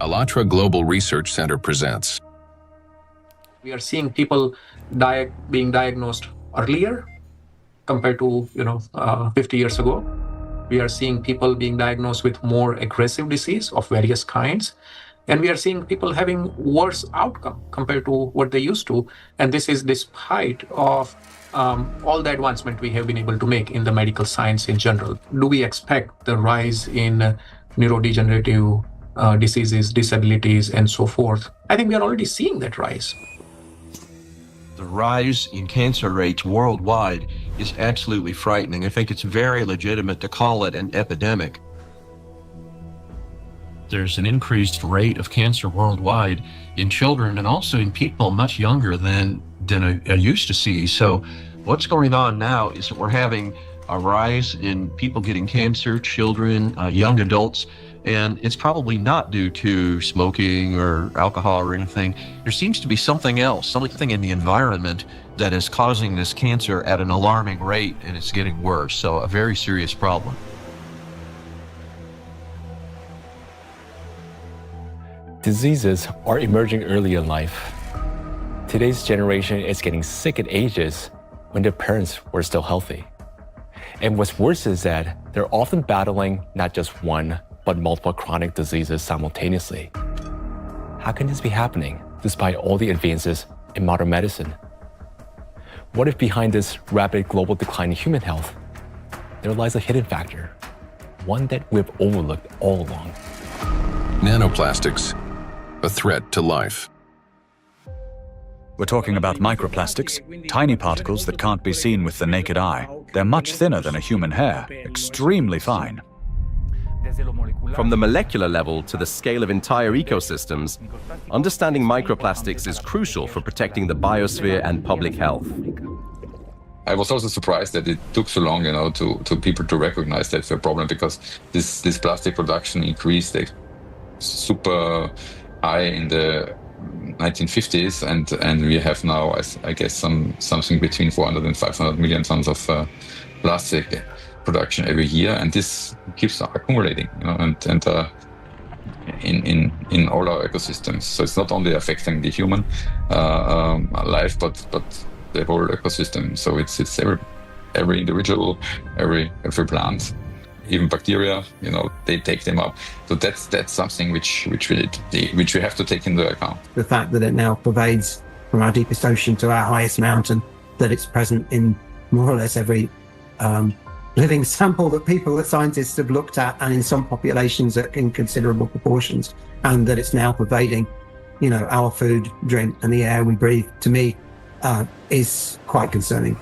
ALLATRA Global Research Center presents. We are seeing people being diagnosed earlier compared to 50 years ago. We are seeing people being diagnosed with more aggressive disease of various kinds. And we are seeing people having worse outcome compared to what they used to. And this is despite of all the advancement we have been able to make in the medical science in general. Do we expect the rise in neurodegenerative diseases, disabilities, and so forth? I think we are already seeing that rise. The rise in cancer rates worldwide is absolutely frightening. I think it's very legitimate to call it an epidemic. There's an increased rate of cancer worldwide in children and also in people much younger than I used to see. So what's going on now is that we're having a rise in people getting cancer, children, young adults, and it's probably not due to smoking or alcohol or anything. There seems to be something else, something in the environment that is causing this cancer at an alarming rate, and it's getting worse. So a very serious problem. Diseases are emerging early in life. Today's generation is getting sick at ages when their parents were still healthy. And what's worse is that they're often battling not just one, but multiple chronic diseases simultaneously. How can this be happening despite all the advances in modern medicine? What if behind this rapid global decline in human health, there lies a hidden factor, one that we've overlooked all along? Nanoplastics, a threat to life. We're talking about microplastics, tiny particles that can't be seen with the naked eye. They're much thinner than a human hair, extremely fine. From the molecular level to the scale of entire ecosystems, understanding microplastics is crucial for protecting the biosphere and public health. I was also surprised that it took so long, to people to recognize that's a problem, because this plastic production increased super high in the 1950s, and we have now, I guess, something between 400 and 500 million tons of plastic production every year, and this keeps accumulating, and in all our ecosystems. So it's not only affecting the human life, but the whole ecosystem. So it's every individual, every plant, even bacteria. They take them up. So that's something which we have to take into account. The fact that it now pervades from our deepest ocean to our highest mountain, that it's present in more or less every living sample that scientists have looked at, and in some populations in considerable proportions, and that it's now pervading, our food, drink, and the air we breathe, to me, is quite concerning.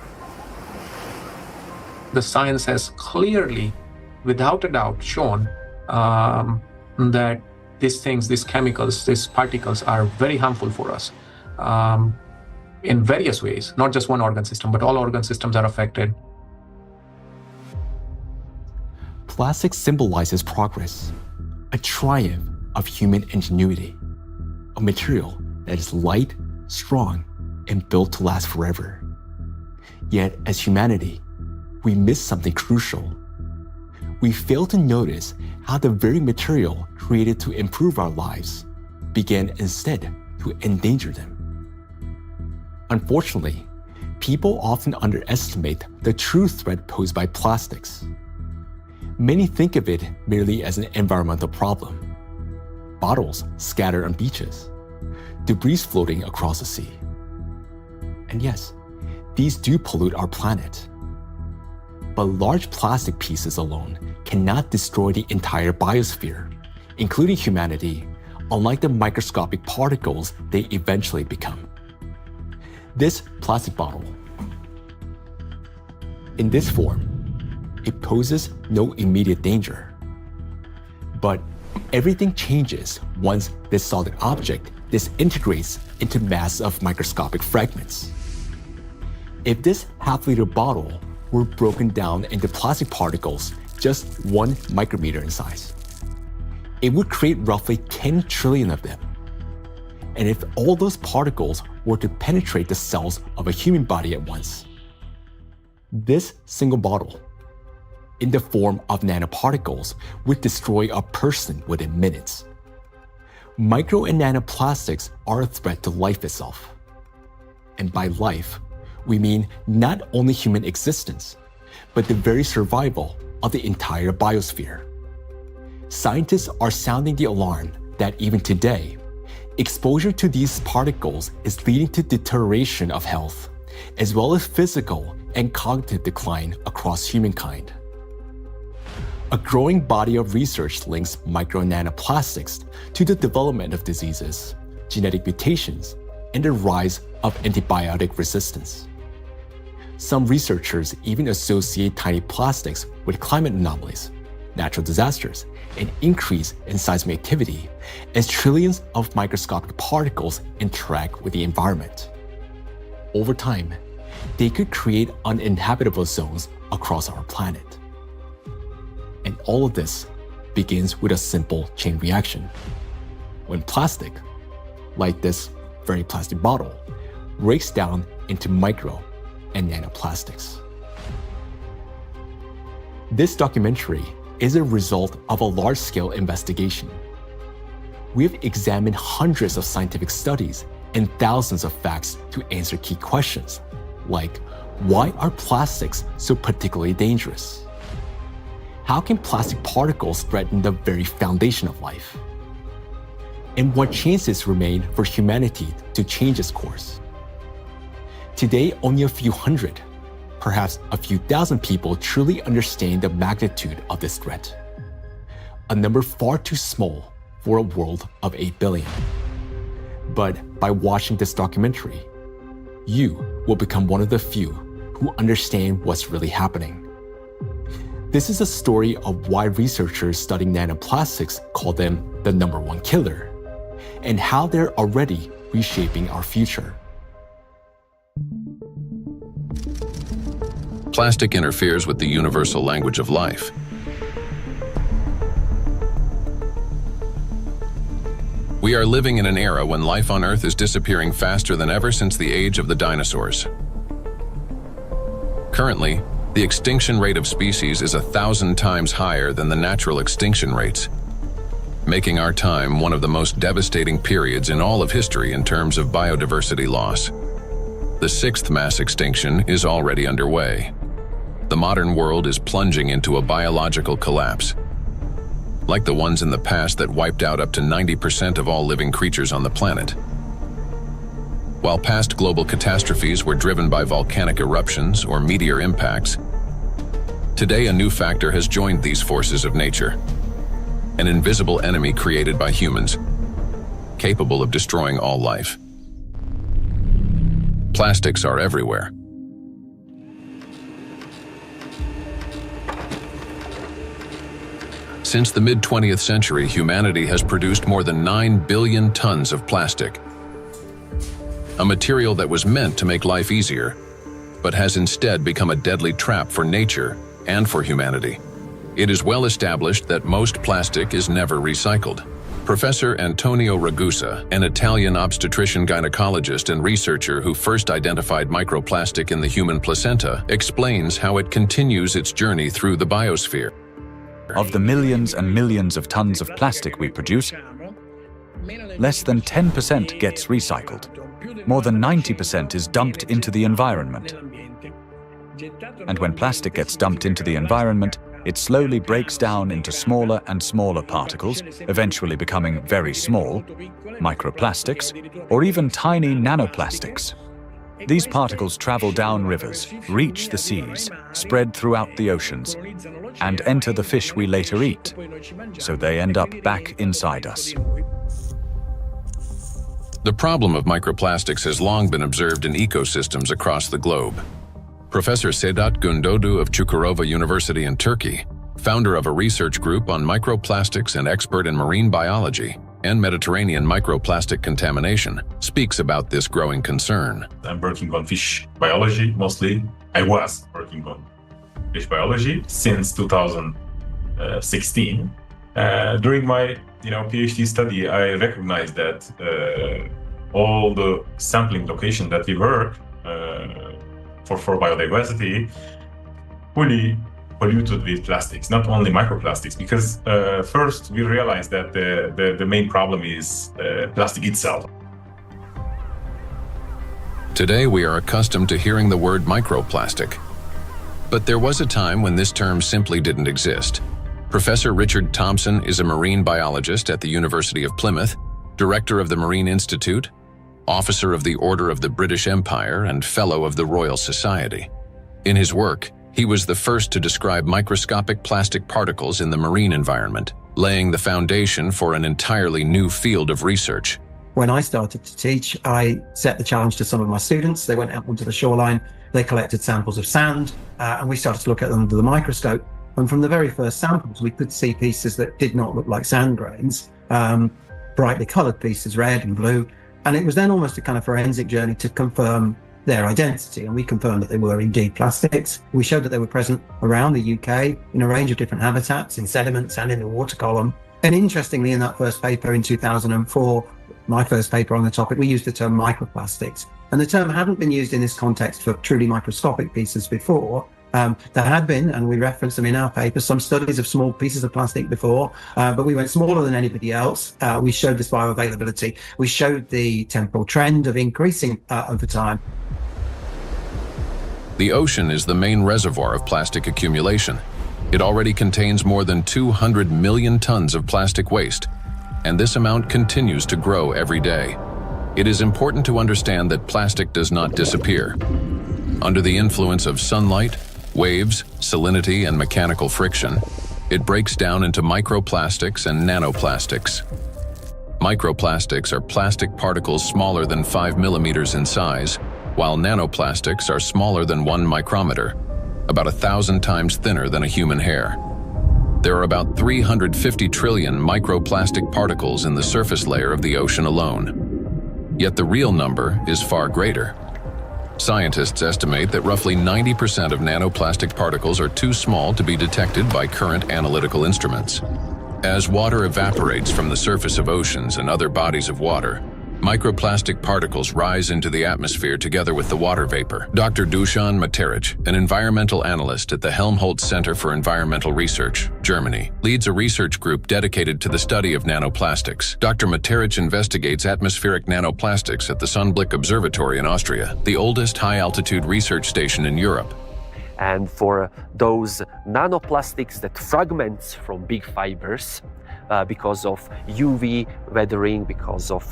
The science has clearly, without a doubt, shown that these chemicals, these particles are very harmful for us in various ways, not just one organ system, but all organ systems are affected. Plastic symbolizes progress, a triumph of human ingenuity, a material that is light, strong, and built to last forever. Yet, as humanity, we miss something crucial. We fail to notice how the very material created to improve our lives began instead to endanger them. Unfortunately, people often underestimate the true threat posed by plastics. Many think of it merely as an environmental problem. Bottles scattered on beaches, debris floating across the sea. And yes, these do pollute our planet. But large plastic pieces alone cannot destroy the entire biosphere, including humanity, unlike the microscopic particles they eventually become. This plastic bottle, in this form, it poses no immediate danger. But everything changes once this solid object disintegrates into mass of microscopic fragments. If this half-liter bottle were broken down into plastic particles just 1 micrometer in size, it would create roughly 10 trillion of them. And if all those particles were to penetrate the cells of a human body at once, this single bottle, in the form of nanoparticles, would destroy a person within minutes. Micro and nanoplastics are a threat to life itself. And by life, we mean not only human existence, but the very survival of the entire biosphere. Scientists are sounding the alarm that even today, exposure to these particles is leading to deterioration of health, as well as physical and cognitive decline across humankind. A growing body of research links micro and nanoplastics to the development of diseases, genetic mutations, and the rise of antibiotic resistance. Some researchers even associate tiny plastics with climate anomalies, natural disasters, and increase in seismic activity as trillions of microscopic particles interact with the environment. Over time, they could create uninhabitable zones across our planet. And all of this begins with a simple chain reaction. When plastic, like this very plastic bottle, breaks down into micro and nanoplastics. This documentary is a result of a large-scale investigation. We've examined hundreds of scientific studies and thousands of facts to answer key questions, like why are plastics so particularly dangerous? How can plastic particles threaten the very foundation of life? And what chances remain for humanity to change its course? Today, only a few hundred, perhaps a few thousand people truly understand the magnitude of this threat. A number far too small for a world of 8 billion. But by watching this documentary, you will become one of the few who understand what's really happening. This is a story of why researchers studying nanoplastics call them the #1 killer, and how they're already reshaping our future. Plastic interferes with the universal language of life. We are living in an era when life on Earth is disappearing faster than ever since the age of the dinosaurs. Currently, the extinction rate of species is 1,000 times higher than the natural extinction rates, making our time one of the most devastating periods in all of history in terms of biodiversity loss. The 6th mass extinction is already underway. The modern world is plunging into a biological collapse, like the ones in the past that wiped out up to 90% of all living creatures on the planet. While past global catastrophes were driven by volcanic eruptions or meteor impacts, today a new factor has joined these forces of nature, an invisible enemy created by humans, capable of destroying all life. Plastics are everywhere. Since the mid-20th century, humanity has produced more than 9 billion tons of plastic, a material that was meant to make life easier, but has instead become a deadly trap for nature and for humanity. It is well established that most plastic is never recycled. Professor Antonio Ragusa, an Italian obstetrician gynecologist and researcher who first identified microplastic in the human placenta, explains how it continues its journey through the biosphere. Of the millions and millions of tons of plastic we produce, less than 10% gets recycled. More than 90% is dumped into the environment. And when plastic gets dumped into the environment, it slowly breaks down into smaller and smaller particles, eventually becoming very small, microplastics, or even tiny nanoplastics. These particles travel down rivers, reach the seas, spread throughout the oceans, and enter the fish we later eat, so they end up back inside us. The problem of microplastics has long been observed in ecosystems across the globe. Professor Sedat Gündoğdu of Çukurova University in Turkey, founder of a research group on microplastics and expert in marine biology and Mediterranean microplastic contamination, speaks about this growing concern. I'm working on fish biology mostly. I was working on fish biology since 2016. During my PhD study, I recognized that all the sampling location that we work for biodiversity fully polluted with plastics, not only microplastics, because first we realized that the main problem is plastic itself. Today we are accustomed to hearing the word microplastic. But there was a time when this term simply didn't exist. Professor Richard Thompson is a marine biologist at the University of Plymouth, director of the Marine Institute, officer of the Order of the British Empire, and fellow of the Royal Society. In his work, he was the first to describe microscopic plastic particles in the marine environment, laying the foundation for an entirely new field of research. When I started to teach, I set the challenge to some of my students. They went out onto the shoreline, they collected samples of sand, and we started to look at them under the microscope. And from the very first samples, we could see pieces that did not look like sand grains, brightly colored pieces, red and blue. And it was then almost a kind of forensic journey to confirm their identity. And we confirmed that they were indeed plastics. We showed that they were present around the UK in a range of different habitats, in sediments and in the water column. And interestingly, in that first paper in 2004, my first paper on the topic, we used the term microplastics. And the term hadn't been used in this context for truly microscopic pieces before. There had been, and we referenced them in our paper, some studies of small pieces of plastic before, but we went smaller than anybody else. We showed this bioavailability. We showed the temporal trend of increasing over time. The ocean is the main reservoir of plastic accumulation. It already contains more than 200 million tons of plastic waste, and this amount continues to grow every day. It is important to understand that plastic does not disappear. Under the influence of sunlight, waves, salinity, and mechanical friction, it breaks down into microplastics and nanoplastics. Microplastics are plastic particles smaller than 5 millimeters in size, while nanoplastics are smaller than 1 micrometer, about 1,000 times thinner than a human hair. There are about 350 trillion microplastic particles in the surface layer of the ocean alone. Yet the real number is far greater. Scientists estimate that roughly 90% of nanoplastic particles are too small to be detected by current analytical instruments. As water evaporates from the surface of oceans and other bodies of water, microplastic particles rise into the atmosphere together with the water vapor. Dr. Dusan Materic, an environmental analyst at the Helmholtz Center for Environmental Research, Germany, leads a research group dedicated to the study of nanoplastics. Dr. Materic investigates atmospheric nanoplastics at the Sonnenblick Observatory in Austria, the oldest high-altitude research station in Europe. And for those nanoplastics that fragments from big fibers, because of UV weathering, because of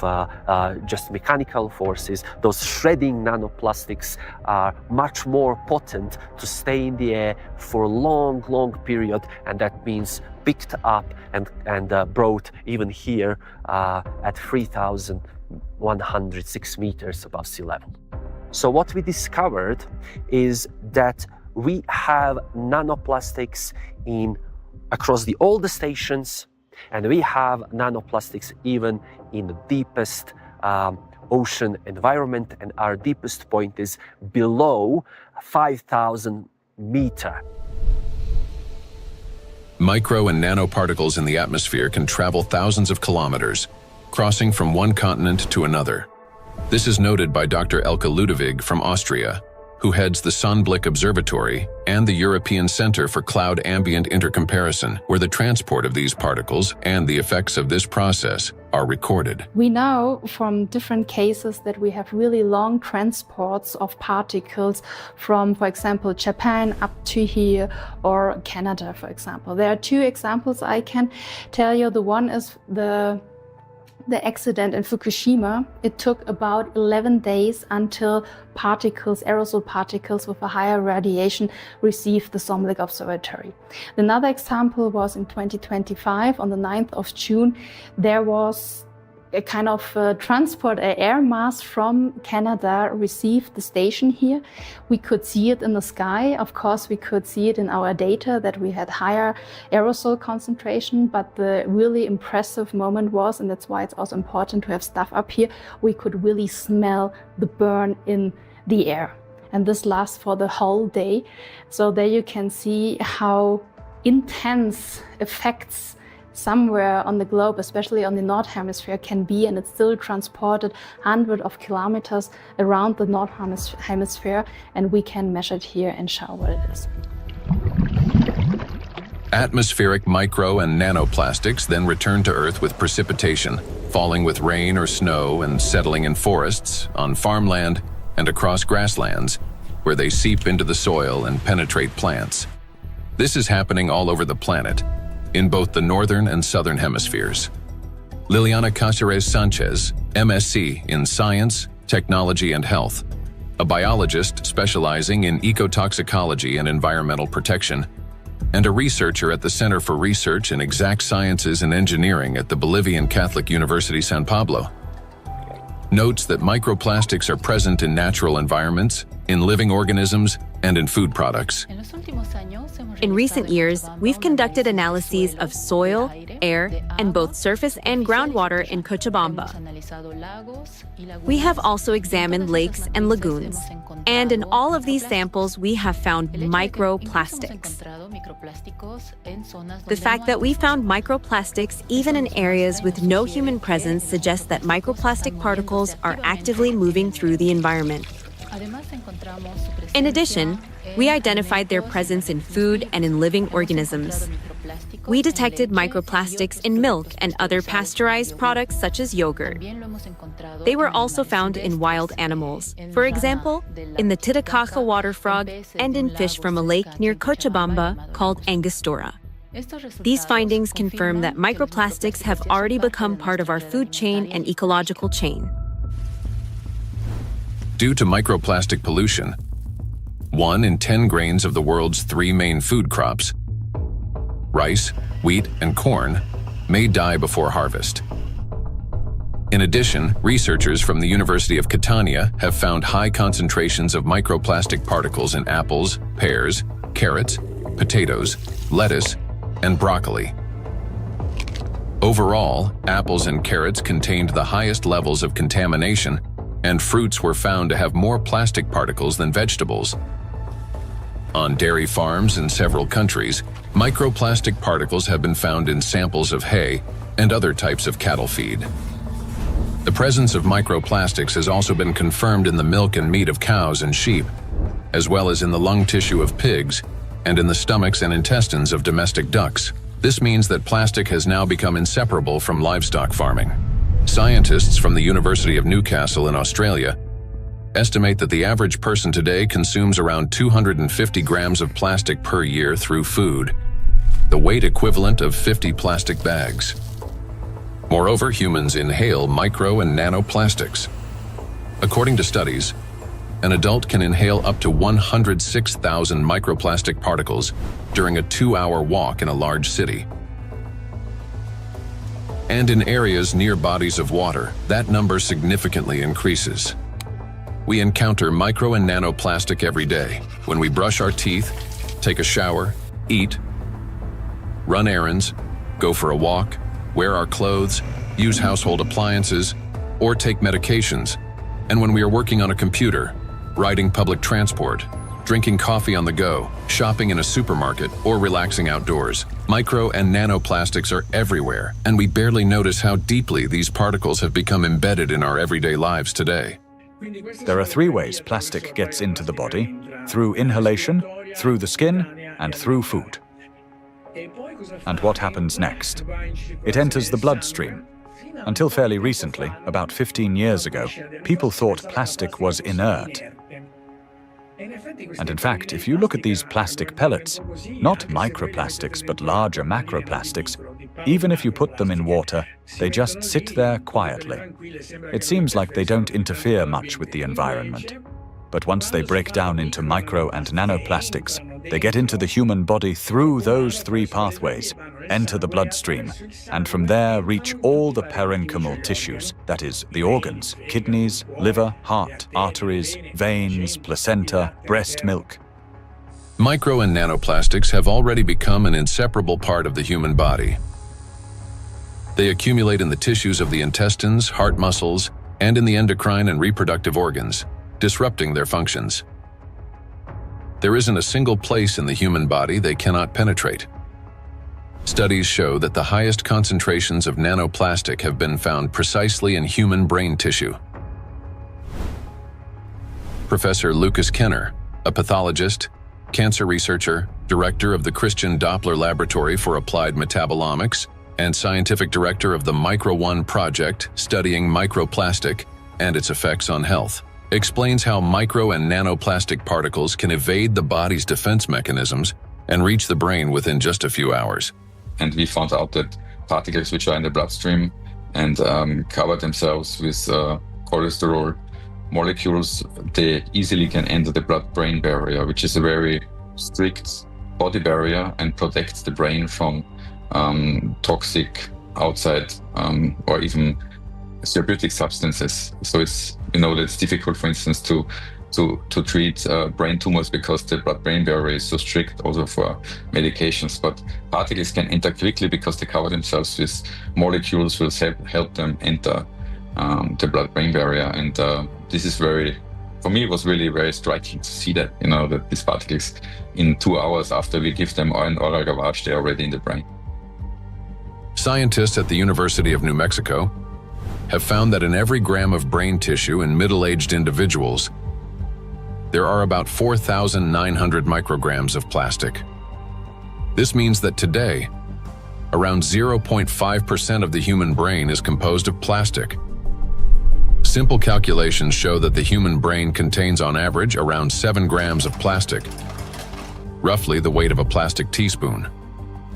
just mechanical forces, those shredding nanoplastics are much more potent to stay in the air for a long, long period, and that means picked up and brought even here at 3,106 meters above sea level. So what we discovered is that we have nanoplastics across all the stations, and we have nanoplastics even in the deepest ocean environment, and our deepest point is below 5,000 meters. Micro and nanoparticles in the atmosphere can travel thousands of kilometers, crossing from one continent to another. This is noted by Dr. Elke Ludewig from Austria, who heads the Sonnenblick Observatory and the European Center for Cloud Ambient Intercomparison, where the transport of these particles and the effects of this process are recorded. We know from different cases that we have really long transports of particles from, for example, Japan up to here, or Canada, for example. There are two examples I can tell you. The one is the accident in Fukushima. It took about 11 days until particles, aerosol particles with a higher radiation, received the Sonnenblick Observatory. Another example was in 2025, on the 9th of June, there was a kind of transport, an air mass from Canada received the station here. We could see it in the sky. Of course, we could see it in our data that we had higher aerosol concentration, but the really impressive moment was, and that's why it's also important to have stuff up here, we could really smell the burn in the air. And this lasts for the whole day. So there you can see how intense effects somewhere on the globe, especially on the North Hemisphere, can be, and it's still transported hundreds of kilometers around the North Hemisphere, and we can measure it here and show what it is. Atmospheric micro and nanoplastics then return to Earth with precipitation, falling with rain or snow and settling in forests, on farmland, and across grasslands, where they seep into the soil and penetrate plants. This is happening all over the planet, in both the northern and southern hemispheres. Liliana Cáceres Sanchez, MSc in Science, Technology and Health, a biologist specializing in ecotoxicology and environmental protection, and a researcher at the Center for Research in Exact Sciences and Engineering at the Bolivian Catholic University San Pablo, notes that microplastics are present in natural environments, in living organisms, and in food products. In recent years, we've conducted analyses of soil, air, and both surface and groundwater in Cochabamba. We have also examined lakes and lagoons, and in all of these samples, we have found microplastics. The fact that we found microplastics even in areas with no human presence suggests that microplastic particles are actively moving through the environment. In addition, we identified their presence in food and in living organisms. We detected microplastics in milk and other pasteurized products such as yogurt. They were also found in wild animals, for example, in the Titicaca water frog and in fish from a lake near Cochabamba called Angostura. These findings confirm that microplastics have already become part of our food chain and ecological chain. Due to microplastic pollution, 1 in 10 grains of the world's 3 main food crops, rice, wheat, and corn, may die before harvest. In addition, researchers from the University of Catania have found high concentrations of microplastic particles in apples, pears, carrots, potatoes, lettuce, and broccoli. Overall, apples and carrots contained the highest levels of contamination, and fruits were found to have more plastic particles than vegetables. On dairy farms in several countries, microplastic particles have been found in samples of hay and other types of cattle feed. The presence of microplastics has also been confirmed in the milk and meat of cows and sheep, as well as in the lung tissue of pigs and in the stomachs and intestines of domestic ducks. This means that plastic has now become inseparable from livestock farming. Scientists from the University of Newcastle in Australia estimate that the average person today consumes around 250 grams of plastic per year through food, the weight equivalent of 50 plastic bags. Moreover, humans inhale micro and nanoplastics. According to studies, an adult can inhale up to 106,000 microplastic particles during a 2-hour walk in a large city. And in areas near bodies of water, that number significantly increases. We encounter micro and nanoplastic every day when we brush our teeth, take a shower, eat, run errands, go for a walk, wear our clothes, use household appliances, or take medications, and when we are working on a computer, riding public transport, drinking coffee on the go, shopping in a supermarket, or relaxing outdoors. Micro and nanoplastics are everywhere, and we barely notice how deeply these particles have become embedded in our everyday lives today. There are 3 ways plastic gets into the body: through inhalation, through the skin, and through food. And what happens next? It enters the bloodstream. Until fairly recently, about 15 years ago, people thought plastic was inert. And in fact, if you look at these plastic pellets, not microplastics but larger macroplastics, even if you put them in water, they just sit there quietly. It seems like they don't interfere much with the environment. But once they break down into micro and nanoplastics, they get into the human body through those 3 pathways, enter the bloodstream, and from there reach all the parenchymal tissues, that is, the organs, kidneys, liver, heart, arteries, veins, placenta, breast milk. Micro and nanoplastics have already become an inseparable part of the human body. They accumulate in the tissues of the intestines, heart muscles, and in the endocrine and reproductive organs, disrupting their functions. There isn't a single place in the human body they cannot penetrate. Studies show that the highest concentrations of nanoplastic have been found precisely in human brain tissue. Professor Lucas Kenner, a pathologist cancer researcher, director of the Christian Doppler Laboratory for Applied Metabolomics, and scientific director of the Micro One project studying microplastic and its effects on health, explains how micro and nanoplastic particles can evade the body's defense mechanisms and reach the brain within just a few hours. And we found out that particles which are in the bloodstream and cover themselves with cholesterol molecules, they easily can enter the blood-brain barrier, which is a very strict body barrier and protects the brain from toxic outside or even therapeutic substances. So it's, that it's difficult, for instance, to treat brain tumors because the blood-brain barrier is so strict also for medications. But particles can enter quickly because they cover themselves with molecules will help them enter the blood-brain barrier. And this is for me, it was really very striking to see that, that these particles in 2 hours after we give them an oral gavage, they're already in the brain. Scientists at the University of New Mexico have found that in every gram of brain tissue in middle-aged individuals, there are about 4,900 micrograms of plastic. This means that today, around 0.5% of the human brain is composed of plastic. Simple calculations show that the human brain contains on average around 7 grams of plastic, roughly the weight of a plastic teaspoon.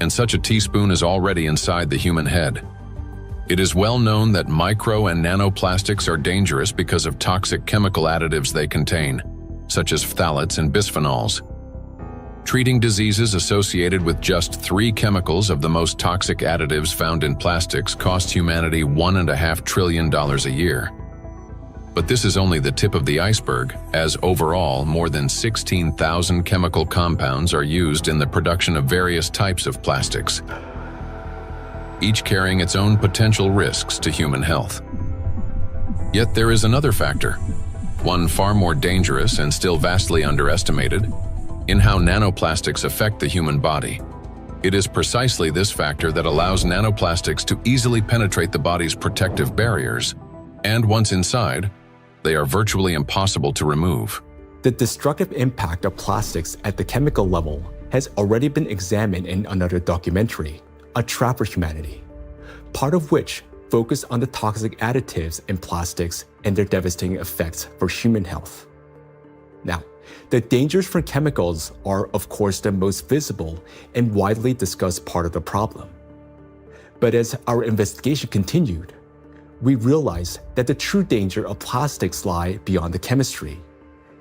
And such a teaspoon is already inside the human head. It is well known that micro and nanoplastics are dangerous because of toxic chemical additives they contain, such as phthalates and bisphenols. Treating diseases associated with just 3 chemicals of the most toxic additives found in plastics costs humanity $1.5 trillion a year. But this is only the tip of the iceberg, as overall more than 16,000 chemical compounds are used in the production of various types of plastics, each carrying its own potential risks to human health. Yet there is another factor, one far more dangerous and still vastly underestimated, in how nanoplastics affect the human body. It is precisely this factor that allows nanoplastics to easily penetrate the body's protective barriers, and once inside, they are virtually impossible to remove. The destructive impact of plastics at the chemical level has already been examined in another documentary, A Trap for Humanity, part of which focused on the toxic additives in plastics and their devastating effects for human health. Now, the dangers from chemicals are, of course, the most visible and widely discussed part of the problem. But as our investigation continued, we realized that the true danger of plastics lie beyond the chemistry,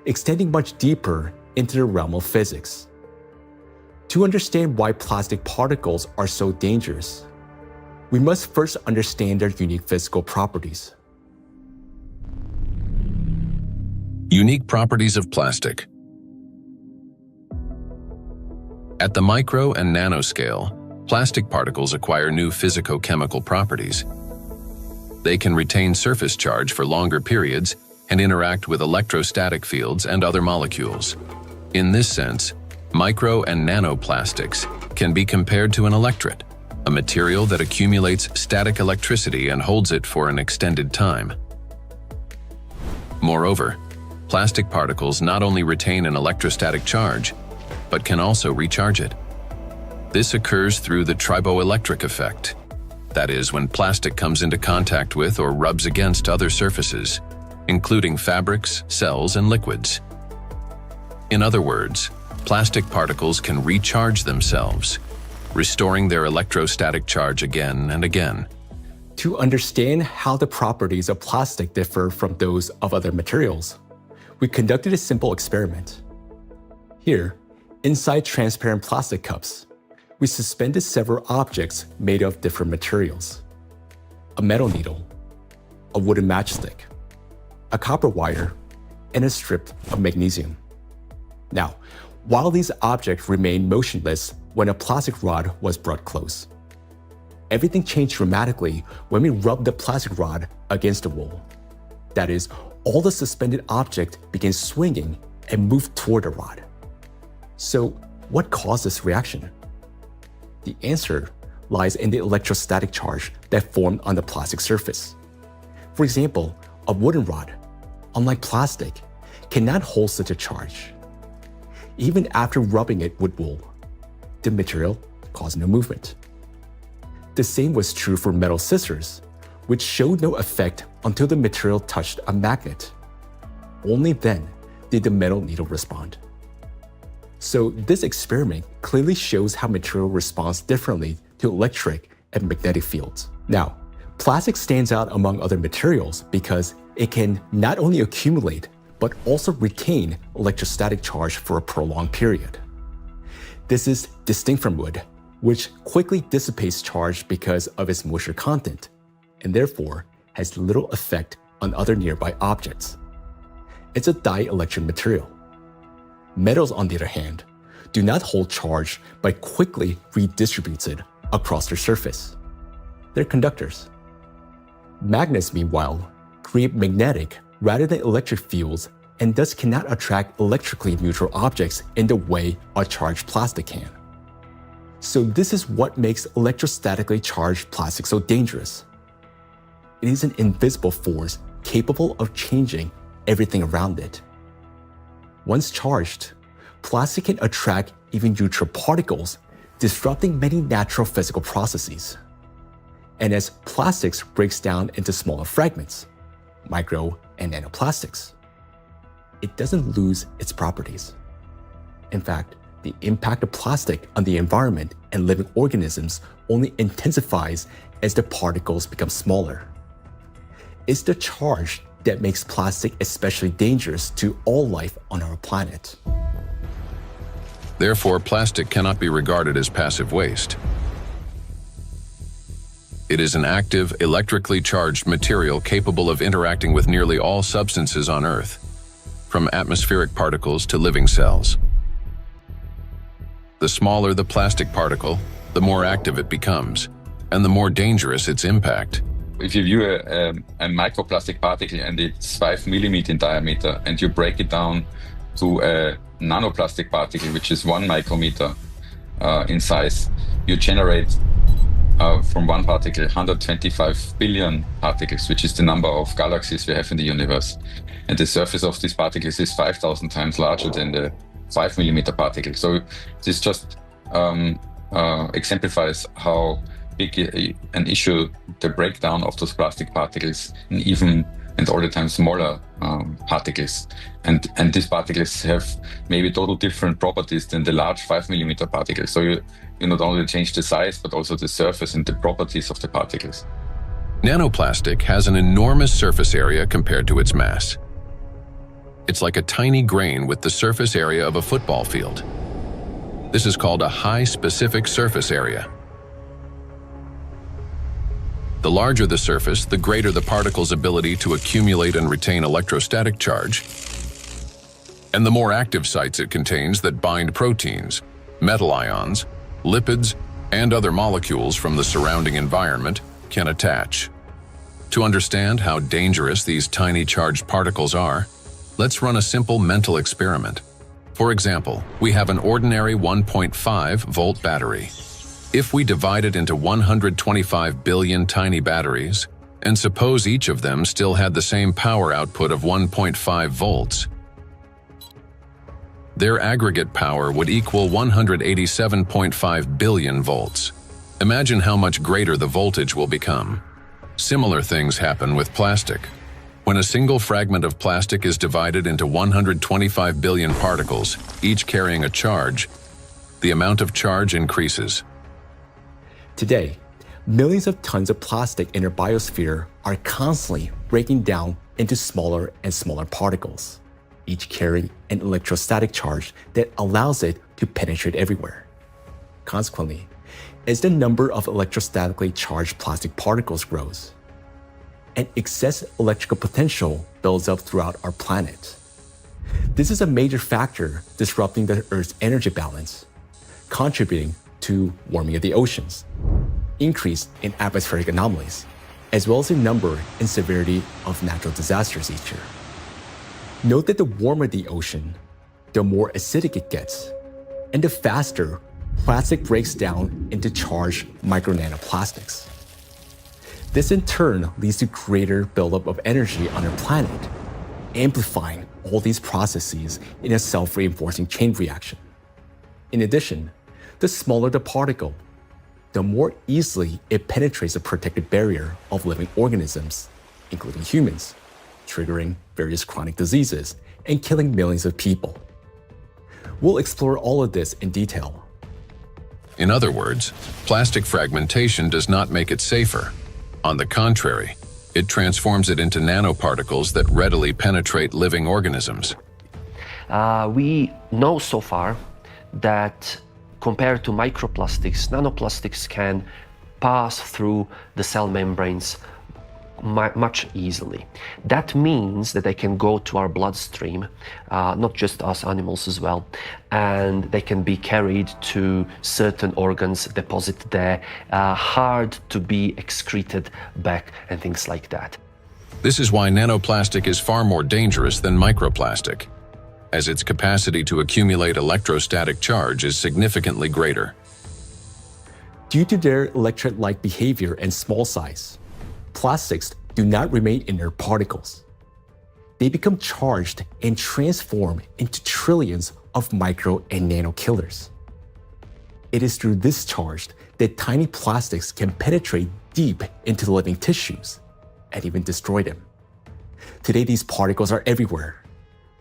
extending much deeper into the realm of physics. To understand why plastic particles are so dangerous, we must first understand their unique physical properties. Unique properties of plastic. At the micro and nanoscale, plastic particles acquire new physico-chemical properties. They can retain surface charge for longer periods and interact with electrostatic fields and other molecules. In this sense, micro and nanoplastics can be compared to an electret, a material that accumulates static electricity and holds it for an extended time. Moreover, plastic particles not only retain an electrostatic charge, but can also recharge it. This occurs through the triboelectric effect. That is, when plastic comes into contact with or rubs against other surfaces, including fabrics, cells, and liquids. In other words, plastic particles can recharge themselves, restoring their electrostatic charge again and again. To understand how the properties of plastic differ from those of other materials, we conducted a simple experiment. Here, inside transparent plastic cups, we suspended several objects made of different materials: a metal needle, a wooden matchstick, a copper wire, and a strip of magnesium. Now, while these objects remained motionless when a plastic rod was brought close, everything changed dramatically when we rubbed the plastic rod against the wall. That is, all the suspended object began swinging and moved toward the rod. So, what caused this reaction? The answer lies in the electrostatic charge that formed on the plastic surface. For example, a wooden rod, unlike plastic, cannot hold such a charge. even after rubbing it with wool. The material caused no movement. The same was true for metal scissors, which showed no effect until the material touched a magnet. Only then did the metal needle respond. So this experiment clearly shows how material responds differently to electric and magnetic fields. Now, plastic stands out among other materials because it can not only accumulate, but also retain electrostatic charge for a prolonged period. This is distinct from wood, which quickly dissipates charge because of its moisture content, and therefore has little effect on other nearby objects. It's a dielectric material. Metals, on the other hand, do not hold charge but quickly redistributes it across their surface. They're conductors. Magnets, meanwhile, create magnetic rather than electric fields and thus cannot attract electrically neutral objects in the way a charged plastic can. So this is what makes electrostatically charged plastic so dangerous. It is an invisible force capable of changing everything around it. Once charged, plastic can attract even neutral particles, disrupting many natural physical processes. And as plastics breaks down into smaller fragments, micro and nanoplastics, it doesn't lose its properties. In fact, the impact of plastic on the environment and living organisms only intensifies as the particles become smaller. It's the charge that makes plastic especially dangerous to all life on our planet. Therefore, plastic cannot be regarded as passive waste. It is an active, electrically charged material capable of interacting with nearly all substances on Earth, from atmospheric particles to living cells. The smaller the plastic particle, the more active it becomes, and the more dangerous its impact. If you view a microplastic particle and it's 5 millimeters in diameter, and you break it down to a nanoplastic particle, which is 1 micrometer in size, you generate from one particle 125 billion particles, which is the number of galaxies we have in the universe. And the surface of these particles is 5,000 times larger than the 5 millimeter particle. So this just exemplifies how big an issue the breakdown of those plastic particles in even and all the time smaller particles. And these particles have maybe total different properties than the large 5 millimeter particles. So you not only change the size, but also the surface and the properties of the particles. Nanoplastic has an enormous surface area compared to its mass. It's like a tiny grain with the surface area of a football field. This is called a high specific surface area. The larger the surface, the greater the particle's ability to accumulate and retain electrostatic charge, and the more active sites it contains that bind proteins, metal ions, lipids, and other molecules from the surrounding environment can attach. To understand how dangerous these tiny charged particles are, let's run a simple mental experiment. For example, we have an ordinary 1.5-volt battery. If we divide it into 125 billion tiny batteries, and suppose each of them still had the same power output of 1.5 volts, their aggregate power would equal 187.5 billion volts. Imagine how much greater the voltage will become. Similar things happen with plastic. When a single fragment of plastic is divided into 125 billion particles, each carrying a charge, the amount of charge increases. Today, millions of tons of plastic in our biosphere are constantly breaking down into smaller and smaller particles, each carrying an electrostatic charge that allows it to penetrate everywhere. Consequently, as the number of electrostatically charged plastic particles grows, an excess electrical potential builds up throughout our planet. This is a major factor disrupting the Earth's energy balance, contributing to warming of the oceans, increase in atmospheric anomalies, as well as the number and severity of natural disasters each year. Note that the warmer the ocean, the more acidic it gets, and the faster plastic breaks down into charged micro-nanoplastics. This in turn leads to greater buildup of energy on our planet, amplifying all these processes in a self-reinforcing chain reaction. In addition, the smaller the particle, the more easily it penetrates the protective barrier of living organisms, including humans, triggering various chronic diseases and killing millions of people. We'll explore all of this in detail. In other words, plastic fragmentation does not make it safer. On the contrary, it transforms it into nanoparticles that readily penetrate living organisms. We know so far that compared to microplastics, nanoplastics can pass through the cell membranes much easily. That means that they can go to our bloodstream, not just us animals as well, and they can be carried to certain organs deposited there, hard to be excreted back and things like that. This is why nanoplastic is far more dangerous than microplastic, as its capacity to accumulate electrostatic charge is significantly greater. Due to their electrolyte behavior and small size, plastics do not remain inert particles. They become charged and transform into trillions of micro and nano killers. It is through this charge that tiny plastics can penetrate deep into the living tissues and even destroy them. Today, these particles are everywhere,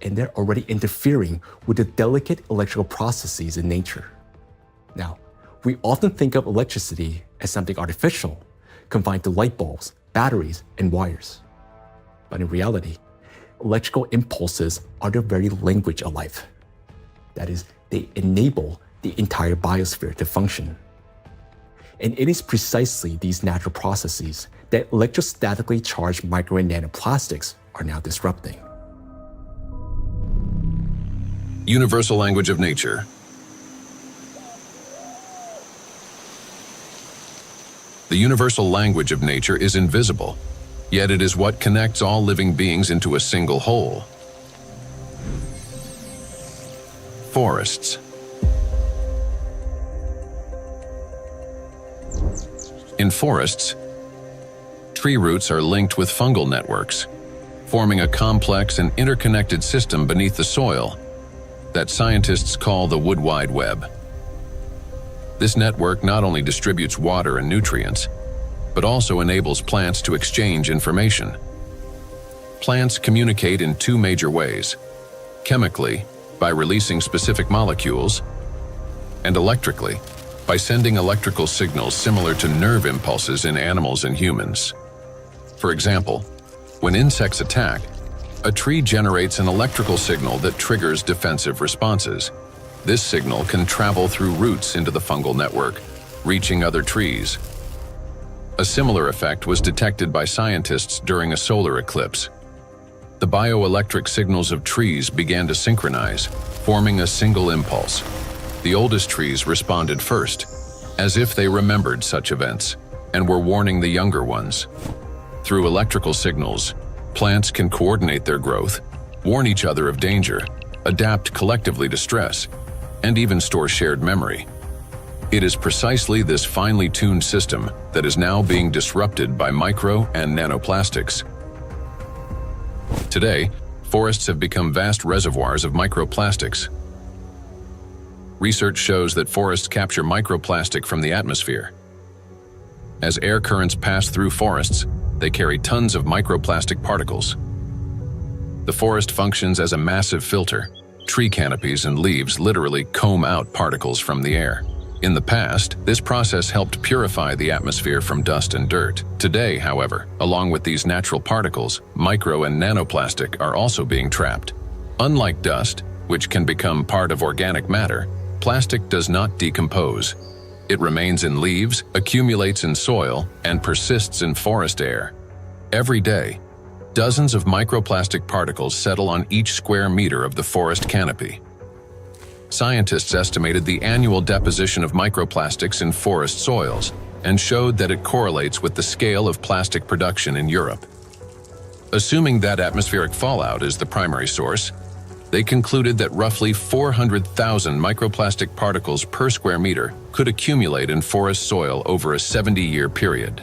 and they're already interfering with the delicate electrical processes in nature. Now, we often think of electricity as something artificial, confined to light bulbs, batteries, and wires. But in reality, electrical impulses are the very language of life. That is, they enable the entire biosphere to function. And it is precisely these natural processes that electrostatically charged micro and nanoplastics are now disrupting. Universal language of nature. The universal language of nature is invisible, yet it is what connects all living beings into a single whole. Forests. In forests, tree roots are linked with fungal networks, forming a complex and interconnected system beneath the soil that scientists call the wood wide web. This network not only distributes water and nutrients, but also enables plants to exchange information. Plants communicate in two major ways: chemically, by releasing specific molecules, and electrically, by sending electrical signals similar to nerve impulses in animals and humans. For example, when insects attack, a tree generates an electrical signal that triggers defensive responses. This signal can travel through roots into the fungal network, reaching other trees. A similar effect was detected by scientists during a solar eclipse. The bioelectric signals of trees began to synchronize, forming a single impulse. The oldest trees responded first, as if they remembered such events, and were warning the younger ones. Through electrical signals, plants can coordinate their growth, warn each other of danger, adapt collectively to stress, and even store shared memory. It is precisely this finely tuned system that is now being disrupted by micro and nanoplastics. Today, forests have become vast reservoirs of microplastics. Research shows that forests capture microplastic from the atmosphere. As air currents pass through forests, they carry tons of microplastic particles. The forest functions as a massive filter. Tree canopies and leaves literally comb out particles from the air. In the past, this process helped purify the atmosphere from dust and dirt. Today, however, along with these natural particles, micro and nanoplastic are also being trapped. Unlike dust, which can become part of organic matter, plastic does not decompose. It remains in leaves, accumulates in soil, and persists in forest air. Every day, dozens of microplastic particles settle on each square meter of the forest canopy. Scientists estimated the annual deposition of microplastics in forest soils and showed that it correlates with the scale of plastic production in Europe. Assuming that atmospheric fallout is the primary source, they concluded that roughly 400,000 microplastic particles per square meter could accumulate in forest soil over a 70-year period.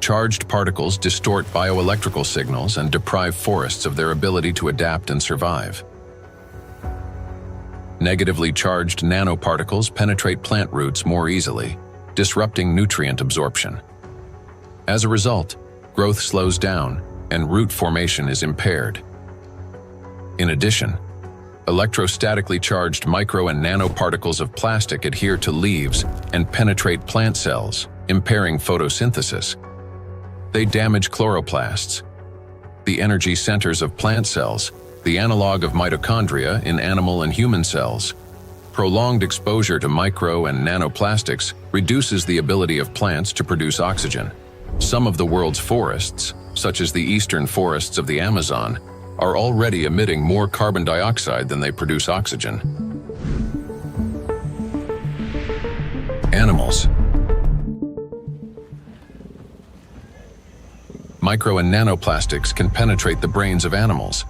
Charged particles distort bioelectrical signals and deprive forests of their ability to adapt and survive. Negatively charged nanoparticles penetrate plant roots more easily, disrupting nutrient absorption. As a result, growth slows down and root formation is impaired. In addition, electrostatically charged micro and nanoparticles of plastic adhere to leaves and penetrate plant cells, impairing photosynthesis. They damage chloroplasts, the energy centers of plant cells, the analog of mitochondria in animal and human cells. Prolonged exposure to micro and nanoplastics reduces the ability of plants to produce oxygen. Some of the world's forests, such as the eastern forests of the Amazon, are already emitting more carbon dioxide than they produce oxygen. Animals. Micro and nanoplastics can penetrate the brains of animals.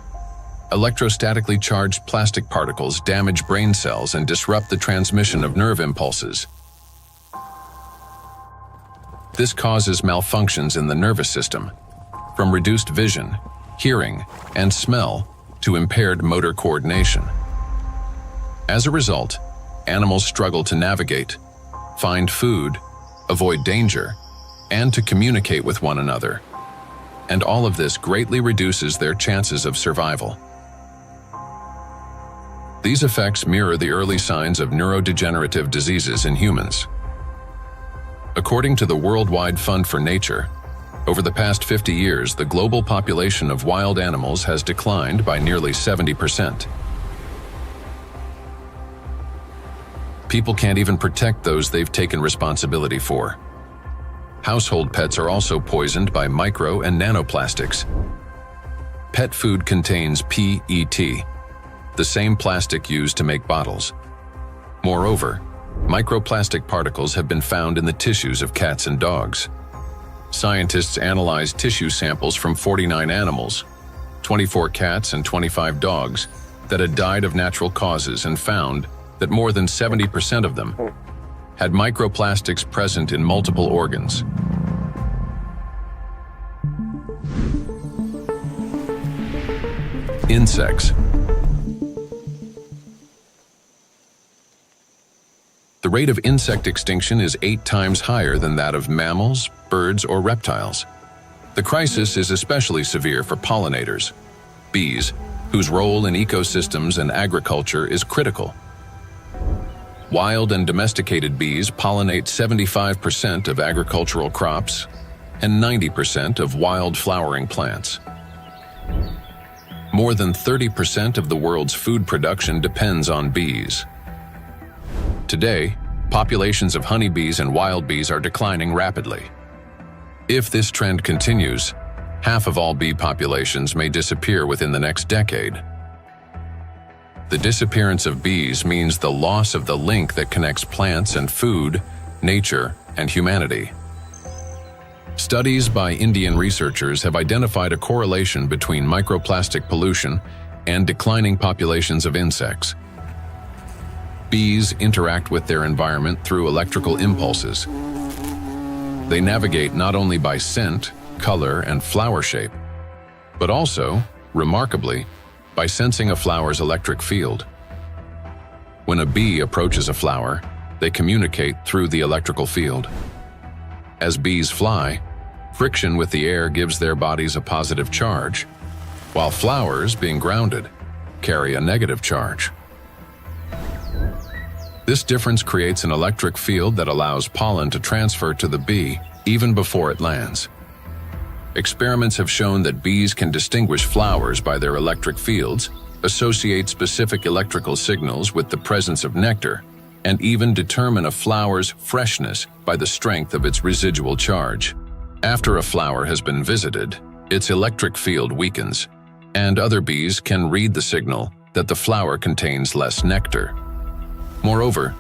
Electrostatically charged plastic particles damage brain cells and disrupt the transmission of nerve impulses. This causes malfunctions in the nervous system, from reduced vision, hearing, and smell to impaired motor coordination. As a result, animals struggle to navigate, find food, avoid danger, and to communicate with one another. And all of this greatly reduces their chances of survival. These effects mirror the early signs of neurodegenerative diseases in humans. According to the Worldwide Fund for Nature, over the past 50 years, the global population of wild animals has declined by nearly 70%. People can't even protect those they've taken responsibility for. Household pets are also poisoned by micro and nanoplastics. Pet food contains PET, the same plastic used to make bottles. Moreover, microplastic particles have been found in the tissues of cats and dogs. Scientists analyzed tissue samples from 49 animals, 24 cats and 25 dogs, that had died of natural causes and found that more than 70% of them had microplastics present in multiple organs. Insects. The rate of insect extinction is 8 times higher than that of mammals, birds, or reptiles. The crisis is especially severe for pollinators, bees, whose role in ecosystems and agriculture is critical. Wild and domesticated bees pollinate 75% of agricultural crops and 90% of wild flowering plants. More than 30% of the world's food production depends on bees. Today, populations of honeybees and wild bees are declining rapidly. If this trend continues, half of all bee populations may disappear within the next decade. The disappearance of bees means the loss of the link that connects plants and food, nature, and humanity. Studies by Indian researchers have identified a correlation between microplastic pollution and declining populations of insects. Bees interact with their environment through electrical impulses. They navigate not only by scent, color, and flower shape, but also, remarkably, by sensing a flower's electric field. When a bee approaches a flower, they communicate through the electrical field. As bees fly, friction with the air gives their bodies a positive charge, while flowers, being grounded, carry a negative charge. This difference creates an electric field that allows pollen to transfer to the bee even before it lands. Experiments have shown that bees can distinguish flowers by their electric fields, associate specific electrical signals with the presence of nectar, and even determine a flower's freshness by the strength of its residual charge. After a flower has been visited, its electric field weakens, and other bees can read the signal that the flower contains less nectar. Moreover,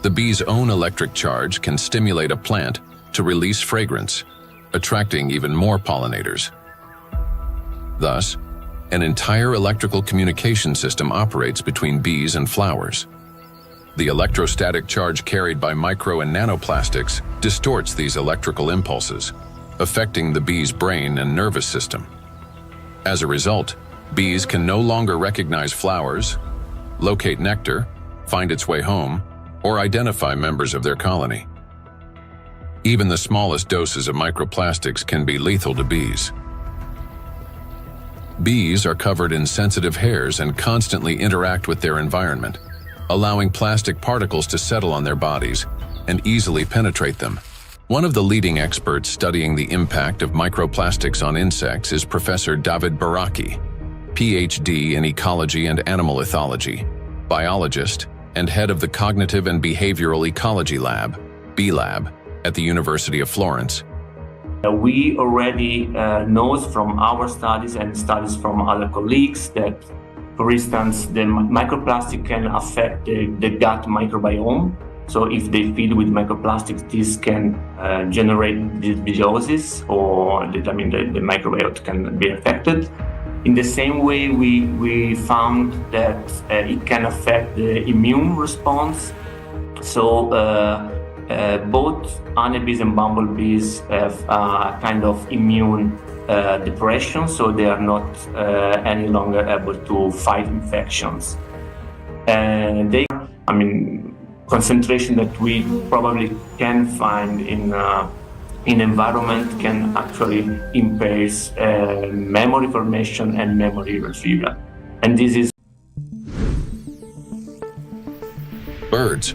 the bee's own electric charge can stimulate a plant to release fragrance, attracting even more pollinators. Thus, an entire electrical communication system operates between bees and flowers. The electrostatic charge carried by micro and nanoplastics distorts these electrical impulses, affecting the bee's brain and nervous system. As a result, bees can no longer recognize flowers, locate nectar, find its way home, or identify members of their colony. Even the smallest doses of microplastics can be lethal to bees. Bees are covered in sensitive hairs and constantly interact with their environment, allowing plastic particles to settle on their bodies and easily penetrate them. One of the leading experts studying the impact of microplastics on insects is Professor David Baraki, PhD in ecology and animal ethology, biologist, and head of the Cognitive and Behavioral Ecology Lab, B-Lab, at the University of Florence. We already know from our studies and studies from other colleagues that, for instance, the microplastic can affect the gut microbiome. So if they feed with microplastics, this can generate dysbiosis, or the microbiota can be affected. In the same way, we found that it can affect the immune response. So both honeybees and bumblebees have a kind of immune depression, so they are not any longer able to fight infections. And they, concentration that we probably can find in environment can actually impair memory formation and memory retrieval. And this is birds.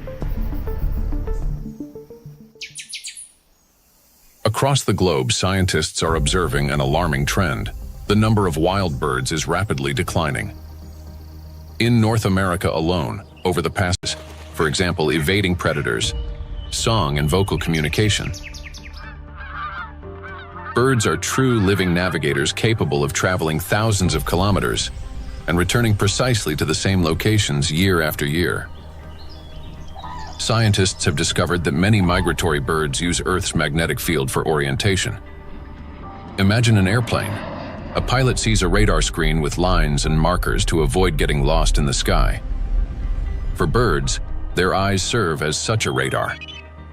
Across the globe, scientists are observing an alarming trend. The number of wild birds is rapidly declining. In North America alone, over the past, for example, evading predators, song and vocal communication. Birds are true living navigators capable of traveling thousands of kilometers and returning precisely to the same locations year after year. Scientists have discovered that many migratory birds use Earth's magnetic field for orientation. Imagine an airplane. A pilot sees a radar screen with lines and markers to avoid getting lost in the sky. For birds, their eyes serve as such a radar.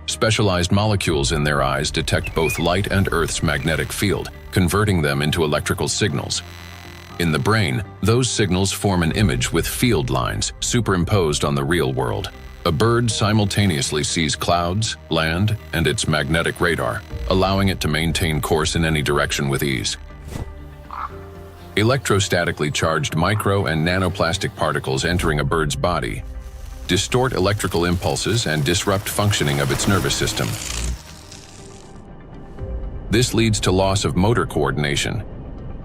Specialized molecules in their eyes detect both light and Earth's magnetic field, converting them into electrical signals. In the brain, those signals form an image with field lines superimposed on the real world. A bird simultaneously sees clouds, land, and its magnetic radar, allowing it to maintain course in any direction with ease. Electrostatically charged micro and nanoplastic particles entering a bird's body distort electrical impulses and disrupt functioning of its nervous system. This leads to loss of motor coordination,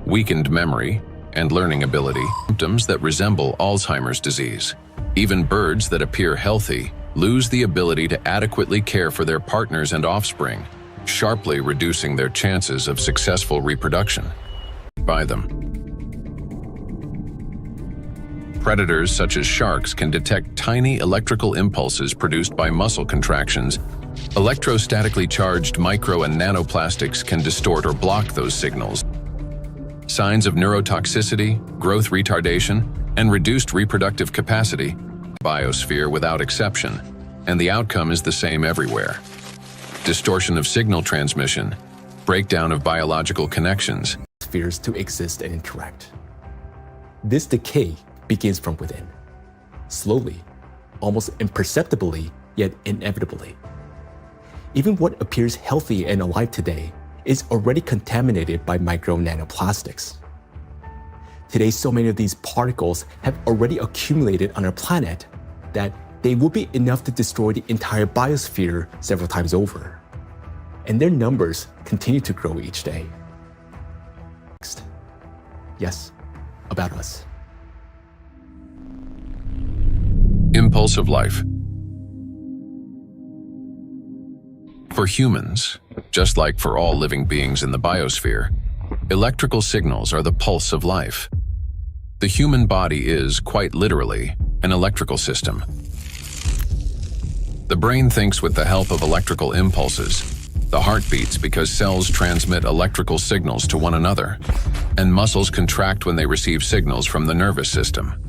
weakened memory, and learning ability, symptoms that resemble Alzheimer's disease. Even birds that appear healthy lose the ability to adequately care for their partners and offspring, sharply reducing their chances of successful reproduction by them. Predators such as sharks can detect tiny electrical impulses produced by muscle contractions. Electrostatically charged micro and nanoplastics can distort or block those signals. Signs of neurotoxicity, growth retardation, and reduced reproductive capacity, biosphere without exception, and the outcome is the same everywhere. Distortion of signal transmission, breakdown of biological connections. Spheres to exist and interact. This decay begins from within, slowly, almost imperceptibly, yet inevitably. Even what appears healthy and alive today is already contaminated by micro nanoplastics. Today, so many of these particles have already accumulated on our planet that they will be enough to destroy the entire biosphere several times over. And their numbers continue to grow each day. Next. Yes, about us. Impulse of life. For humans, just like for all living beings in the biosphere, electrical signals are the pulse of life. The human body is, quite literally, an electrical system. The brain thinks with the help of electrical impulses. The heart beats because cells transmit electrical signals to one another, and muscles contract when they receive signals from the nervous system.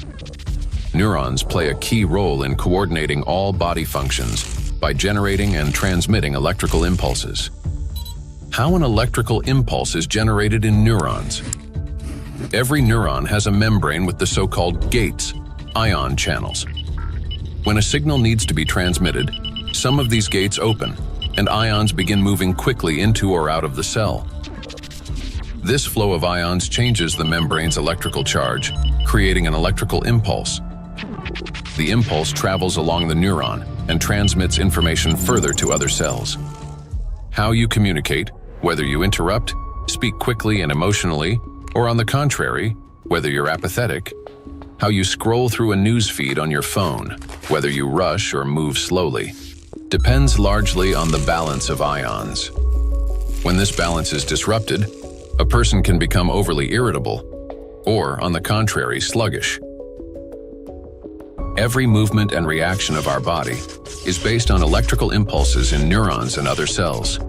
Neurons play a key role in coordinating all body functions by generating and transmitting electrical impulses. how an electrical impulse is generated in neurons. Every neuron has a membrane with the so-called gates, ion channels. When a signal needs to be transmitted, some of these gates open, and ions begin moving quickly into or out of the cell. This flow of ions changes the membrane's electrical charge, creating an electrical impulse. The impulse travels along the neuron and transmits information further to other cells. How you communicate, whether you interrupt, speak quickly and emotionally, or on the contrary, whether you're apathetic, how you scroll through a news feed on your phone, whether you rush or move slowly, depends largely on the balance of ions. When this balance is disrupted, a person can become overly irritable, or, on the contrary, sluggish. Every movement and reaction of our body is based on electrical impulses in neurons and other cells.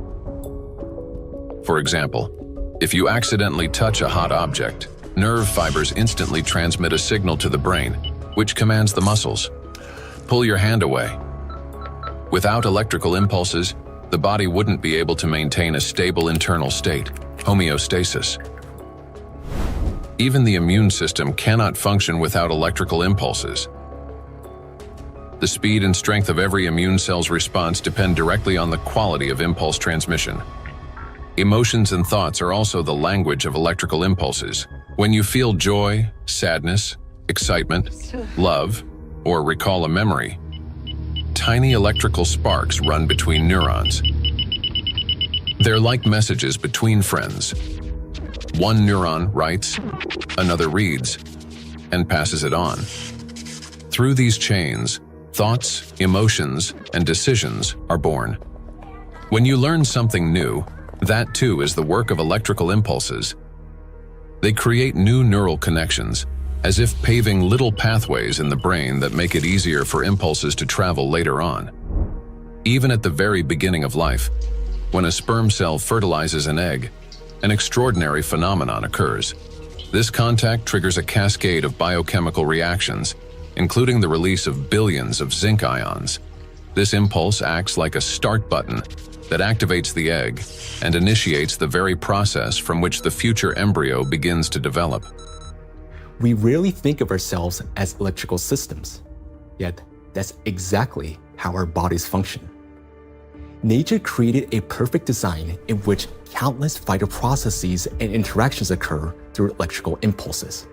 For example, if you accidentally touch a hot object, nerve fibers instantly transmit a signal to the brain, which commands the muscles. Pull your hand away. Without electrical impulses, the body wouldn't be able to maintain a stable internal state, homeostasis. Even the immune system cannot function without electrical impulses. The speed and strength of every immune cell's response depend directly on the quality of impulse transmission. Emotions and thoughts are also the language of electrical impulses. When you feel joy, sadness, excitement, love, or recall a memory, tiny electrical sparks run between neurons. They're like messages between friends. One neuron writes, another reads, and passes it on. Through these chains, thoughts, emotions, and decisions are born. When you learn something new, that too is the work of electrical impulses. They create new neural connections, as if paving little pathways in the brain that make it easier for impulses to travel later on. Even at the very beginning of life, when a sperm cell fertilizes an egg, an extraordinary phenomenon occurs. This contact triggers a cascade of biochemical reactions, including the release of billions of zinc ions. This impulse acts like a start button that activates the egg and initiates the very process from which the future embryo begins to develop. We rarely think of ourselves as electrical systems, yet that's exactly how our bodies function. Nature created a perfect design in which countless vital processes and interactions occur through electrical impulses.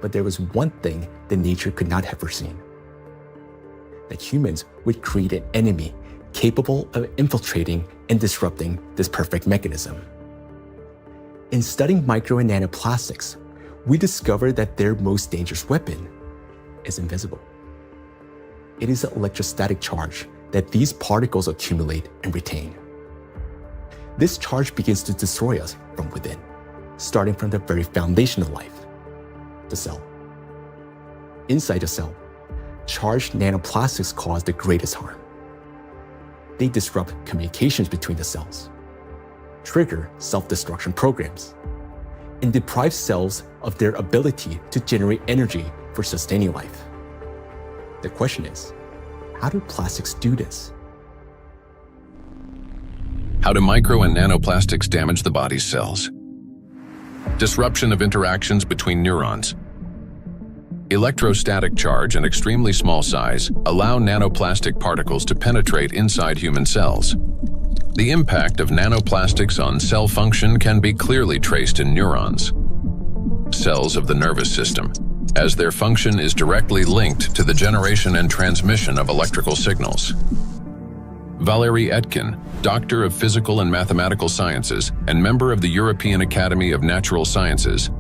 But there was one thing that nature could not have foreseen: that humans would create an enemy capable of infiltrating and disrupting this perfect mechanism. In studying micro and nanoplastics, we discovered that their most dangerous weapon is invisible. It is the electrostatic charge that these particles accumulate and retain. This charge begins to destroy us from within, starting from the very foundation of life, the cell. Inside the cell, charged nanoplastics cause the greatest harm. They disrupt communications between the cells, trigger self-destruction programs, and deprive cells of their ability to generate energy for sustaining life. The question is, how do plastics do this? How do micro and nanoplastics damage the body's cells? Disruption of interactions between neurons. Electrostatic charge and extremely small size allow nanoplastic particles to penetrate inside human cells. The impact of nanoplastics on cell function can be clearly traced in neurons, cells of the nervous system, as their function is directly linked to the generation and transmission of electrical signals. Valérie Etkin, Doctor of Physical and Mathematical Sciences and member of the European Academy of Natural Sciences,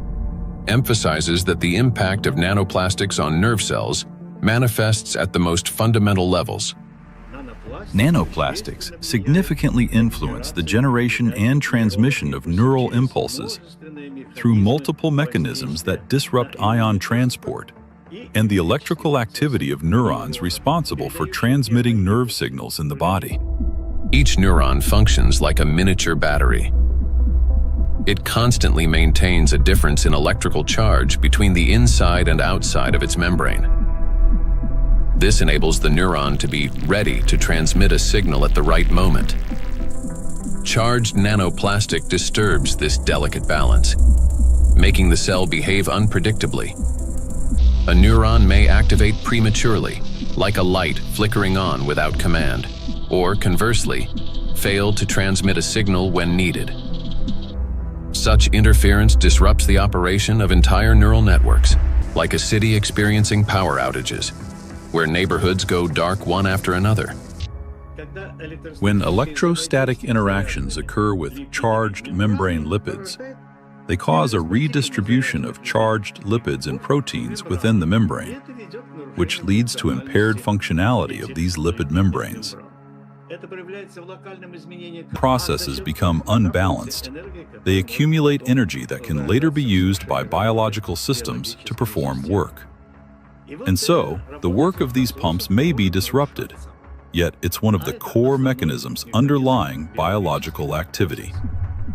emphasizes that the impact of nanoplastics on nerve cells manifests at the most fundamental levels. Nanoplastics significantly influence the generation and transmission of neural impulses through multiple mechanisms that disrupt ion transport and the electrical activity of neurons responsible for transmitting nerve signals in the body. Each neuron functions like a miniature battery. It constantly maintains a difference in electrical charge between the inside and outside of its membrane. This enables the neuron to be ready to transmit a signal at the right moment. Charged nanoplastic disturbs this delicate balance, making the cell behave unpredictably. A neuron may activate prematurely, like a light flickering on without command, or conversely, fail to transmit a signal when needed. Such interference disrupts the operation of entire neural networks, like a city experiencing power outages, where neighborhoods go dark one after another. When electrostatic interactions occur with charged membrane lipids, they cause a redistribution of charged lipids and proteins within the membrane, which leads to impaired functionality of these lipid membranes. Processes become unbalanced. They accumulate energy that can later be used by biological systems to perform work. And so, the work of these pumps may be disrupted, yet it's one of the core mechanisms underlying biological activity.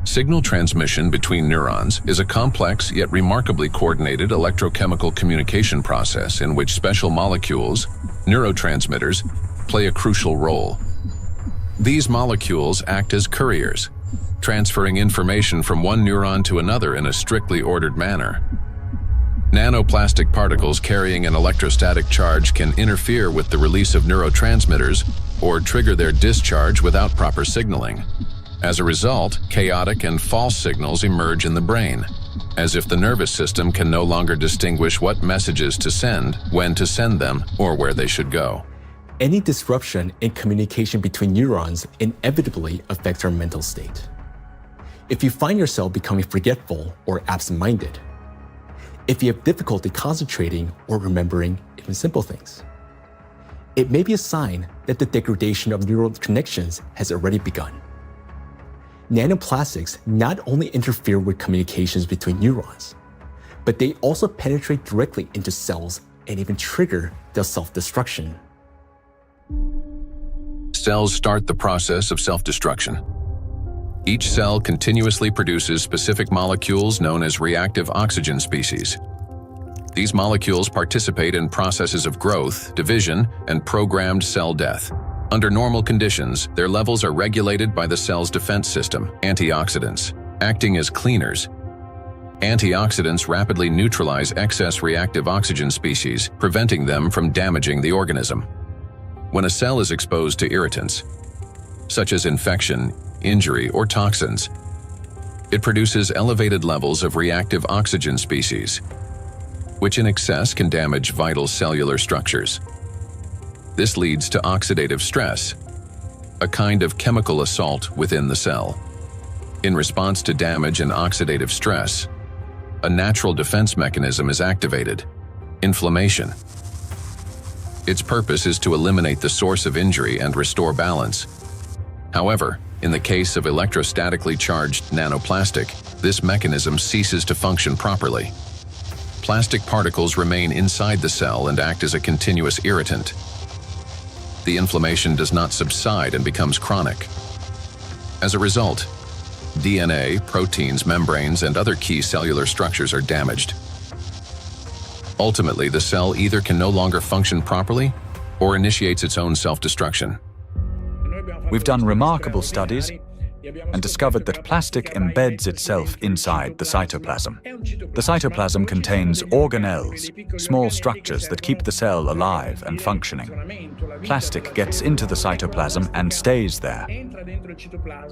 Signal transmission between neurons is a complex yet remarkably coordinated electrochemical communication process in which special molecules, neurotransmitters, play a crucial role. These molecules act as couriers, transferring information from one neuron to another in a strictly ordered manner. Nanoplastic particles carrying an electrostatic charge can interfere with the release of neurotransmitters or trigger their discharge without proper signaling. As a result, chaotic and false signals emerge in the brain, as if the nervous system can no longer distinguish what messages to send, when to send them, or where they should go. Any disruption in communication between neurons inevitably affects our mental state. If you find yourself becoming forgetful or absent-minded, if you have difficulty concentrating or remembering even simple things, it may be a sign that the degradation of neural connections has already begun. Nanoplastics not only interfere with communications between neurons, but they also penetrate directly into cells and even trigger their self-destruction. Cells start the process of self-destruction. Each cell continuously produces specific molecules known as reactive oxygen species. These molecules participate in processes of growth, division, and programmed cell death. Under normal conditions, their levels are regulated by the cell's defense system, antioxidants, acting as cleaners. Antioxidants rapidly neutralize excess reactive oxygen species, preventing them from damaging the organism. When a cell is exposed to irritants, such as infection, injury, or toxins, it produces elevated levels of reactive oxygen species, which in excess can damage vital cellular structures. This leads to oxidative stress, a kind of chemical assault within the cell. In response to damage and oxidative stress, a natural defense mechanism is activated: inflammation. Its purpose is to eliminate the source of injury and restore balance. However, in the case of electrostatically charged nanoplastic, this mechanism ceases to function properly. Plastic particles remain inside the cell and act as a continuous irritant. The inflammation does not subside and becomes chronic. As a result, DNA, proteins, membranes, and other key cellular structures are damaged. Ultimately, the cell either can no longer function properly or initiates its own self-destruction. We've done remarkable studies and discovered that plastic embeds itself inside the cytoplasm. The cytoplasm contains organelles, small structures that keep the cell alive and functioning. Plastic gets into the cytoplasm and stays there.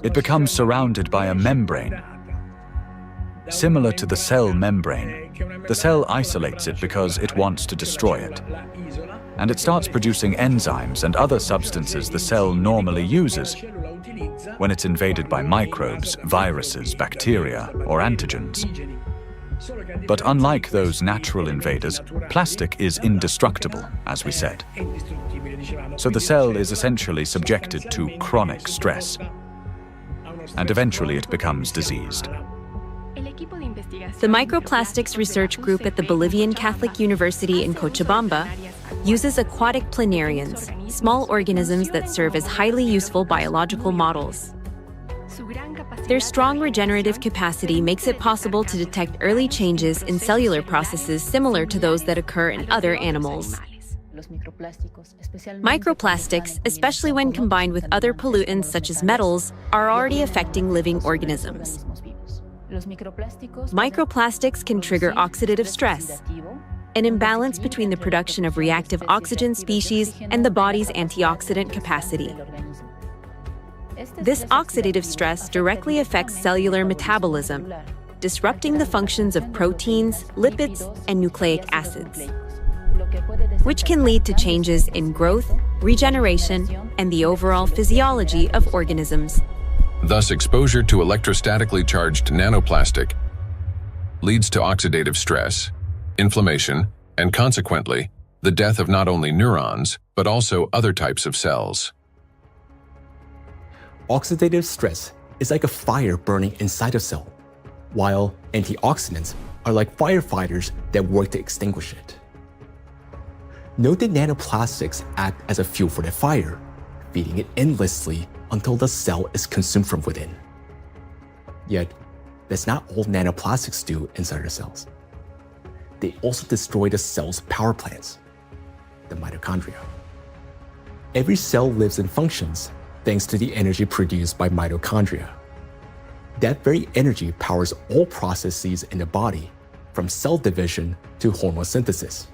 It becomes surrounded by a membrane. Similar to the cell membrane, the cell isolates it because it wants to destroy it. And it starts producing enzymes and other substances the cell normally uses when it's invaded by microbes, viruses, bacteria, or antigens. But unlike those natural invaders, plastic is indestructible, as we said. So the cell is essentially subjected to chronic stress, and eventually it becomes diseased. The Microplastics Research Group at the Bolivian Catholic University in Cochabamba uses aquatic planarians, small organisms that serve as highly useful biological models. Their strong regenerative capacity makes it possible to detect early changes in cellular processes similar to those that occur in other animals. Microplastics, especially when combined with other pollutants such as metals, are already affecting living organisms. Microplastics can trigger oxidative stress, an imbalance between the production of reactive oxygen species and the body's antioxidant capacity. This oxidative stress directly affects cellular metabolism, disrupting the functions of proteins, lipids, and nucleic acids, which can lead to changes in growth, regeneration, and the overall physiology of organisms. Thus, exposure to electrostatically charged nanoplastic leads to oxidative stress, inflammation, and consequently, the death of not only neurons, but also other types of cells. Oxidative stress is like a fire burning inside a cell, while antioxidants are like firefighters that work to extinguish it. Note that nanoplastics act as a fuel for the fire, feeding it endlessly until the cell is consumed from within. Yet, that's not all nanoplastics do inside our cells. They also destroy the cell's power plants, the mitochondria. Every cell lives and functions thanks to the energy produced by mitochondria. That very energy powers all processes in the body, from cell division to hormone synthesis.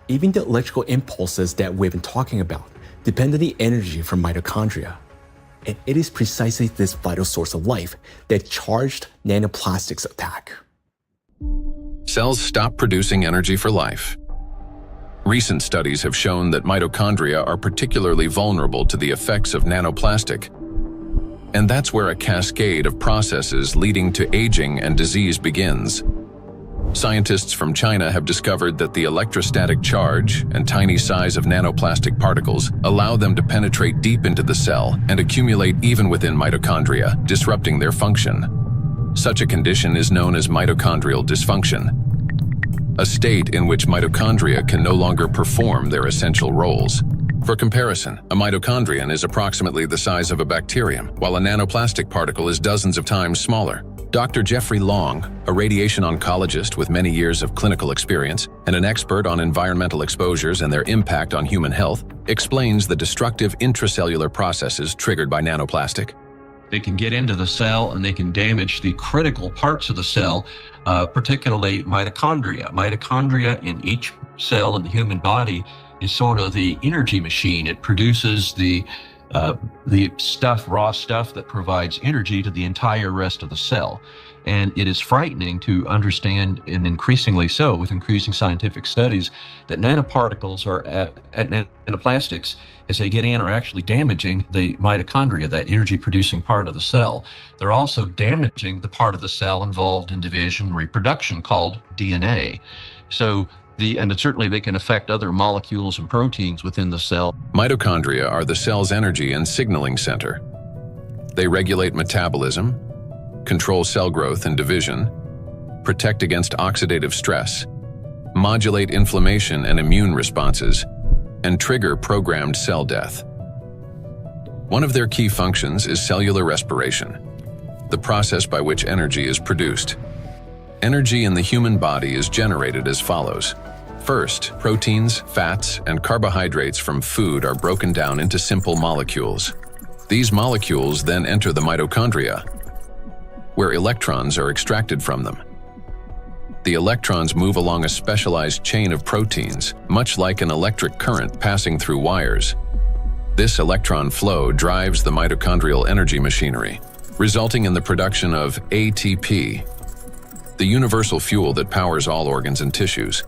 Even the electrical impulses that we've been talking about depend on the energy from mitochondria. And it is precisely this vital source of life that charged nanoplastics attack. Cells stop producing energy for life. Recent studies have shown that mitochondria are particularly vulnerable to the effects of nanoplastic. And that's where a cascade of processes leading to aging and disease begins. Scientists from China have discovered that the electrostatic charge and tiny size of nanoplastic particles allow them to penetrate deep into the cell and accumulate even within mitochondria, disrupting their function. Such a condition is known as mitochondrial dysfunction, a state in which mitochondria can no longer perform their essential roles. For comparison, a mitochondrion is approximately the size of a bacterium, while a nanoplastic particle is dozens of times smaller. Dr. Jeffrey Long, a radiation oncologist with many years of clinical experience and an expert on environmental exposures and their impact on human health, explains the destructive intracellular processes triggered by nanoplastic. They can get into the cell and they can damage the critical parts of the cell, particularly mitochondria. Mitochondria in each cell in the human body is sort of the energy machine. It produces the raw stuff that provides energy to the entire rest of the cell. And it is frightening to understand, and increasingly so with increasing scientific studies, that nanoparticles nanoplastics, as they get in, are actually damaging the mitochondria, that energy-producing part of the cell. They're also damaging the part of the cell involved in division and reproduction called DNA. And certainly they can affect other molecules and proteins within the cell. Mitochondria are the cell's energy and signaling center. They regulate metabolism, control cell growth and division, protect against oxidative stress, modulate inflammation and immune responses, and trigger programmed cell death. One of their key functions is cellular respiration, the process by which energy is produced. Energy in the human body is generated as follows. First, proteins, fats, and carbohydrates from food are broken down into simple molecules. These molecules then enter the mitochondria, where electrons are extracted from them. The electrons move along a specialized chain of proteins, much like an electric current passing through wires. This electron flow drives the mitochondrial energy machinery, resulting in the production of ATP, the universal fuel that powers all organs and tissues.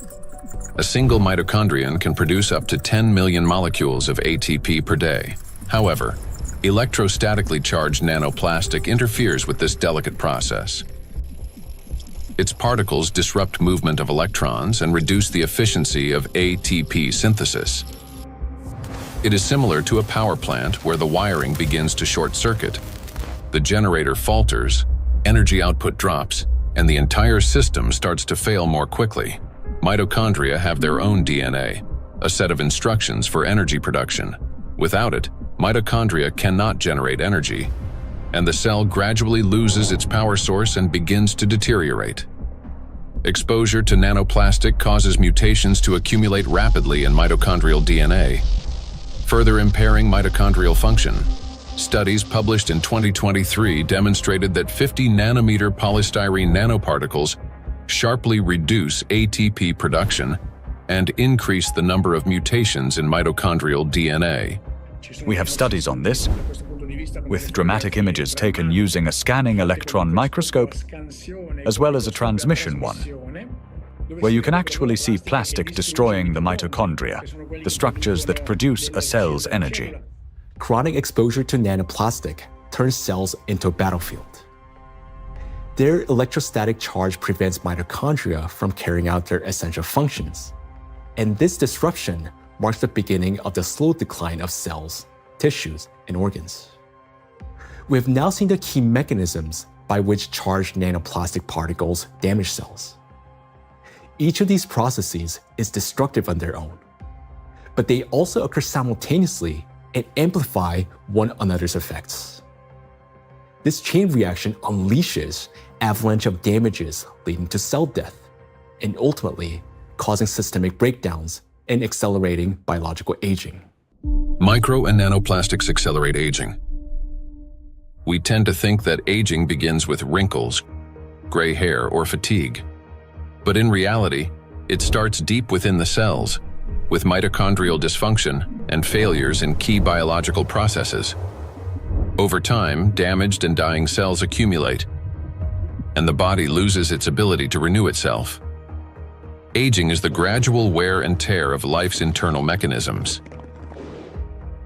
A single mitochondrion can produce up to 10 million molecules of ATP per day. However, electrostatically charged nanoplastic interferes with this delicate process. Its particles disrupt movement of electrons and reduce the efficiency of ATP synthesis. It is similar to a power plant where the wiring begins to short circuit. The generator falters, energy output drops, and the entire system starts to fail more quickly. Mitochondria have their own DNA, a set of instructions for energy production. Without it, mitochondria cannot generate energy, and the cell gradually loses its power source and begins to deteriorate. Exposure to nanoplastic causes mutations to accumulate rapidly in mitochondrial DNA, further impairing mitochondrial function. Studies published in 2023 demonstrated that 50 nanometer polystyrene nanoparticles sharply reduce ATP production and increase the number of mutations in mitochondrial DNA. We have studies on this, with dramatic images taken using a scanning electron microscope, as well as a transmission one, where you can actually see plastic destroying the mitochondria, the structures that produce a cell's energy. Chronic exposure to nanoplastic turns cells into a battlefield. Their electrostatic charge prevents mitochondria from carrying out their essential functions, and this disruption marks the beginning of the slow decline of cells, tissues, and organs. We have now seen the key mechanisms by which charged nanoplastic particles damage cells. Each of these processes is destructive on their own, but they also occur simultaneously and amplify one another's effects. This chain reaction unleashes avalanche of damages leading to cell death and ultimately causing systemic breakdowns and accelerating biological aging. Micro and nanoplastics accelerate aging. We tend to think that aging begins with wrinkles, gray hair, or fatigue. But in reality, it starts deep within the cells, with mitochondrial dysfunction and failures in key biological processes. Over time, damaged and dying cells accumulate, and the body loses its ability to renew itself. Aging is the gradual wear and tear of life's internal mechanisms.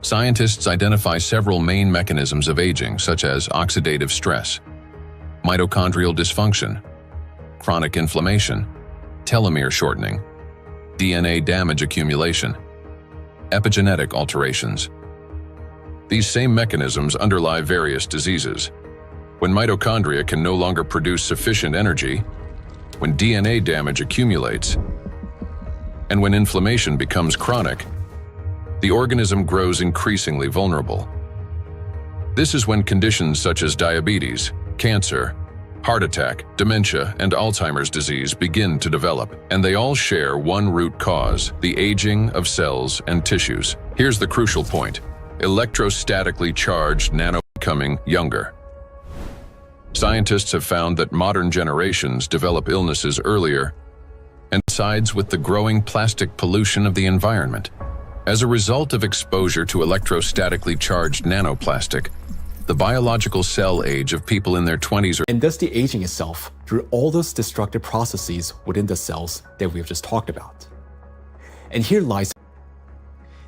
Scientists identify several main mechanisms of aging, such as oxidative stress, mitochondrial dysfunction, chronic inflammation, telomere shortening, DNA damage accumulation, epigenetic alterations. These same mechanisms underlie various diseases. When mitochondria can no longer produce sufficient energy, when DNA damage accumulates, and when inflammation becomes chronic, the organism grows increasingly vulnerable. This is when conditions such as diabetes, cancer, heart attack, dementia, and Alzheimer's disease begin to develop, and they all share one root cause: the aging of cells and tissues. Here's the crucial point: electrostatically charged nano becoming younger. Scientists have found that modern generations develop illnesses earlier and coincides with the growing plastic pollution of the environment. As a result of exposure to electrostatically charged nanoplastic, the biological cell age of people in their 20s and thus the aging itself through all those destructive processes within the cells that we have just talked about. And here lies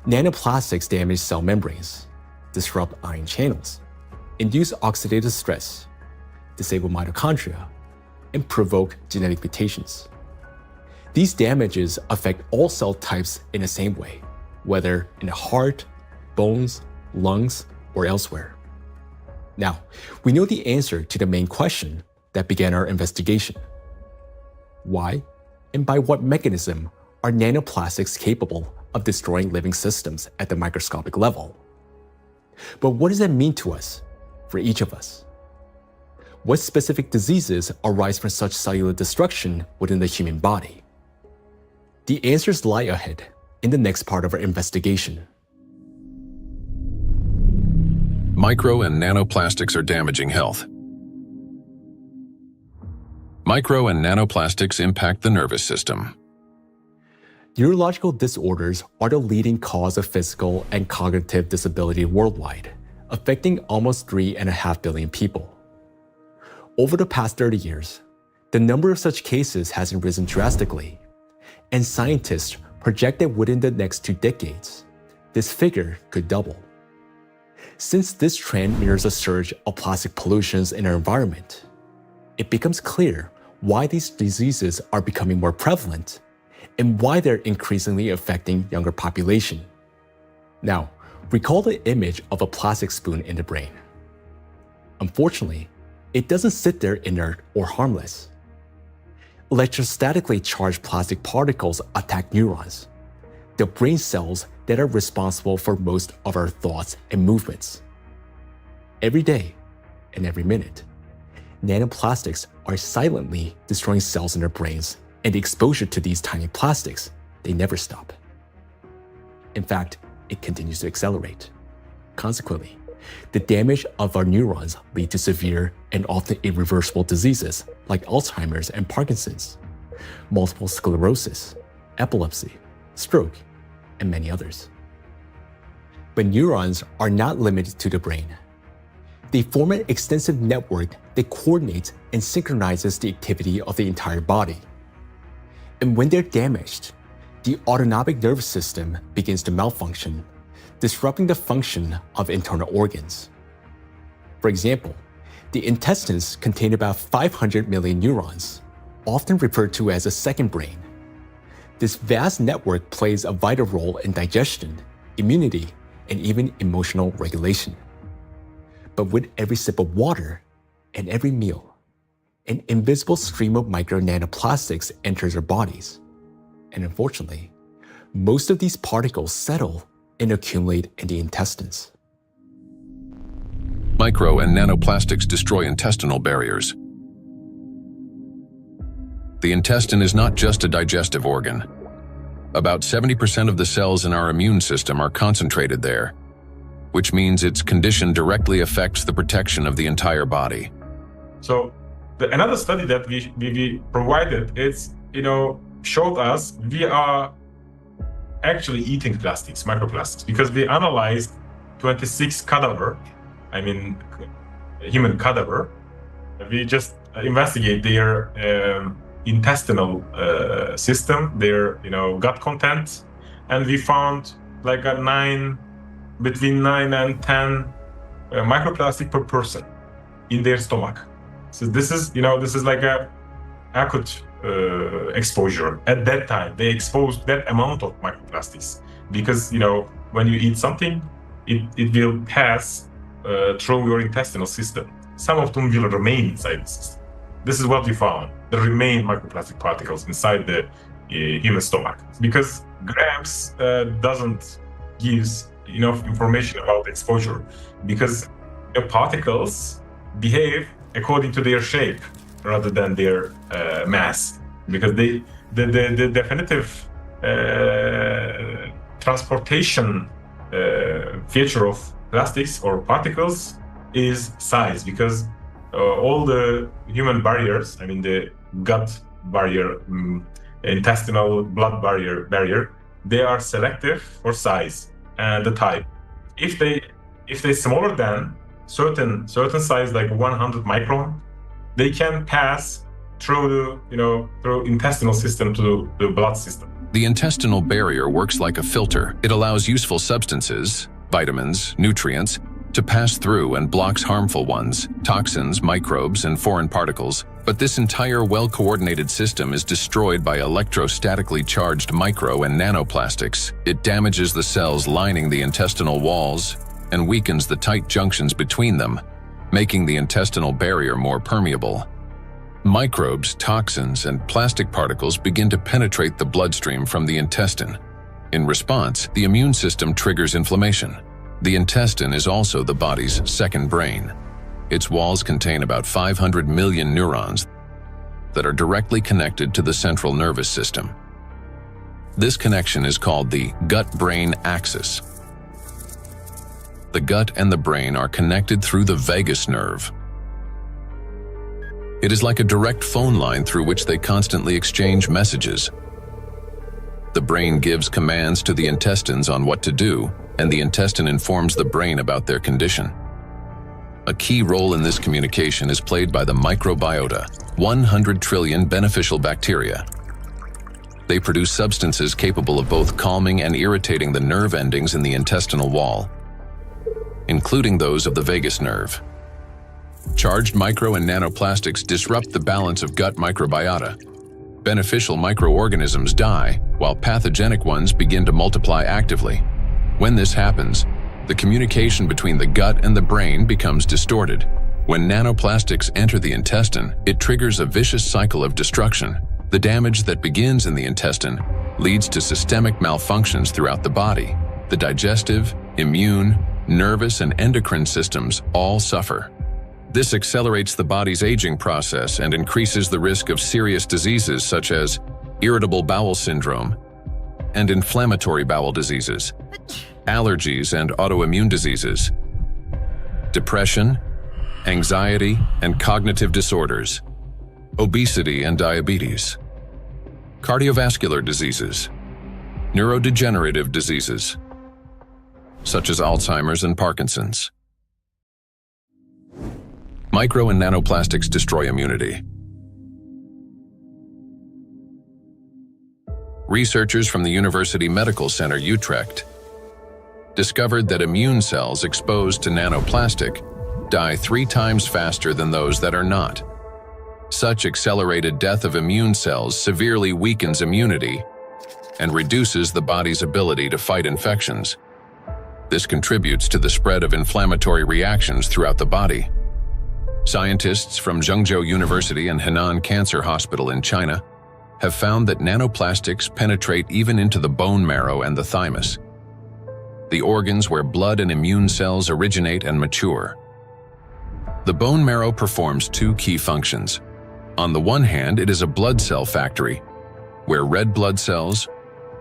nanoplastics damage cell membranes, disrupt ion channels, induce oxidative stress, disable mitochondria, and provoke genetic mutations. These damages affect all cell types in the same way, whether in the heart, bones, lungs, or elsewhere. Now, we know the answer to the main question that began our investigation. Why and by what mechanism are nanoplastics capable of destroying living systems at the microscopic level? But what does that mean to us, for each of us? What specific diseases arise from such cellular destruction within the human body? The answers lie ahead in the next part of our investigation. Micro and nanoplastics are damaging health. Micro and nanoplastics impact the nervous system. Neurological disorders are the leading cause of physical and cognitive disability worldwide, affecting almost 3.5 billion people. Over the past 30 years, the number of such cases has risen drastically, and scientists project that within the next 2 decades, this figure could double. Since this trend mirrors a surge of plastic pollutions in our environment, it becomes clear why these diseases are becoming more prevalent and why they're increasingly affecting younger population. Now, recall the image of a plastic spoon in the brain. Unfortunately, it doesn't sit there inert or harmless. Electrostatically charged plastic particles attack neurons, the brain cells that are responsible for most of our thoughts and movements. Every day and every minute, nanoplastics are silently destroying cells in our brains, and the exposure to these tiny plastics, they never stop. In fact, it continues to accelerate. Consequently, the damage of our neurons lead to severe and often irreversible diseases like Alzheimer's and Parkinson's, multiple sclerosis, epilepsy, stroke, and many others. But neurons are not limited to the brain. They form an extensive network that coordinates and synchronizes the activity of the entire body. And when they're damaged, the autonomic nervous system begins to malfunction, disrupting the function of internal organs. For example, the intestines contain about 500 million neurons, often referred to as a second brain. This vast network plays a vital role in digestion, immunity, and even emotional regulation. But with every sip of water and every meal, an invisible stream of micro nanoplastics enters our bodies. And unfortunately, most of these particles settle and accumulate in the intestines. Micro and nanoplastics destroy intestinal barriers. The intestine is not just a digestive organ. About 70% of the cells in our immune system are concentrated there, which means its condition directly affects the protection of the entire body. So another study that we provided, showed us we are actually eating plastics, microplastics, because we analyzed 26 human cadaver. We just investigate their intestinal system, their gut content, and we found like between 9 and 10 microplastic per person in their stomach. So this is like a acute exposure. At that time, they exposed that amount of microplastics because when you eat something, it will pass through your intestinal system. Some of them will remain inside the system. This is what we found: the remain microplastic particles inside the human stomach, because grams doesn't give enough information about exposure, because the particles behave according to their shape rather than their mass, because the definitive transportation feature of plastics or particles is size, because all the human barriers, the gut barrier, intestinal blood barrier, they are selective for size and the type. If they smaller than certain size, like 100 micron, they can pass through through intestinal system to the blood system. The intestinal barrier works like a filter. It allows useful substances, vitamins, nutrients, to pass through and blocks harmful ones, toxins, microbes, and foreign particles. But this entire well-coordinated system is destroyed by electrostatically charged micro and nanoplastics. It damages the cells lining the intestinal walls and weakens the tight junctions between them, making the intestinal barrier more permeable. Microbes, toxins, and plastic particles begin to penetrate the bloodstream from the intestine. In response, the immune system triggers inflammation. The intestine is also the body's second brain. Its walls contain about 500 million neurons that are directly connected to the central nervous system. This connection is called the gut-brain axis. The gut and the brain are connected through the vagus nerve. It is like a direct phone line through which they constantly exchange messages. The brain gives commands to the intestines on what to do, and the intestine informs the brain about their condition. A key role in this communication is played by the microbiota, 100 trillion beneficial bacteria. They produce substances capable of both calming and irritating the nerve endings in the intestinal wall, including those of the vagus nerve. Charged micro and nanoplastics disrupt the balance of gut microbiota. Beneficial microorganisms die, while pathogenic ones begin to multiply actively. When this happens, the communication between the gut and the brain becomes distorted. When nanoplastics enter the intestine, it triggers a vicious cycle of destruction. The damage that begins in the intestine leads to systemic malfunctions throughout the body. The digestive, immune, nervous, and endocrine systems all suffer. This accelerates the body's aging process and increases the risk of serious diseases such as irritable bowel syndrome and inflammatory bowel diseases, allergies and autoimmune diseases, depression, anxiety and cognitive disorders, obesity and diabetes, cardiovascular diseases, neurodegenerative diseases, such as Alzheimer's and Parkinson's. Micro and nanoplastics destroy immunity. Researchers from the University Medical Center Utrecht discovered that immune cells exposed to nanoplastic die 3 times faster than those that are not. Such accelerated death of immune cells severely weakens immunity and reduces the body's ability to fight infections. This contributes to the spread of inflammatory reactions throughout the body. Scientists from Zhengzhou University and Henan Cancer Hospital in China have found that nanoplastics penetrate even into the bone marrow and the thymus, the organs where blood and immune cells originate and mature. The bone marrow performs 2 key functions. On the one hand, it is a blood cell factory, where red blood cells,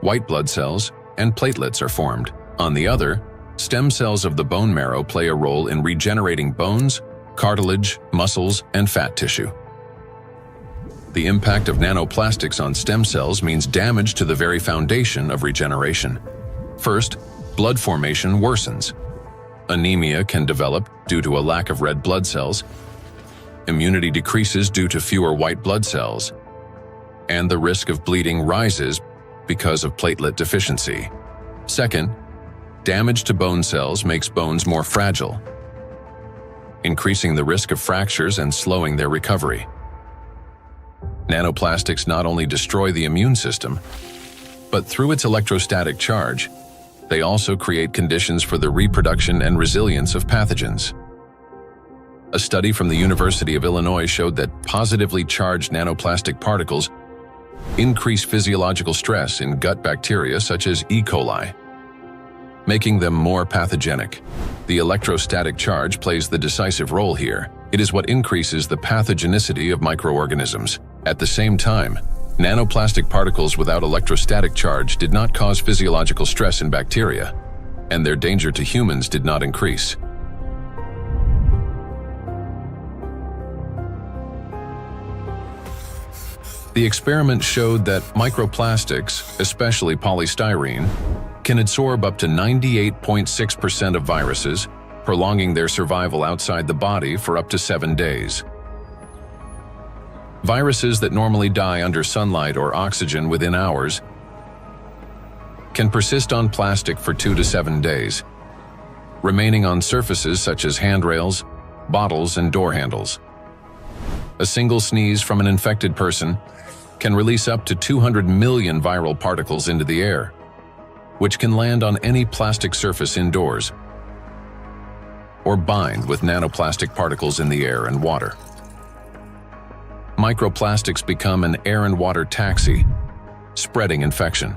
white blood cells, and platelets are formed. On the other, stem cells of the bone marrow play a role in regenerating bones, cartilage, muscles, and fat tissue. The impact of nanoplastics on stem cells means damage to the very foundation of regeneration. First, blood formation worsens. Anemia can develop due to a lack of red blood cells. Immunity decreases due to fewer white blood cells. And the risk of bleeding rises because of platelet deficiency. Second, damage to bone cells makes bones more fragile, increasing the risk of fractures and slowing their recovery. Nanoplastics not only destroy the immune system, but through its electrostatic charge, they also create conditions for the reproduction and resilience of pathogens. A study from the University of Illinois showed that positively charged nanoplastic particles increase physiological stress in gut bacteria such as E. coli, making them more pathogenic. The electrostatic charge plays the decisive role here. It is what increases the pathogenicity of microorganisms. At the same time, nanoplastic particles without electrostatic charge did not cause physiological stress in bacteria, and their danger to humans did not increase. The experiment showed that microplastics, especially polystyrene, can absorb up to 98.6% of viruses, prolonging their survival outside the body for up to 7 days. Viruses that normally die under sunlight or oxygen within hours can persist on plastic for 2 to 7 days, remaining on surfaces such as handrails, bottles, and door handles. A single sneeze from an infected person can release up to 200 million viral particles into the air, which can land on any plastic surface indoors or bind with nanoplastic particles in the air and water. Microplastics become an air and water taxi, spreading infection.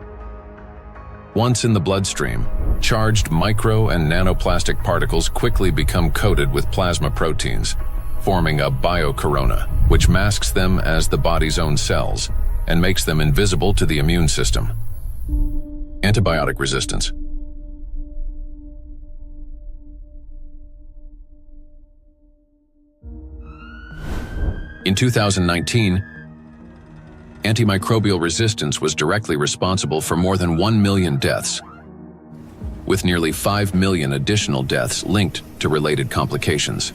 Once in the bloodstream, charged micro and nanoplastic particles quickly become coated with plasma proteins, forming a biocorona, which masks them as the body's own cells and makes them invisible to the immune system. Antibiotic resistance. In 2019, antimicrobial resistance was directly responsible for more than 1 million deaths, with nearly 5 million additional deaths linked to related complications.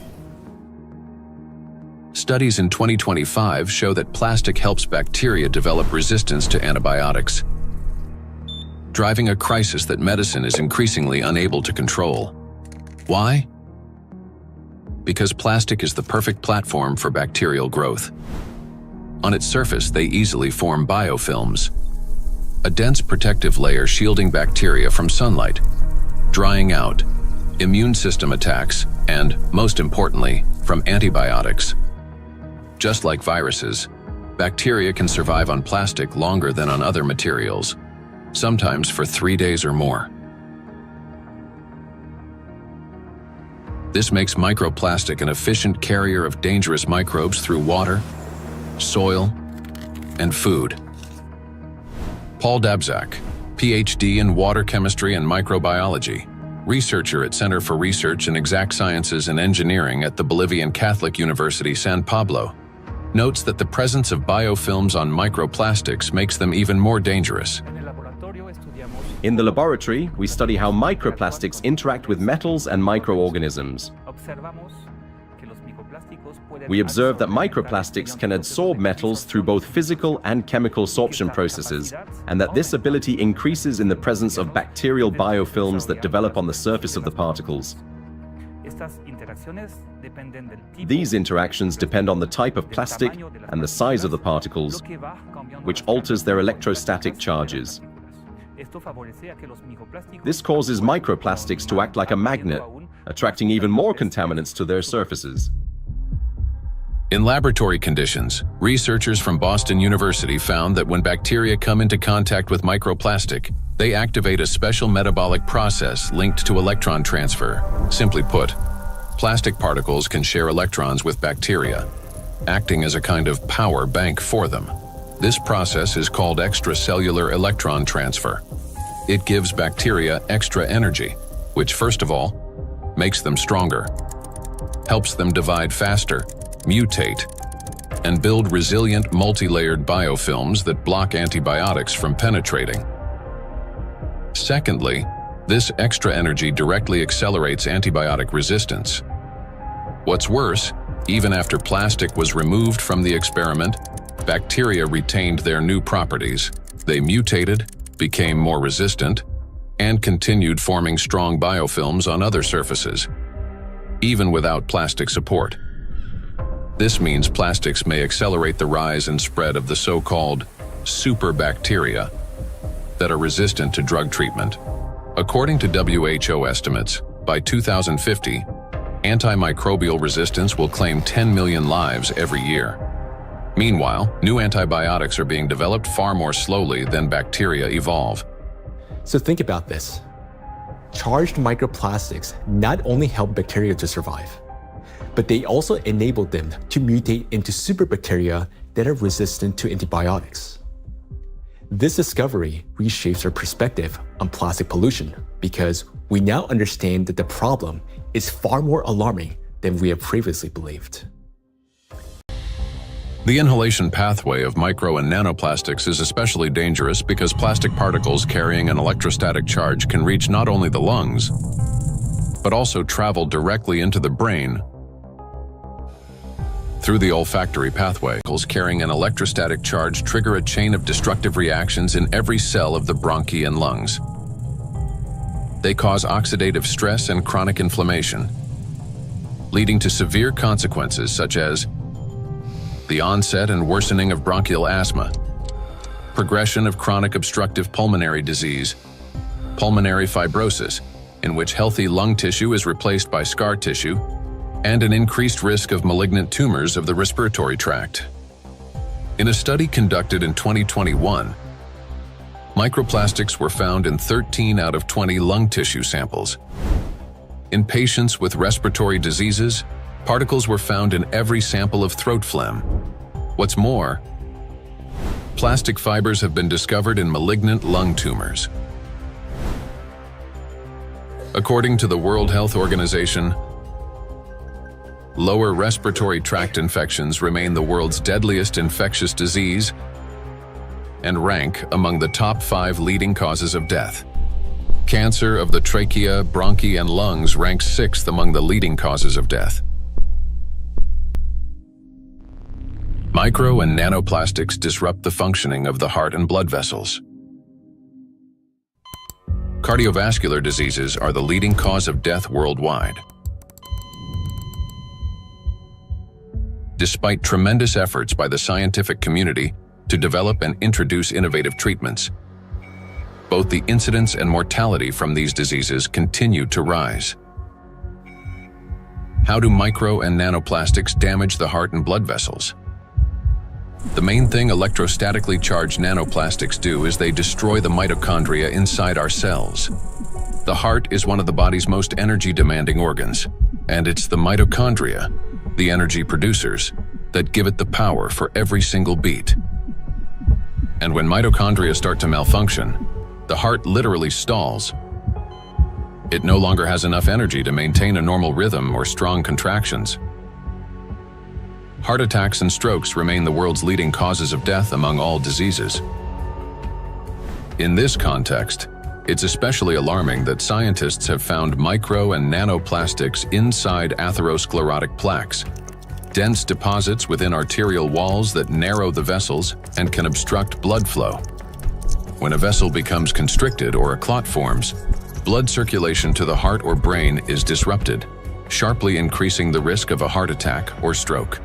Studies in 2025 show that plastic helps bacteria develop resistance to antibiotics, driving a crisis that medicine is increasingly unable to control. Why? Because plastic is the perfect platform for bacterial growth. On its surface, they easily form biofilms, a dense protective layer shielding bacteria from sunlight, drying out, immune system attacks, and, most importantly, from antibiotics. Just like viruses, bacteria can survive on plastic longer than on other materials, sometimes for 3 days or more. This makes microplastic an efficient carrier of dangerous microbes through water, soil, and food. Paul Dabzak, PhD in water chemistry and microbiology, researcher at Center for Research in Exact Sciences and Engineering at the Bolivian Catholic University San Pablo, notes that the presence of biofilms on microplastics makes them even more dangerous. In the laboratory, we study how microplastics interact with metals and microorganisms. We observe that microplastics can adsorb metals through both physical and chemical sorption processes, and that this ability increases in the presence of bacterial biofilms that develop on the surface of the particles. These interactions depend on the type of plastic and the size of the particles, which alters their electrostatic charges. This causes microplastics to act like a magnet, attracting even more contaminants to their surfaces. In laboratory conditions, researchers from Boston University found that when bacteria come into contact with microplastic, they activate a special metabolic process linked to electron transfer. Simply put, plastic particles can share electrons with bacteria, acting as a kind of power bank for them. This process is called extracellular electron transfer. It gives bacteria extra energy, which first of all, makes them stronger, helps them divide faster, mutate, and build resilient multi-layered biofilms that block antibiotics from penetrating. Secondly, this extra energy directly accelerates antibiotic resistance. What's worse, even after plastic was removed from the experiment, bacteria retained their new properties. They mutated, became more resistant, and continued forming strong biofilms on other surfaces, even without plastic support. This means plastics may accelerate the rise and spread of the so-called superbacteria that are resistant to drug treatment. According to WHO estimates, by 2050, antimicrobial resistance will claim 10 million lives every year. Meanwhile, new antibiotics are being developed far more slowly than bacteria evolve. So think about this. Charged microplastics not only help bacteria to survive, but they also enable them to mutate into superbacteria that are resistant to antibiotics. This discovery reshapes our perspective on plastic pollution because we now understand that the problem is far more alarming than we have previously believed. The inhalation pathway of micro and nanoplastics is especially dangerous because plastic particles carrying an electrostatic charge can reach not only the lungs, but also travel directly into the brain through the olfactory pathway. Particles carrying an electrostatic charge trigger a chain of destructive reactions in every cell of the bronchi and lungs. They cause oxidative stress and chronic inflammation, leading to severe consequences such as the onset and worsening of bronchial asthma, progression of chronic obstructive pulmonary disease, pulmonary fibrosis, in which healthy lung tissue is replaced by scar tissue, and an increased risk of malignant tumors of the respiratory tract. In a study conducted in 2021, microplastics were found in 13 out of 20 lung tissue samples. In patients with respiratory diseases, particles were found in every sample of throat phlegm. What's more, plastic fibers have been discovered in malignant lung tumors. According to the World Health Organization, lower respiratory tract infections remain the world's deadliest infectious disease and rank among the top 5 leading causes of death. Cancer of the trachea, bronchi, and lungs ranks 6th among the leading causes of death. Micro and nanoplastics disrupt the functioning of the heart and blood vessels. Cardiovascular diseases are the leading cause of death worldwide. Despite tremendous efforts by the scientific community to develop and introduce innovative treatments, both the incidence and mortality from these diseases continue to rise. How do micro and nanoplastics damage the heart and blood vessels? The main thing electrostatically charged nanoplastics do is they destroy the mitochondria inside our cells. The heart is one of the body's most energy-demanding organs. And it's the mitochondria, the energy producers, that give it the power for every single beat. And when mitochondria start to malfunction, the heart literally stalls. It no longer has enough energy to maintain a normal rhythm or strong contractions. Heart attacks and strokes remain the world's leading causes of death among all diseases. In this context, it's especially alarming that scientists have found micro and nanoplastics inside atherosclerotic plaques, dense deposits within arterial walls that narrow the vessels and can obstruct blood flow. When a vessel becomes constricted or a clot forms, blood circulation to the heart or brain is disrupted, sharply increasing the risk of a heart attack or stroke.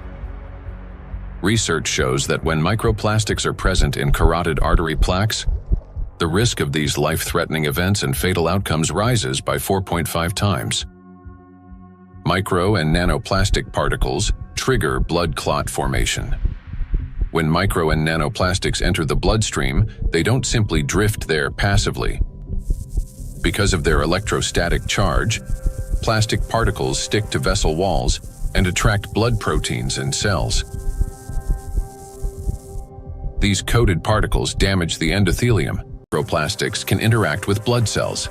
Research shows that when microplastics are present in carotid artery plaques, the risk of these life-threatening events and fatal outcomes rises by 4.5 times. Micro and nanoplastic particles trigger blood clot formation. When micro and nanoplastics enter the bloodstream, they don't simply drift there passively. Because of their electrostatic charge, plastic particles stick to vessel walls and attract blood proteins and cells. These coated particles damage the endothelium. Microplastics can interact with blood cells,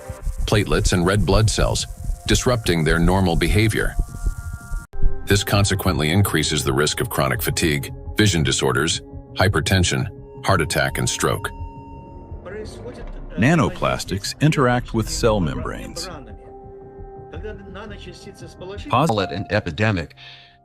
platelets and red blood cells, disrupting their normal behavior. This consequently increases the risk of chronic fatigue, vision disorders, hypertension, heart attack, and stroke. Nanoplastics interact with cell membranes. Call it an epidemic.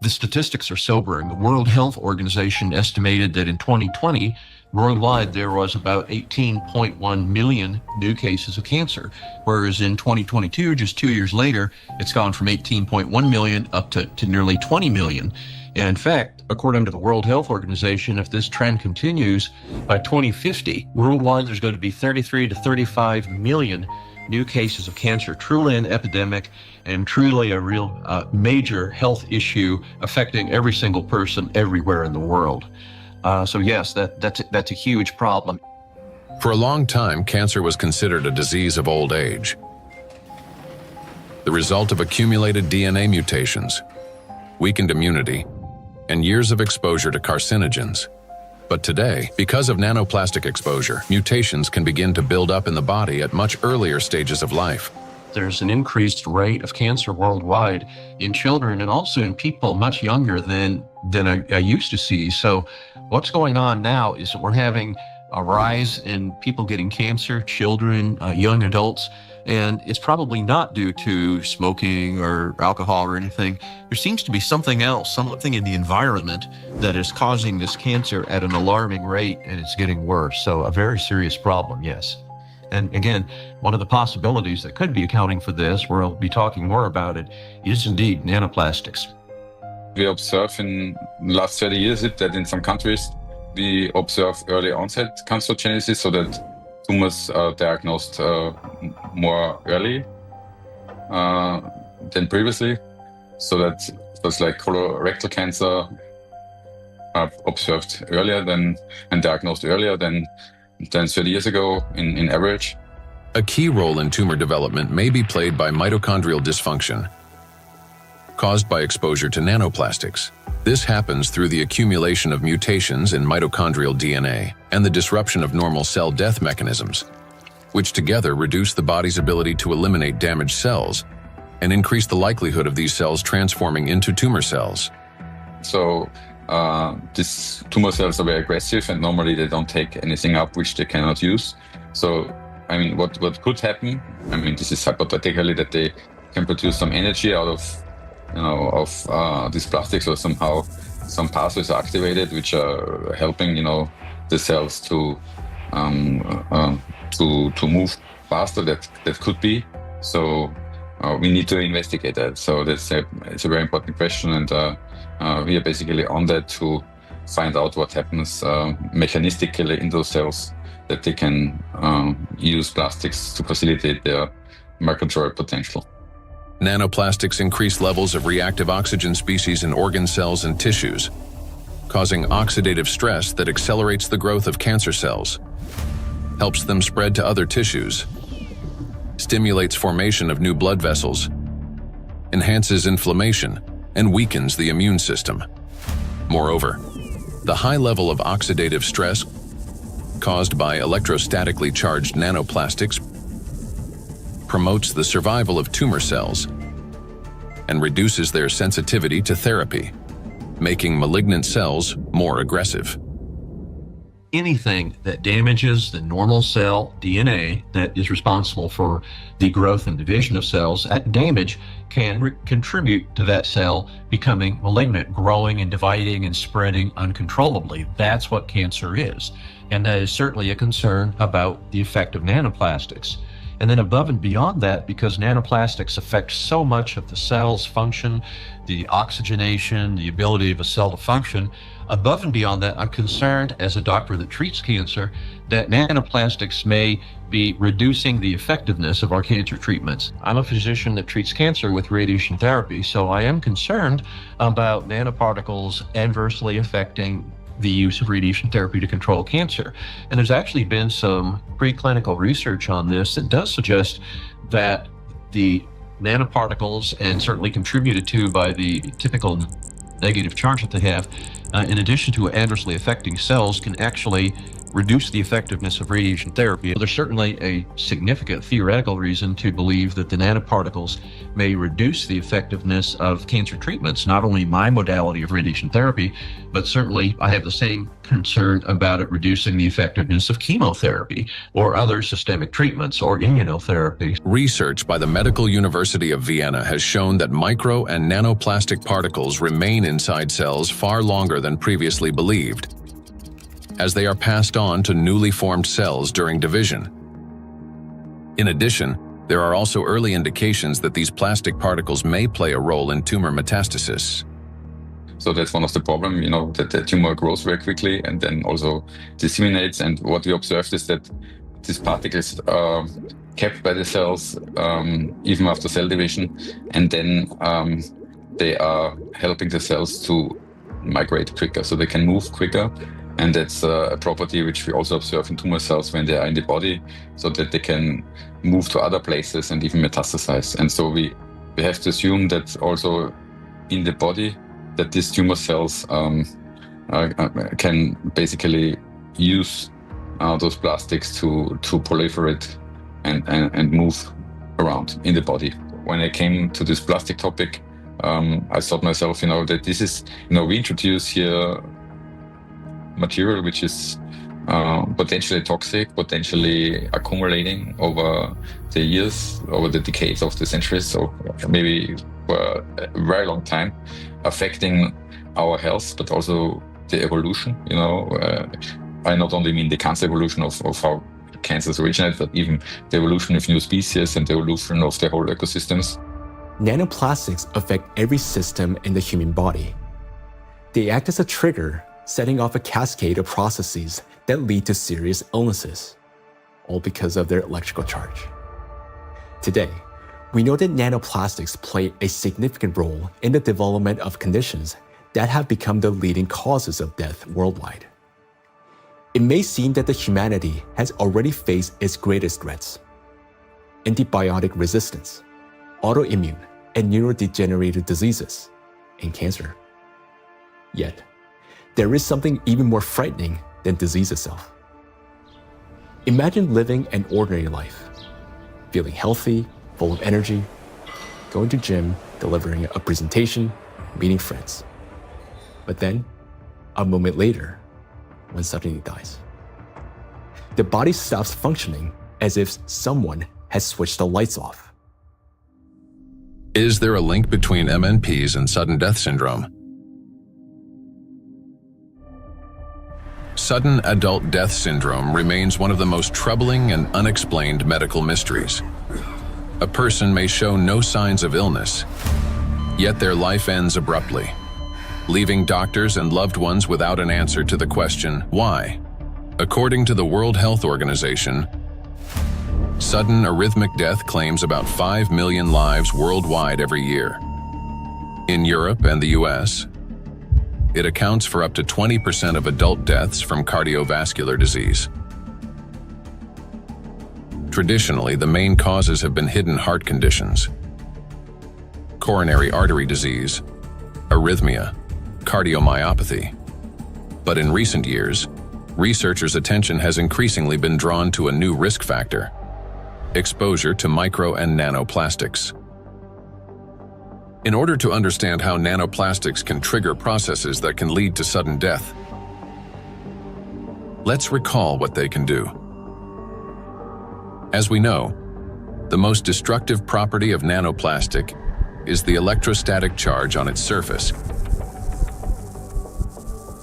The statistics are sobering. The World Health Organization estimated that in 2020, worldwide there was about 18.1 million new cases of cancer, whereas in 2022, just 2 years later, it's gone from 18.1 million up to nearly 20 million. And in fact, according to the World Health Organization, if this trend continues, by 2050, worldwide there's going to be 33 to 35 million new cases of cancer, truly an epidemic and truly a real major health issue affecting every single person everywhere in the world. So yes, that's a huge problem. For a long time, cancer was considered a disease of old age, the result of accumulated DNA mutations, weakened immunity, and years of exposure to carcinogens. But today, because of nanoplastic exposure, mutations can begin to build up in the body at much earlier stages of life. There's an increased rate of cancer worldwide in children and also in people much younger than I used to see. So what's going on now is that we're having a rise in people getting cancer, children, young adults, and it's probably not due to smoking or alcohol or anything. There seems to be something else, something in the environment that is causing this cancer at an alarming rate, and it's getting worse. So a very serious problem, yes. And again, one of the possibilities that could be accounting for this, we'll be talking more about it, is indeed nanoplastics. We observe in the last 30 years that in some countries we observe early onset cancerogenesis, so that tumors are diagnosed more early than previously. So that things like colorectal cancer are observed earlier and diagnosed earlier than 30 years ago in average. A key role in tumor development may be played by mitochondrial dysfunction, caused by exposure to nanoplastics. This happens through the accumulation of mutations in mitochondrial DNA and the disruption of normal cell death mechanisms, which together reduce the body's ability to eliminate damaged cells and increase the likelihood of these cells transforming into tumor cells. So these tumor cells are very aggressive, and normally they don't take anything up which they cannot use. So, I mean, what could happen? I mean, this is hypothetically that they can produce some energy out of these plastics, or somehow some pathways are activated which are helping, the cells to move faster. That could be. So we need to investigate that. So it's a very important question, and we are basically on that to find out what happens mechanistically in those cells, that they can use plastics to facilitate their microbial potential. Nanoplastics increase levels of reactive oxygen species in organ cells and tissues, causing oxidative stress that accelerates the growth of cancer cells, helps them spread to other tissues, stimulates formation of new blood vessels, enhances inflammation, and weakens the immune system. Moreover, the high level of oxidative stress caused by electrostatically charged nanoplastics promotes the survival of tumor cells and reduces their sensitivity to therapy, making malignant cells more aggressive. Anything that damages the normal cell DNA that is responsible for the growth and division of cells, that damage can contribute to that cell becoming malignant, growing and dividing and spreading uncontrollably. That's what cancer is. And that is certainly a concern about the effect of nanoplastics. And then above and beyond that, because nanoplastics affect so much of the cell's function, the oxygenation, the ability of a cell to function, above and beyond that, I'm concerned as a doctor that treats cancer that nanoplastics may be reducing the effectiveness of our cancer treatments. I'm a physician that treats cancer with radiation therapy, so I am concerned about nanoparticles adversely affecting the use of radiation therapy to control cancer. And there's actually been some preclinical research on this that does suggest that the nanoparticles, and certainly contributed to by the typical negative charge that they have, in addition to adversely affecting cells, can actually reduce the effectiveness of radiation therapy. There's certainly a significant theoretical reason to believe that the nanoparticles may reduce the effectiveness of cancer treatments, not only my modality of radiation therapy, but certainly I have the same concern about it reducing the effectiveness of chemotherapy or other systemic treatments or immunotherapy. Research by the Medical University of Vienna has shown that micro and nanoplastic particles remain inside cells far longer than previously believed, as they are passed on to newly formed cells during division. In addition, there are also early indications that these plastic particles may play a role in tumor metastasis. So that's one of the problems, that the tumor grows very quickly and then also disseminates. And what we observed is that these particles are kept by the cells even after cell division, and then they are helping the cells to migrate quicker, so they can move quicker. And that's a property which we also observe in tumor cells when they are in the body, so that they can move to other places and even metastasize. And so we have to assume that also in the body, that these tumor cells can basically use those plastics to proliferate and move around in the body. When I came to this plastic topic, I thought myself, that this is, we introduce here material which is potentially toxic, potentially accumulating over the years, over the decades of the centuries, so maybe for a very long time, affecting our health, but also the evolution. I not only mean the cancer evolution of how cancers originate, but even the evolution of new species and the evolution of the whole ecosystems. Nanoplastics affect every system in the human body. They act as a trigger, setting off a cascade of processes that lead to serious illnesses, all because of their electrical charge. Today, we know that nanoplastics play a significant role in the development of conditions that have become the leading causes of death worldwide. It may seem that the humanity has already faced its greatest threats: antibiotic resistance, autoimmune and neurodegenerative diseases, and cancer. Yet, there is something even more frightening than disease itself. Imagine living an ordinary life, feeling healthy, full of energy, going to gym, delivering a presentation, meeting friends. But then, a moment later, one suddenly dies. The body stops functioning as if someone has switched the lights off. Is there a link between MNPs and sudden death syndrome? Sudden adult death syndrome remains one of the most troubling and unexplained medical mysteries. A person may show no signs of illness, yet their life ends abruptly, leaving doctors and loved ones without an answer to the question, why? According to the World Health Organization, sudden arrhythmic death claims about 5 million lives worldwide every year. In Europe and the US, it accounts for up to 20% of adult deaths from cardiovascular disease. Traditionally, the main causes have been hidden heart conditions, coronary artery disease, arrhythmia, cardiomyopathy. But in recent years, researchers' attention has increasingly been drawn to a new risk factor: exposure to micro and nanoplastics. In order to understand how nanoplastics can trigger processes that can lead to sudden death, let's recall what they can do. As we know, the most destructive property of nanoplastic is the electrostatic charge on its surface,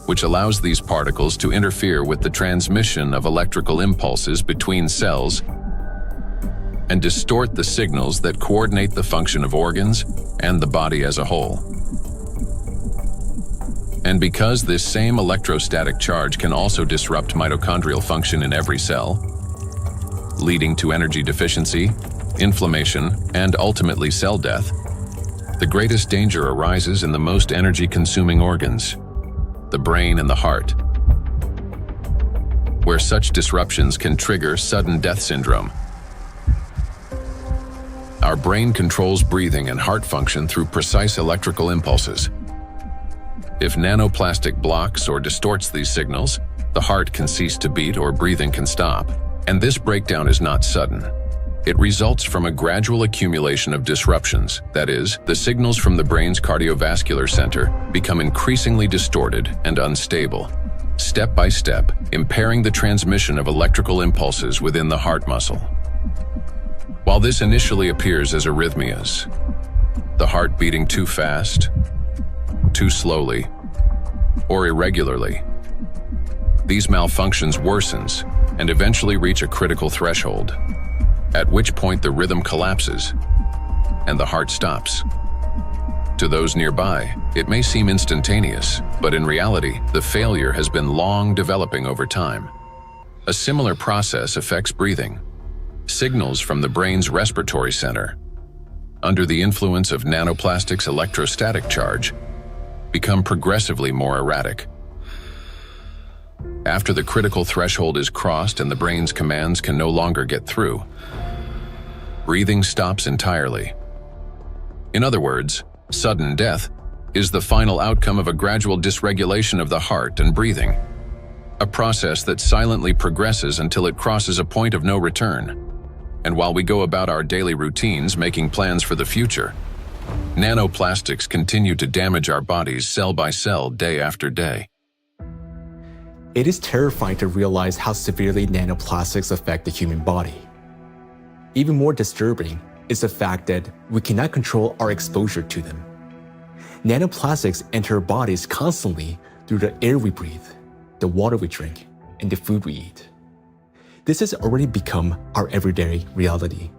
which allows these particles to interfere with the transmission of electrical impulses between cells and distort the signals that coordinate the function of organs and the body as a whole. And because this same electrostatic charge can also disrupt mitochondrial function in every cell, leading to energy deficiency, inflammation, and ultimately cell death, the greatest danger arises in the most energy-consuming organs, the brain and the heart, where such disruptions can trigger sudden death syndrome. Our brain controls breathing and heart function through precise electrical impulses. If nanoplastic blocks or distorts these signals, the heart can cease to beat or breathing can stop. And this breakdown is not sudden. It results from a gradual accumulation of disruptions. That is, the signals from the brain's cardiovascular center become increasingly distorted and unstable, step by step, impairing the transmission of electrical impulses within the heart muscle. While this initially appears as arrhythmias, the heart beating too fast, too slowly, or irregularly, these malfunctions worsens and eventually reach a critical threshold, at which point the rhythm collapses and the heart stops. To those nearby, it may seem instantaneous, but in reality, the failure has been long developing over time. A similar process affects breathing. Signals from the brain's respiratory center, under the influence of nanoplastics' electrostatic charge, become progressively more erratic. After the critical threshold is crossed and the brain's commands can no longer get through, breathing stops entirely. In other words, sudden death is the final outcome of a gradual dysregulation of the heart and breathing, a process that silently progresses until it crosses a point of no return. And while we go about our daily routines making plans for the future, nanoplastics continue to damage our bodies cell by cell, day after day. It is terrifying to realize how severely nanoplastics affect the human body. Even more disturbing is the fact that we cannot control our exposure to them. Nanoplastics enter our bodies constantly through the air we breathe, the water we drink, and the food we eat. This has already become our everyday reality.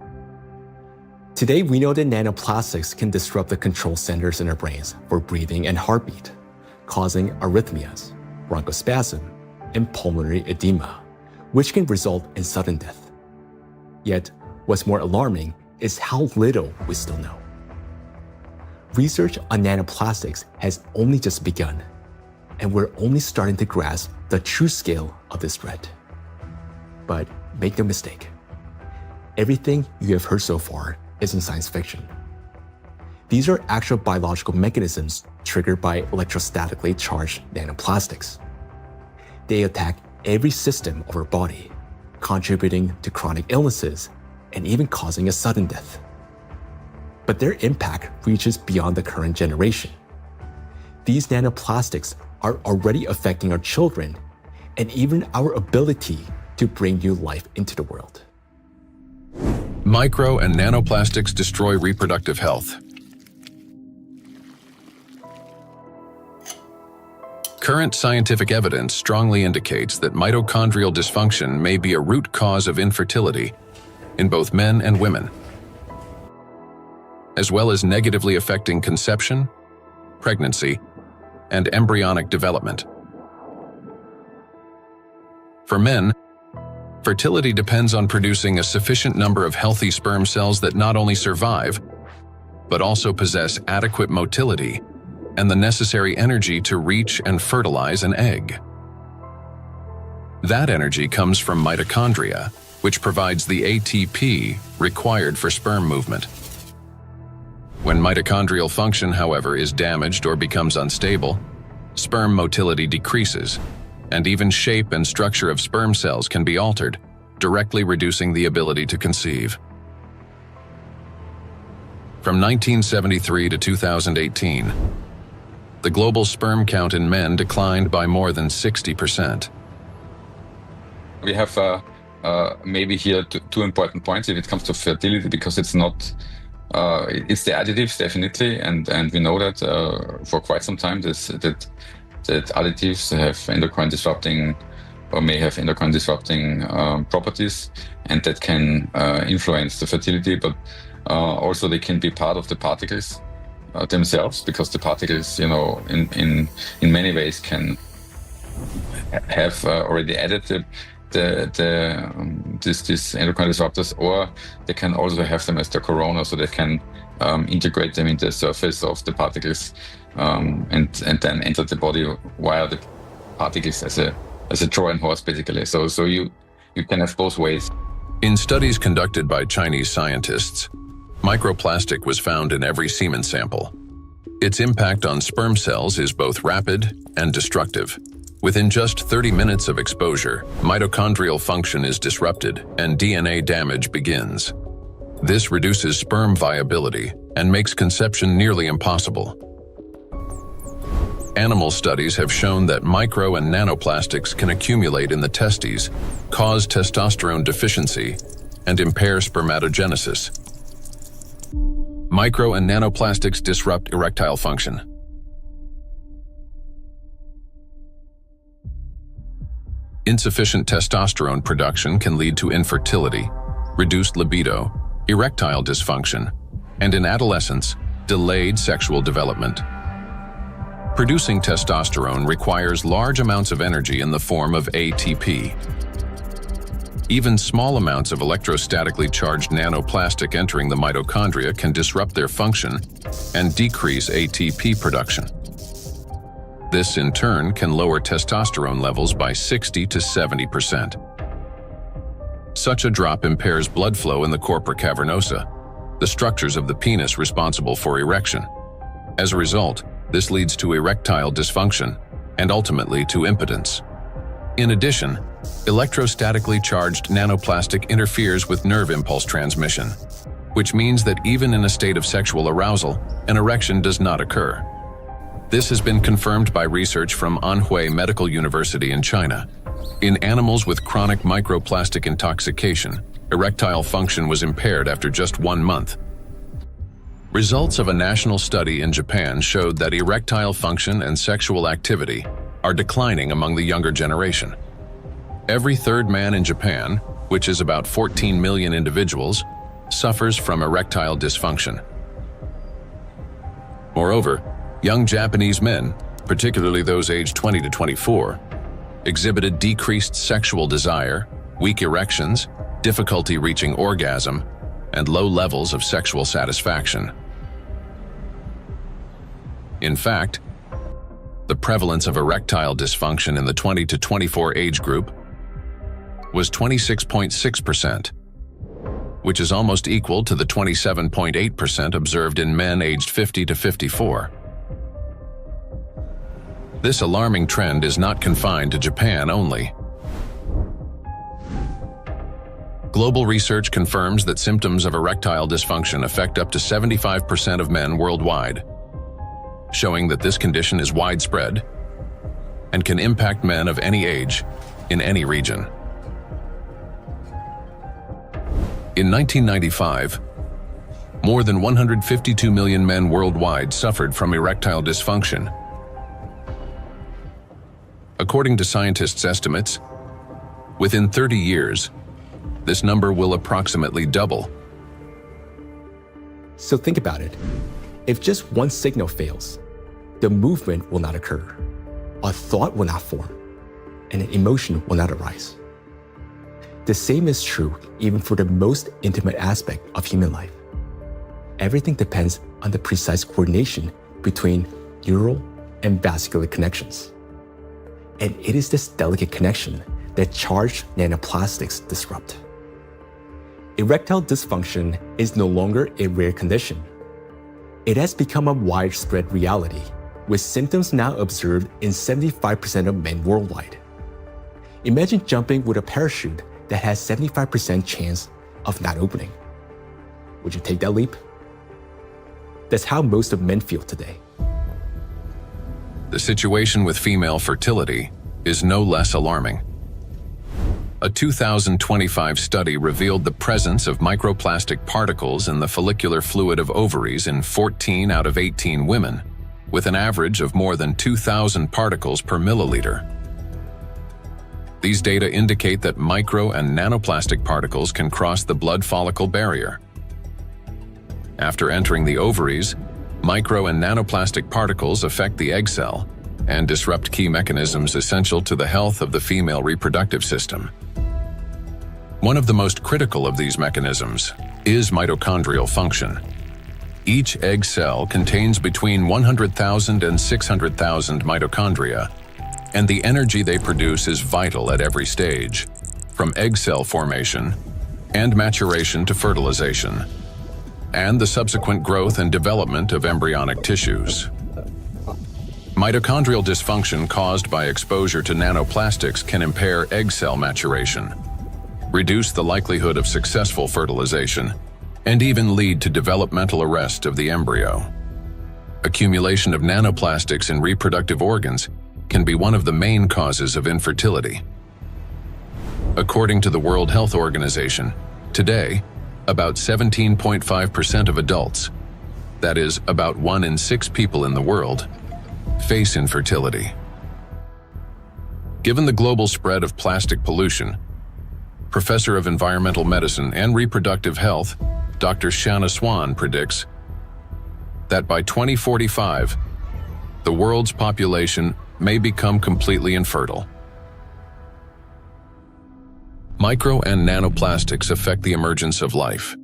Today, we know that nanoplastics can disrupt the control centers in our brains for breathing and heartbeat, causing arrhythmias, bronchospasm, and pulmonary edema, which can result in sudden death. Yet, what's more alarming is how little we still know. Research on nanoplastics has only just begun, and we're only starting to grasp the true scale of this threat. But make no mistake, everything you have heard so far isn't science fiction. These are actual biological mechanisms triggered by electrostatically charged nanoplastics. They attack every system of our body, contributing to chronic illnesses and even causing a sudden death. But their impact reaches beyond the current generation. These nanoplastics are already affecting our children and even our ability to bring new life into the world. Micro and nanoplastics destroy reproductive health. Current scientific evidence strongly indicates that mitochondrial dysfunction may be a root cause of infertility in both men and women, as well as negatively affecting conception, pregnancy, and embryonic development. For men, fertility depends on producing a sufficient number of healthy sperm cells that not only survive, but also possess adequate motility and the necessary energy to reach and fertilize an egg. That energy comes from mitochondria, which provides the ATP required for sperm movement. When mitochondrial function, however, is damaged or becomes unstable, sperm motility decreases, and even shape and structure of sperm cells can be altered, directly reducing the ability to conceive. From 1973 to 2018, the global sperm count in men declined by more than 60%. We have maybe here two important points if it comes to fertility, because it's not, it's the additives definitely, and we know that for quite some time that additives have endocrine disrupting or may have endocrine disrupting properties, and that can influence the fertility, but also they can be part of the particles themselves, because the particles, you know, in many ways can have already added these endocrine disruptors, or they can also have them as the corona, so they can integrate them into the surface of the particles and then enter the body via the particles as a Trojan horse, basically. So you can have both ways. In studies conducted by Chinese scientists, microplastic was found in every semen sample. Its impact on sperm cells is both rapid and destructive. Within just 30 minutes of exposure, mitochondrial function is disrupted and DNA damage begins. This reduces sperm viability and makes conception nearly impossible. Animal studies have shown that micro and nanoplastics can accumulate in the testes, cause testosterone deficiency, and impair spermatogenesis. Micro and nanoplastics disrupt erectile function. Insufficient testosterone production can lead to infertility, reduced libido, erectile dysfunction, and in adolescence, delayed sexual development. Producing testosterone requires large amounts of energy in the form of ATP. Even small amounts of electrostatically charged nanoplastic entering the mitochondria can disrupt their function and decrease ATP production. This, in turn, can lower testosterone levels by 60 to 70%. Such a drop impairs blood flow in the corpora cavernosa, the structures of the penis responsible for erection. As a result, this leads to erectile dysfunction and ultimately to impotence. In addition, electrostatically charged nanoplastic interferes with nerve impulse transmission, which means that even in a state of sexual arousal, an erection does not occur. This has been confirmed by research from Anhui Medical University in China. In animals with chronic microplastic intoxication, erectile function was impaired after just 1 month. Results of a national study in Japan showed that erectile function and sexual activity are declining among the younger generation. Every third man in Japan, which is about 14 million individuals, suffers from erectile dysfunction. Moreover, young Japanese men, particularly those aged 20 to 24, exhibited decreased sexual desire, weak erections, difficulty reaching orgasm, and low levels of sexual satisfaction. In fact, the prevalence of erectile dysfunction in the 20 to 24 age group was 26.6%, which is almost equal to the 27.8% observed in men aged 50 to 54. This alarming trend is not confined to Japan only. Global research confirms that symptoms of erectile dysfunction affect up to 75% of men worldwide, showing that this condition is widespread and can impact men of any age in any region. In 1995, more than 152 million men worldwide suffered from erectile dysfunction. According to scientists' estimates, within 30 years, this number will approximately double. So think about it. If just one signal fails, the movement will not occur, a thought will not form, and an emotion will not arise. The same is true even for the most intimate aspect of human life. Everything depends on the precise coordination between neural and vascular connections. And it is this delicate connection that charged nanoplastics disrupt. Erectile dysfunction is no longer a rare condition. It has become a widespread reality, with symptoms now observed in 75% of men worldwide. Imagine jumping with a parachute that has 75% chance of not opening. Would you take that leap? That's how most of men feel today. The situation with female fertility is no less alarming. A 2025 study revealed the presence of microplastic particles in the follicular fluid of ovaries in 14 out of 18 women, with an average of more than 2,000 particles per milliliter. These data indicate that micro and nanoplastic particles can cross the blood follicle barrier. After entering the ovaries, micro and nanoplastic particles affect the egg cell and disrupt key mechanisms essential to the health of the female reproductive system. One of the most critical of these mechanisms is mitochondrial function. Each egg cell contains between 100,000 and 600,000 mitochondria, and the energy they produce is vital at every stage, from egg cell formation and maturation to fertilization, and the subsequent growth and development of embryonic tissues. Mitochondrial dysfunction caused by exposure to nanoplastics can impair egg cell maturation, reduce the likelihood of successful fertilization, and even lead to developmental arrest of the embryo. Accumulation of nanoplastics in reproductive organs can be one of the main causes of infertility. According to the World Health Organization, today, about 17.5% of adults, that is, about 1 in 6 people in the world, face infertility. Given the global spread of plastic pollution, Professor of Environmental Medicine and Reproductive Health, Dr. Shanna Swan predicts that by 2045, the world's population may become completely infertile. Micro and nanoplastics affect the emergence of life.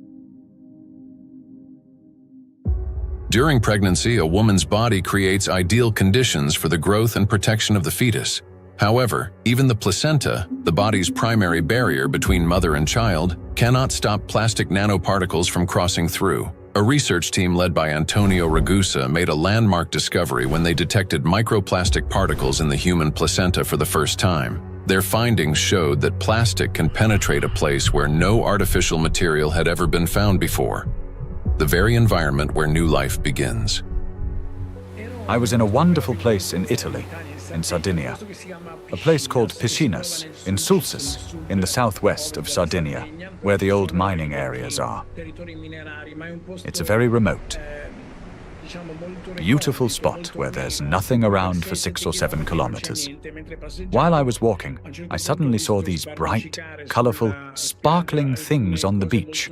During pregnancy, a woman's body creates ideal conditions for the growth and protection of the fetus. However, even the placenta, the body's primary barrier between mother and child, cannot stop plastic nanoparticles from crossing through. A research team led by Antonio Ragusa made a landmark discovery when they detected microplastic particles in the human placenta for the first time. Their findings showed that plastic can penetrate a place where no artificial material had ever been found before, the very environment where new life begins. I was in a wonderful place in Italy, in Sardinia, a place called Piscinas, in Sulcis, in the southwest of Sardinia, where the old mining areas are. It's a very remote, beautiful spot where there's nothing around for 6 or 7 kilometers. While I was walking, I suddenly saw these bright, colorful, sparkling things on the beach.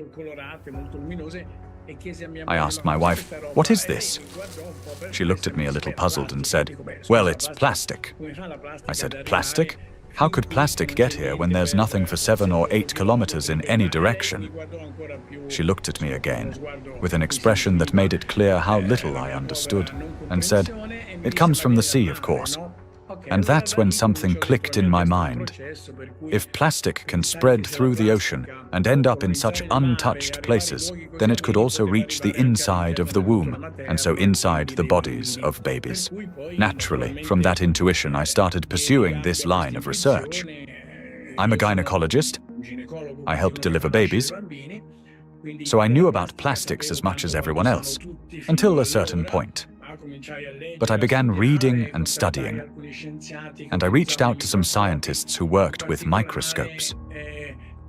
I asked my wife, "What is this?" She looked at me a little puzzled and said, "Well, it's plastic." I said, "Plastic? How could plastic get here when there's nothing for 7 or 8 kilometers in any direction?" She looked at me again, with an expression that made it clear how little I understood, and said, "It comes from the sea, of course." And that's when something clicked in my mind. If plastic can spread through the ocean and end up in such untouched places, then it could also reach the inside of the womb, and so inside the bodies of babies. Naturally, from that intuition, I started pursuing this line of research. I'm a gynecologist. I help deliver babies. So I knew about plastics as much as everyone else, until a certain point. But I began reading and studying, and I reached out to some scientists who worked with microscopes.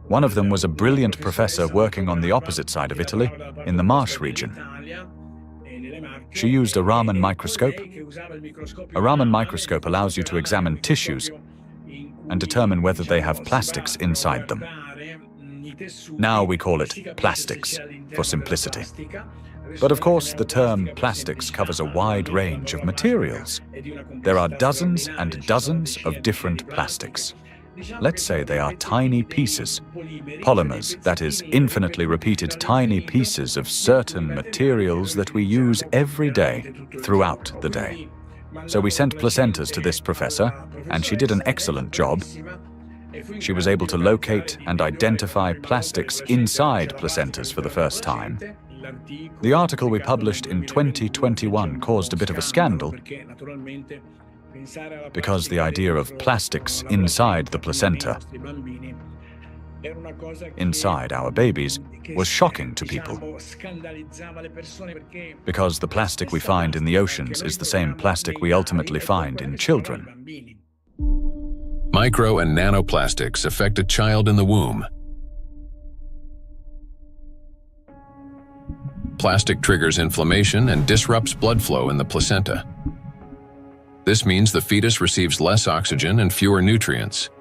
One of them was a brilliant professor working on the opposite side of Italy, in the Marsh region. She used a Raman microscope. A Raman microscope allows you to examine tissues and determine whether they have plastics inside them. Now we call it plastics, for simplicity. But of course, the term plastics covers a wide range of materials. There are dozens and dozens of different plastics. Let's say they are tiny pieces, polymers, that is, infinitely repeated tiny pieces of certain materials that we use every day, throughout the day. So we sent placentas to this professor, and she did an excellent job. She was able to locate and identify plastics inside placentas for the first time. The article we published in 2021 caused a bit of a scandal because the idea of plastics inside the placenta, inside our babies, was shocking to people. Because the plastic we find in the oceans is the same plastic we ultimately find in children. Micro and nanoplastics affect a child in the womb. Plastic triggers inflammation and disrupts blood flow in the placenta. This means the fetus receives less oxygen and fewer nutrients,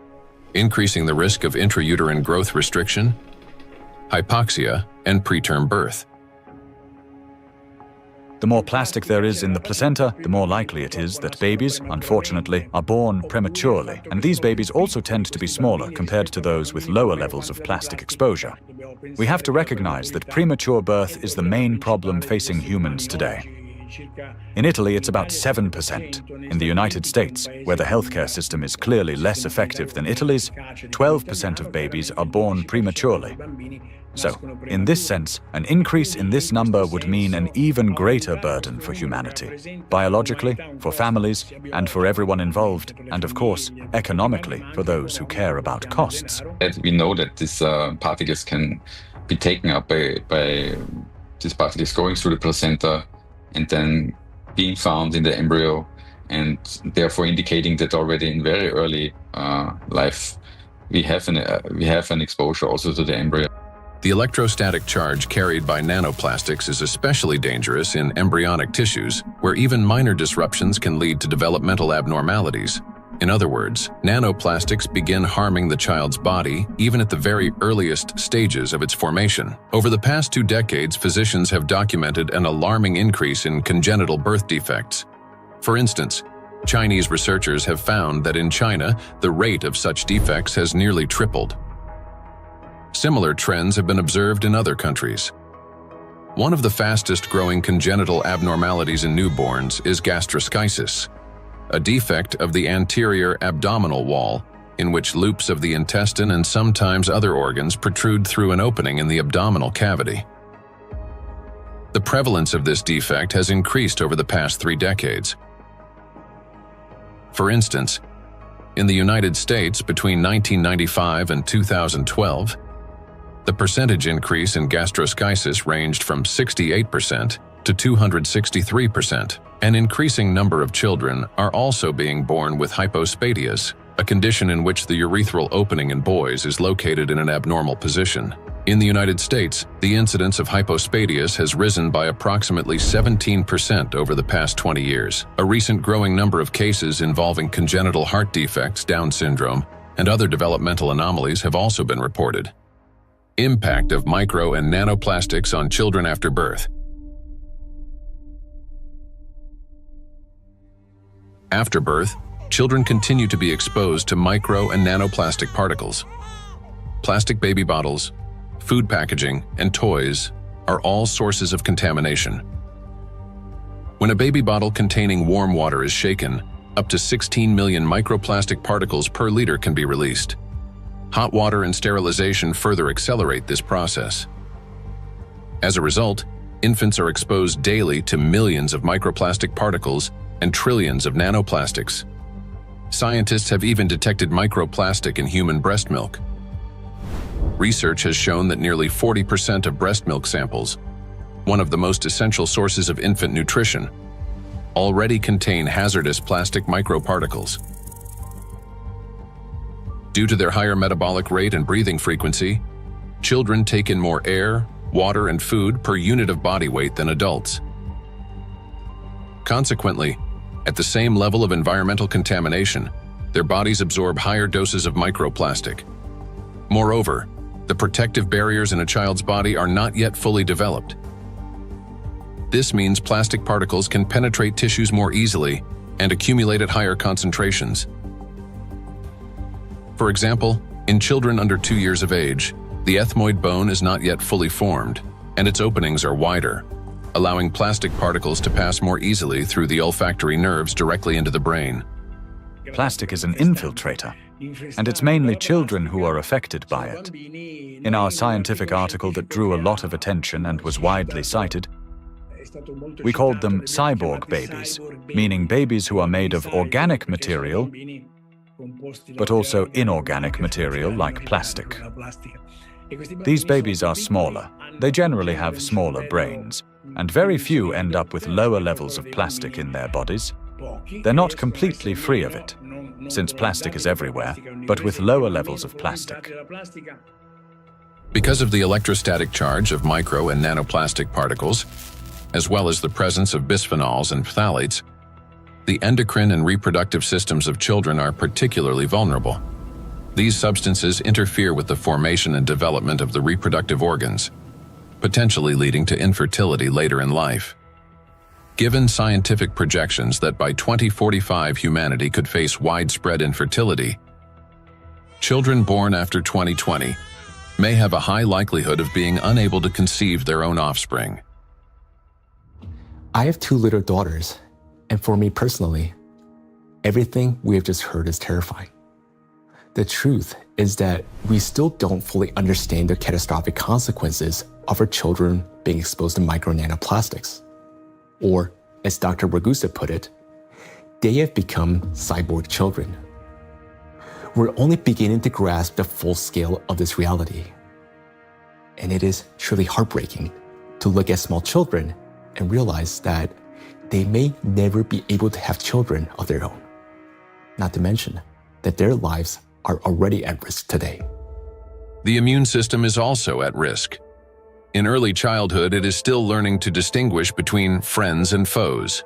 increasing the risk of intrauterine growth restriction, hypoxia, and preterm birth. The more plastic there is in the placenta, the more likely it is that babies, unfortunately, are born prematurely. And these babies also tend to be smaller compared to those with lower levels of plastic exposure. We have to recognize that premature birth is the main problem facing humans today. In Italy, it's about 7%. In the United States, where the healthcare system is clearly less effective than Italy's, 12% of babies are born prematurely. So, in this sense, an increase in this number would mean an even greater burden for humanity, biologically, for families, and for everyone involved, and of course, economically, for those who care about costs. We know that these particles can be taken up by these particles going through the placenta and then being found in the embryo, and therefore indicating that already in very early life we have an exposure also to the embryo. The electrostatic charge carried by nanoplastics is especially dangerous in embryonic tissues, where even minor disruptions can lead to developmental abnormalities. In other words, nanoplastics begin harming the child's body even at the very earliest stages of its formation. Over the past 2 decades, physicians have documented an alarming increase in congenital birth defects. For instance, Chinese researchers have found that in China, the rate of such defects has nearly tripled. Similar trends have been observed in other countries. One of the fastest-growing congenital abnormalities in newborns is gastroschisis, a defect of the anterior abdominal wall in which loops of the intestine and sometimes other organs protrude through an opening in the abdominal cavity. The prevalence of this defect has increased over the past 3 decades. For instance, in the United States between 1995 and 2012, the percentage increase in gastroschisis ranged from 68% to 263%. An increasing number of children are also being born with hypospadias, a condition in which the urethral opening in boys is located in an abnormal position. In the United States, the incidence of hypospadias has risen by approximately 17% over the past 20 years. A recent growing number of cases involving congenital heart defects, Down syndrome, and other developmental anomalies have also been reported. Impact of micro and nanoplastics on children after birth. After birth, children continue to be exposed to micro and nanoplastic particles. Plastic baby bottles, food packaging, and toys are all sources of contamination. When a baby bottle containing warm water is shaken, up to 16 million microplastic particles per liter can be released. Hot water and sterilization further accelerate this process. As a result, infants are exposed daily to millions of microplastic particles and trillions of nanoplastics. Scientists have even detected microplastic in human breast milk. Research has shown that nearly 40% of breast milk samples, one of the most essential sources of infant nutrition, already contain hazardous plastic microparticles. Due to their higher metabolic rate and breathing frequency, children take in more air, water, and food per unit of body weight than adults. Consequently, at the same level of environmental contamination, their bodies absorb higher doses of microplastic. Moreover, the protective barriers in a child's body are not yet fully developed. This means plastic particles can penetrate tissues more easily and accumulate at higher concentrations. For example, in children under 2 years of age, the ethmoid bone is not yet fully formed, and its openings are wider, allowing plastic particles to pass more easily through the olfactory nerves directly into the brain. Plastic is an infiltrator. And it's mainly children who are affected by it. In our scientific article that drew a lot of attention and was widely cited, we called them cyborg babies, meaning babies who are made of organic material, but also inorganic material like plastic. These babies are smaller. They generally have smaller brains, and very few end up with lower levels of plastic in their bodies. They're not completely free of it, since plastic is everywhere, but with lower levels of plastic. Because of the electrostatic charge of micro and nanoplastic particles, as well as the presence of bisphenols and phthalates, the endocrine and reproductive systems of children are particularly vulnerable. These substances interfere with the formation and development of the reproductive organs, potentially leading to infertility later in life. Given scientific projections that by 2045 humanity could face widespread infertility, children born after 2020 may have a high likelihood of being unable to conceive their own offspring. I have 2 little daughters, and for me personally, everything we have just heard is terrifying. The truth is that we still don't fully understand the catastrophic consequences of our children being exposed to micro nanoplastics. Or, as Dr. Ragusa put it, they have become cyborg children. We're only beginning to grasp the full scale of this reality. And it is truly heartbreaking to look at small children and realize that they may never be able to have children of their own. Not to mention that their lives are already at risk today. The immune system is also at risk. In early childhood, it is still learning to distinguish between friends and foes.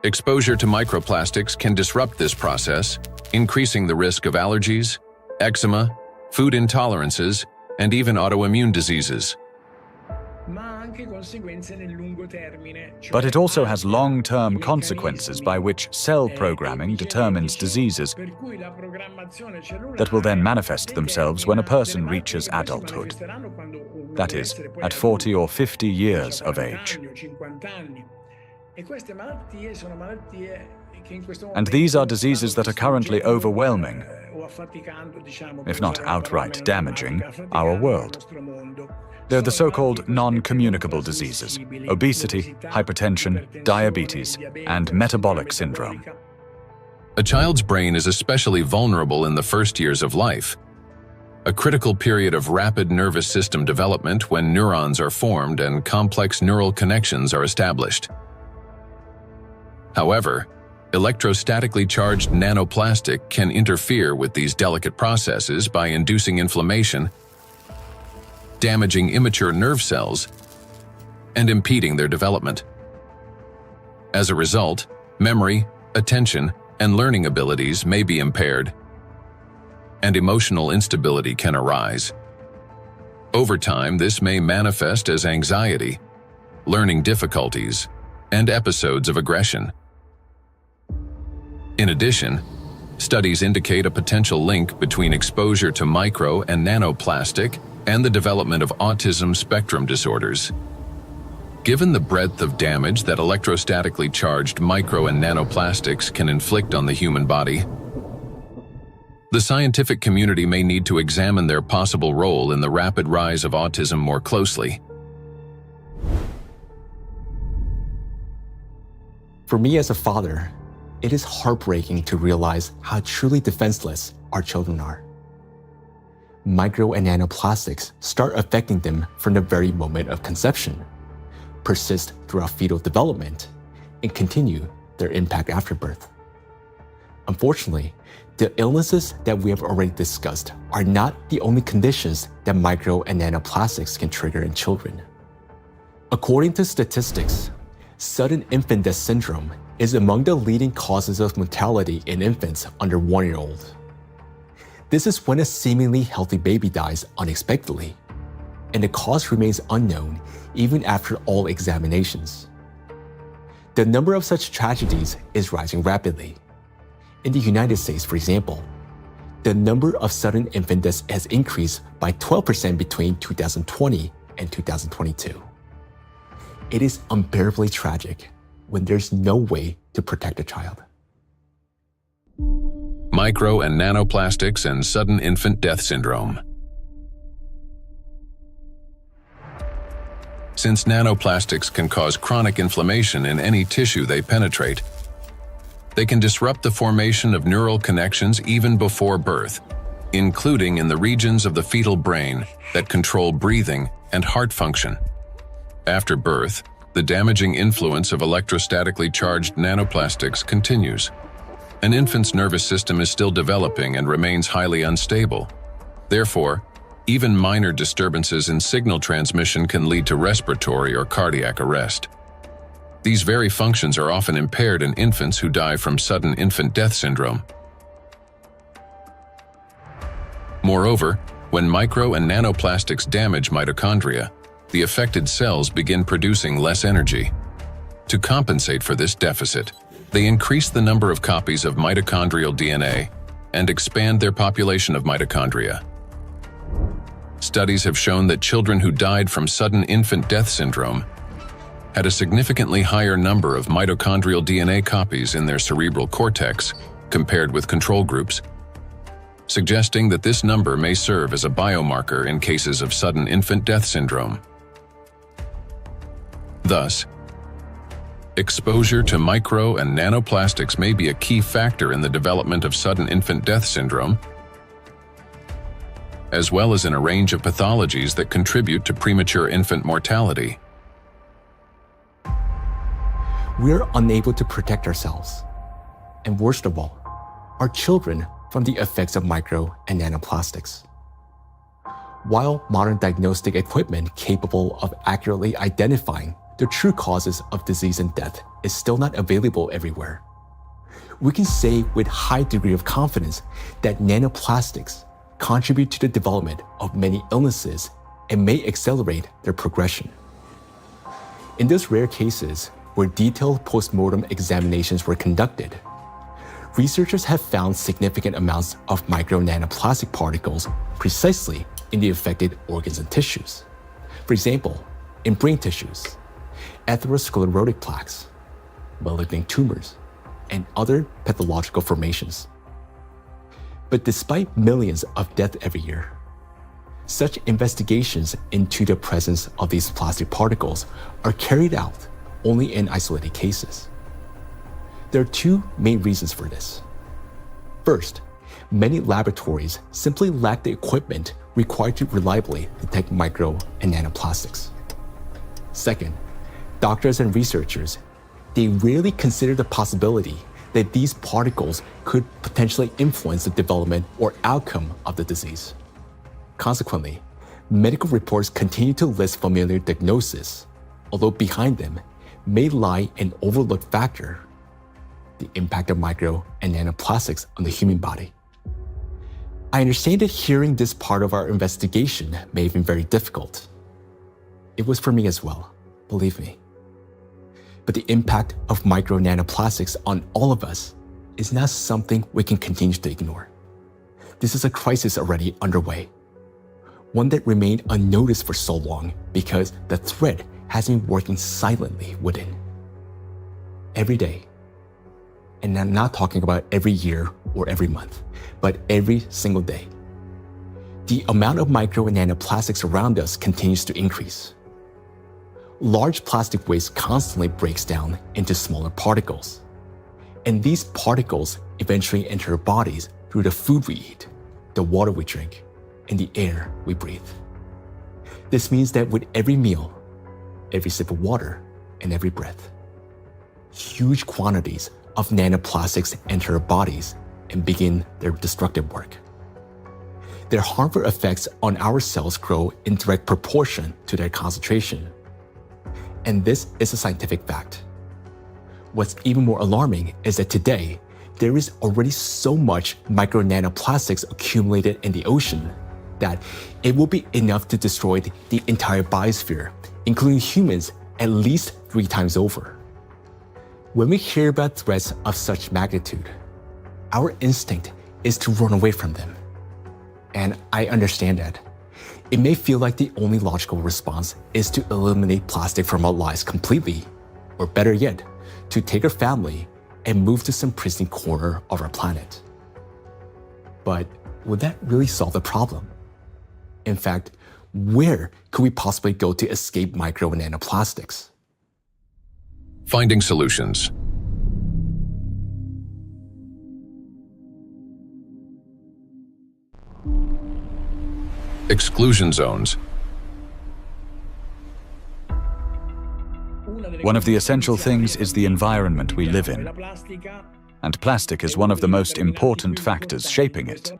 Exposure to microplastics can disrupt this process, increasing the risk of allergies, eczema, food intolerances, and even autoimmune diseases. But it also has long-term consequences by which cell programming determines diseases that will then manifest themselves when a person reaches adulthood. That is, at 40 or 50 years of age. And these are diseases that are currently overwhelming, if not outright damaging, our world. They're the so-called non-communicable diseases: obesity, hypertension, diabetes, and metabolic syndrome. A child's brain is especially vulnerable in the first years of life, a critical period of rapid nervous system development when neurons are formed and complex neural connections are established. However, electrostatically charged nanoplastic can interfere with these delicate processes by inducing inflammation, damaging immature nerve cells, and impeding their development. As a result, memory, attention, and learning abilities may be impaired, and emotional instability can arise. Over time, this may manifest as anxiety, learning difficulties, and episodes of aggression. In addition, studies indicate a potential link between exposure to micro and nanoplastic and the development of autism spectrum disorders. Given the breadth of damage that electrostatically charged micro and nanoplastics can inflict on the human body, the scientific community may need to examine their possible role in the rapid rise of autism more closely. For me as a father, it is heartbreaking to realize how truly defenseless our children are. Micro and nanoplastics start affecting them from the very moment of conception, persist throughout fetal development, and continue their impact after birth. Unfortunately, the illnesses that we have already discussed are not the only conditions that micro and nanoplastics can trigger in children. According to statistics, sudden infant death syndrome is among the leading causes of mortality in infants under 1 year old. This is when a seemingly healthy baby dies unexpectedly, and the cause remains unknown even after all examinations. The number of such tragedies is rising rapidly. In the United States, for example, the number of sudden infant deaths has increased by 12% between 2020 and 2022. It is unbearably tragic when there's no way to protect a child. micro and nanoplastics and sudden infant death syndrome. Since nanoplastics can cause chronic inflammation in any tissue they penetrate, they can disrupt the formation of neural connections even before birth, including in the regions of the fetal brain that control breathing and heart function. After birth, the damaging influence of electrostatically charged nanoplastics continues. An infant's nervous system is still developing and remains highly unstable. Therefore, even minor disturbances in signal transmission can lead to respiratory or cardiac arrest. These very functions are often impaired in infants who die from sudden infant death syndrome. Moreover, when micro and nanoplastics damage mitochondria, the affected cells begin producing less energy. To compensate for this deficit, they increase the number of copies of mitochondrial DNA and expand their population of mitochondria. Studies have shown that children who died from sudden infant death syndrome had a significantly higher number of mitochondrial DNA copies in their cerebral cortex compared with control groups, suggesting that this number may serve as a biomarker in cases of sudden infant death syndrome. Thus, exposure to micro and nanoplastics may be a key factor in the development of sudden infant death syndrome, as well as in a range of pathologies that contribute to premature infant mortality. We're unable to protect ourselves, and worst of all, our children from the effects of micro and nanoplastics. While modern diagnostic equipment capable of accurately identifying the true causes of disease and death is still not available everywhere, we can say with high degree of confidence that nanoplastics contribute to the development of many illnesses and may accelerate their progression. In those rare cases where detailed postmortem examinations were conducted, researchers have found significant amounts of micro nanoplastic particles precisely in the affected organs and tissues. For example, in brain tissues, atherosclerotic plaques, malignant tumors, and other pathological formations. But despite millions of deaths every year, such investigations into the presence of these plastic particles are carried out only in isolated cases. There are two main reasons for this. First, many laboratories simply lack the equipment required to reliably detect micro and nanoplastics. Second, doctors and researchers, they rarely consider the possibility that these particles could potentially influence the development or outcome of the disease. Consequently, medical reports continue to list familiar diagnoses, although behind them may lie an overlooked factor: the impact of micro and nanoplastics on the human body. I understand that hearing this part of our investigation may have been very difficult. It was for me as well, believe me. But the impact of micro nanoplastics on all of us is not something we can continue to ignore. This is a crisis already underway, one that remained unnoticed for so long because the threat has been working silently within. Every day, and I'm not talking about every year or every month, but every single day, the amount of micro and nanoplastics around us continues to increase. Large plastic waste constantly breaks down into smaller particles, and these particles eventually enter our bodies through the food we eat, the water we drink, and the air we breathe. This means that with every meal, every sip of water, and every breath, huge quantities of nanoplastics enter our bodies and begin their destructive work. Their harmful effects on our cells grow in direct proportion to their concentration. And this is a scientific fact. What's even more alarming is that today, there is already so much micro nanoplastics accumulated in the ocean that it will be enough to destroy the entire biosphere, including humans, at least 3 times over. When we hear about threats of such magnitude, our instinct is to run away from them. And I understand that. It may feel like the only logical response is to eliminate plastic from our lives completely, or better yet, to take our family and move to some pristine corner of our planet. But would that really solve the problem? In fact, where could we possibly go to escape micro and nanoplastics? Finding solutions. Exclusion zones. One of the essential things is the environment we live in, and plastic is one of the most important factors shaping it.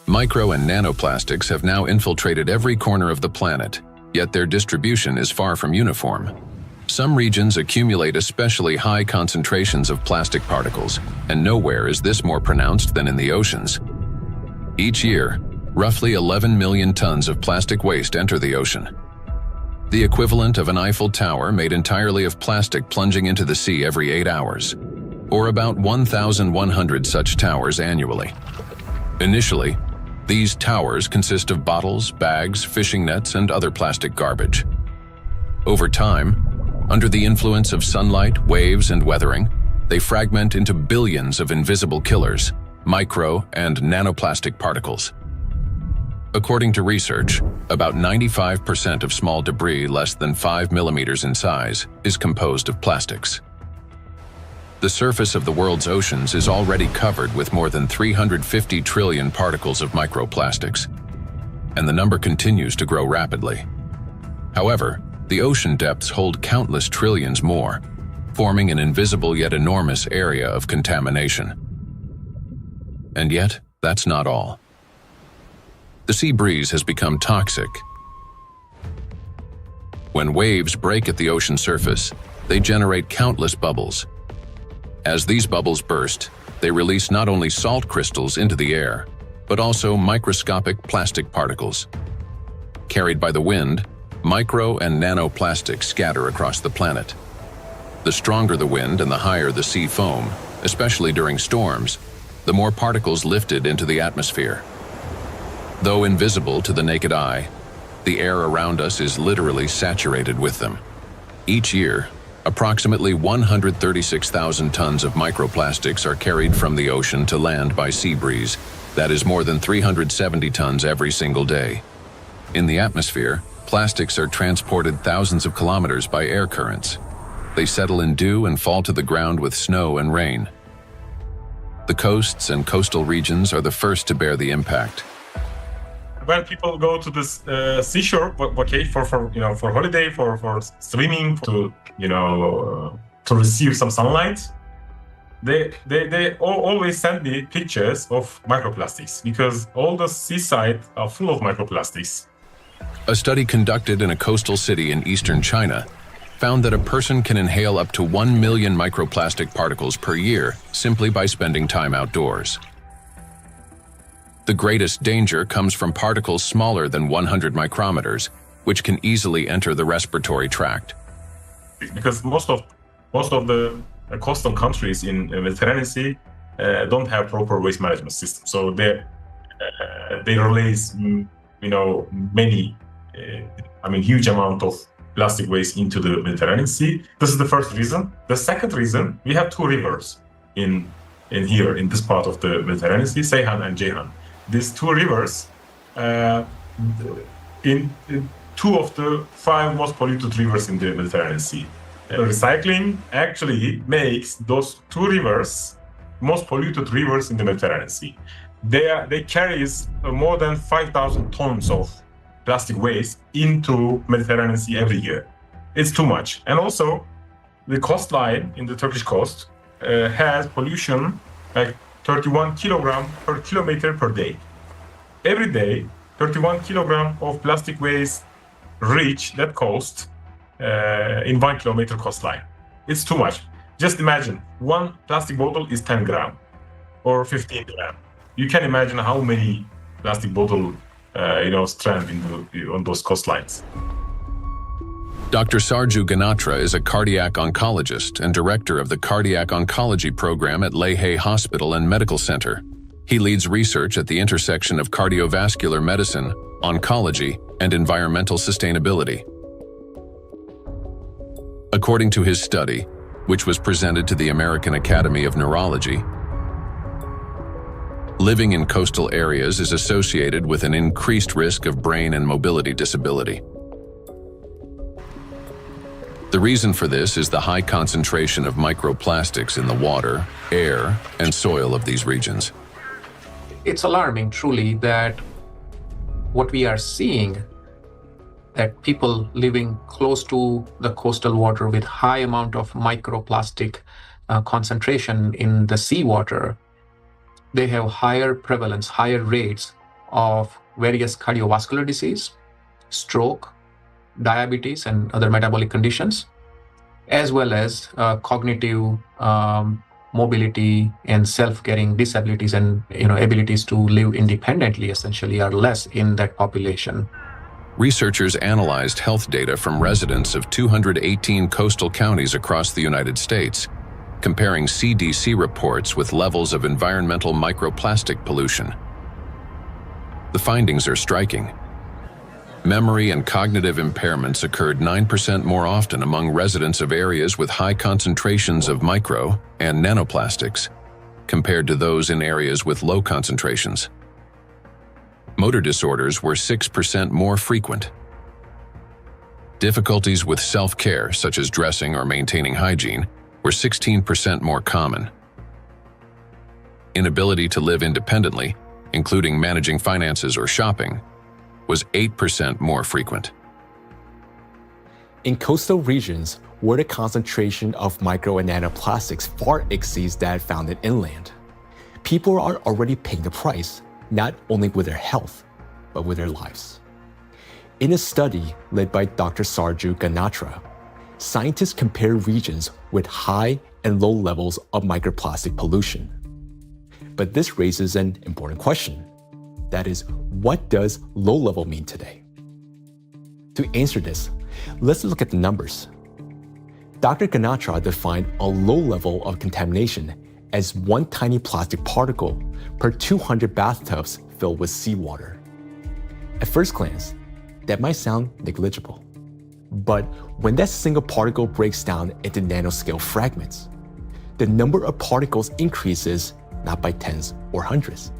Micro and nanoplastics have now infiltrated every corner of the planet, yet their distribution is far from uniform. Some regions accumulate especially high concentrations of plastic particles, and nowhere is this more pronounced than in the oceans. Each year, roughly 11 million tons of plastic waste enter the ocean. The equivalent of an Eiffel Tower made entirely of plastic plunging into the sea every 8 hours, or about 1,100 such towers annually. Initially, these towers consist of bottles, bags, fishing nets, and other plastic garbage. Over time, under the influence of sunlight, waves, and weathering, they fragment into billions of invisible killers, micro and nanoplastic particles. According to research, about 95% of small debris less than 5 millimeters in size is composed of plastics. The surface of the world's oceans is already covered with more than 350 trillion particles of microplastics, and the number continues to grow rapidly. However, the ocean depths hold countless trillions more, forming an invisible yet enormous area of contamination. And yet, that's not all. The sea breeze has become toxic. When waves break at the ocean surface, they generate countless bubbles. As these bubbles burst, they release not only salt crystals into the air, but also microscopic plastic particles. Carried by the wind, micro and nanoplastics scatter across the planet. The stronger the wind and the higher the sea foam, especially during storms, the more particles lifted into the atmosphere. Though invisible to the naked eye, the air around us is literally saturated with them. Each year, approximately 136,000 tons of microplastics are carried from the ocean to land by sea breeze. That is more than 370 tons every single day. In the atmosphere, plastics are transported thousands of kilometers by air currents. They settle in dew and fall to the ground with snow and rain. The coasts and coastal regions are the first to bear the impact. When people go to this seashore, okay, for holiday, for swimming, to receive some sunlight, they always send me pictures of microplastics because all the seaside are full of microplastics. A study conducted in a coastal city in eastern China found that a person can inhale up to 1 million microplastic particles per year simply by spending time outdoors. The greatest danger comes from particles smaller than 100 micrometers, which can easily enter the respiratory tract. Because most of the coastal countries in the Mediterranean Sea don't have proper waste management system, so they release many huge amount of plastic waste into the Mediterranean Sea. This is the first reason. The second reason, we have two rivers in this part of the Mediterranean Sea, Seyhan and Ceyhan. These two rivers, in 2 of the 5 most polluted rivers in the Mediterranean Sea. Recycling actually makes those 2 rivers most polluted rivers in the Mediterranean Sea. They carry more than 5,000 tons of plastic waste into Mediterranean Sea every year. It's too much. And also, the coastline in the Turkish coast has pollution like 31 kilogram per kilometer per day. Every day, 31 kilogram of plastic waste reach that coast in 1 kilometer coastline. It's too much. Just imagine, 1 plastic bottle is 10 gram or 15 gram. You can imagine how many plastic bottle strand on those coastlines. Dr. Sarju Ganatra is a cardiac oncologist and director of the Cardiac Oncology Program at Lehigh Hospital and Medical Center. He leads research at the intersection of cardiovascular medicine, oncology, and environmental sustainability. According to his study, which was presented to the American Academy of Neurology, Living in coastal areas is associated with an increased risk of brain and mobility disability. The reason for this is the high concentration of microplastics in the water, air, and soil of these regions. It's alarming, truly, that what we are seeing, that people living close to the coastal water with high amount of microplastic concentration in the seawater, they have higher prevalence, higher rates of various cardiovascular disease, stroke, diabetes, and other metabolic conditions, as well as cognitive mobility and self-caring disabilities and abilities to live independently essentially are less in that population. Researchers analyzed health data from residents of 218 coastal counties across the United States, comparing CDC reports with levels of environmental microplastic pollution. The findings are striking. Memory and cognitive impairments occurred 9% more often among residents of areas with high concentrations of micro and nanoplastics, compared to those in areas with low concentrations. Motor disorders were 6% more frequent. Difficulties with self-care, such as dressing or maintaining hygiene, were 16% more common. Inability to live independently, including managing finances or shopping, was 8% more frequent. In coastal regions, where the concentration of micro and nanoplastics far exceeds that found in inland, people are already paying the price, not only with their health, but with their lives. In a study led by Dr. Sarju Ganatra, scientists compared regions with high and low levels of microplastic pollution. But this raises an important question. That is, what does low level mean today? To answer this, let's look at the numbers. Dr. Ganatra defined a low level of contamination as one tiny plastic particle per 200 bathtubs filled with seawater. At first glance, that might sound negligible. But when that single particle breaks down into nanoscale fragments, the number of particles increases not by tens or hundreds,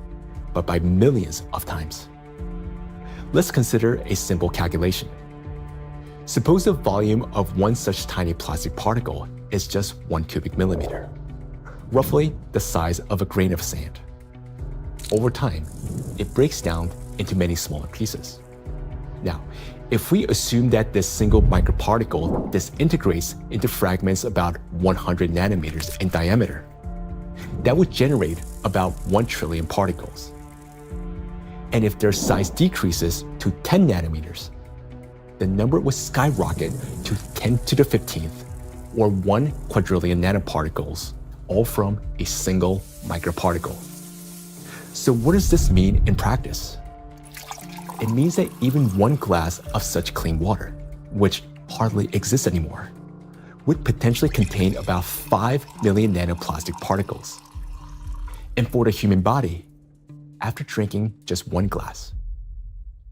but by millions of times. Let's consider a simple calculation. Suppose the volume of one such tiny plastic particle is just 1 cubic millimeter, roughly the size of a grain of sand. Over time, it breaks down into many smaller pieces. Now, if we assume that this single microparticle disintegrates into fragments about 100 nanometers in diameter, that would generate about 1 trillion particles. And if their size decreases to 10 nanometers, the number would skyrocket to 10 to the 15th, or 1 quadrillion nanoparticles, all from a single microparticle. So what does this mean in practice? It means that even one glass of such clean water, which hardly exists anymore, would potentially contain about 5 million nanoplastic particles. And for the human body, after drinking just one glass,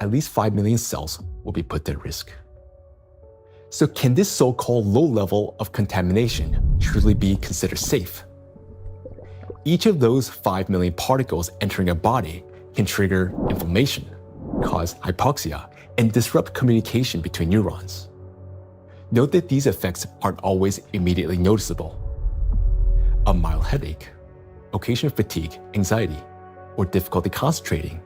at least 5 million cells will be put at risk. So can this so-called low level of contamination truly be considered safe? Each of those 5 million particles entering a body can trigger inflammation, cause hypoxia, and disrupt communication between neurons. Note that these effects aren't always immediately noticeable. A mild headache, occasional fatigue, anxiety, or difficulty concentrating.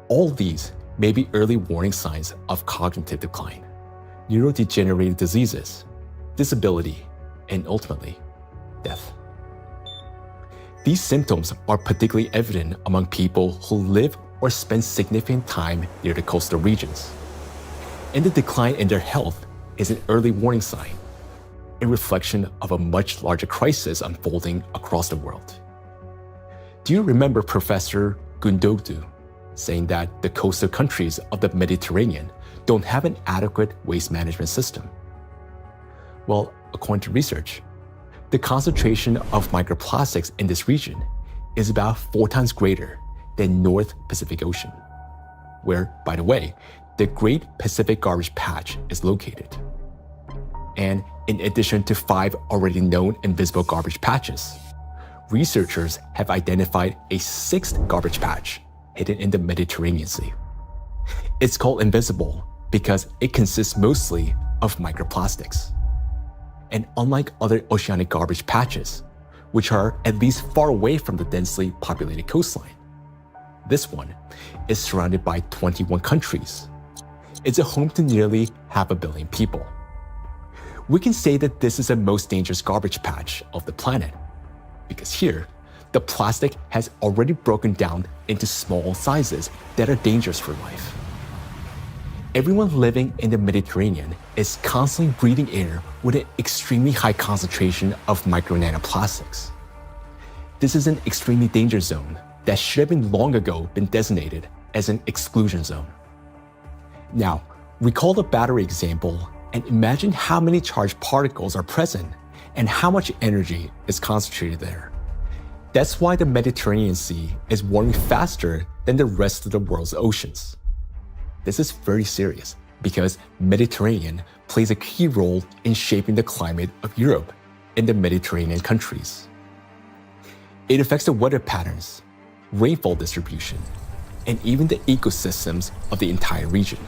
All these may be early warning signs of cognitive decline, neurodegenerative diseases, disability, and ultimately, death. These symptoms are particularly evident among people who live or spend significant time near the coastal regions. And the decline in their health is an early warning sign, a reflection of a much larger crisis unfolding across the world. Do you remember Professor Gundogdu saying that the coastal countries of the Mediterranean don't have an adequate waste management system? Well, according to research, the concentration of microplastics in this region is about 4 times greater than North Pacific Ocean, where, by the way, the Great Pacific Garbage Patch is located. And in addition to 5 already known invisible garbage patches, researchers have identified a sixth garbage patch hidden in the Mediterranean Sea. It's called invisible because it consists mostly of microplastics. And unlike other oceanic garbage patches, which are at least far away from the densely populated coastline, this one is surrounded by 21 countries. It's a home to nearly 500 million people. We can say that this is the most dangerous garbage patch of the planet, because here, the plastic has already broken down into small sizes that are dangerous for life. Everyone living in the Mediterranean is constantly breathing air with an extremely high concentration of micro-nanoplastics. This is an extremely dangerous zone that should have been long ago been designated as an exclusion zone. Now, recall the battery example and imagine how many charged particles are present and how much energy is concentrated there. That's why the Mediterranean Sea is warming faster than the rest of the world's oceans. This is very serious because Mediterranean plays a key role in shaping the climate of Europe and the Mediterranean countries. It affects the weather patterns, rainfall distribution, and even the ecosystems of the entire region.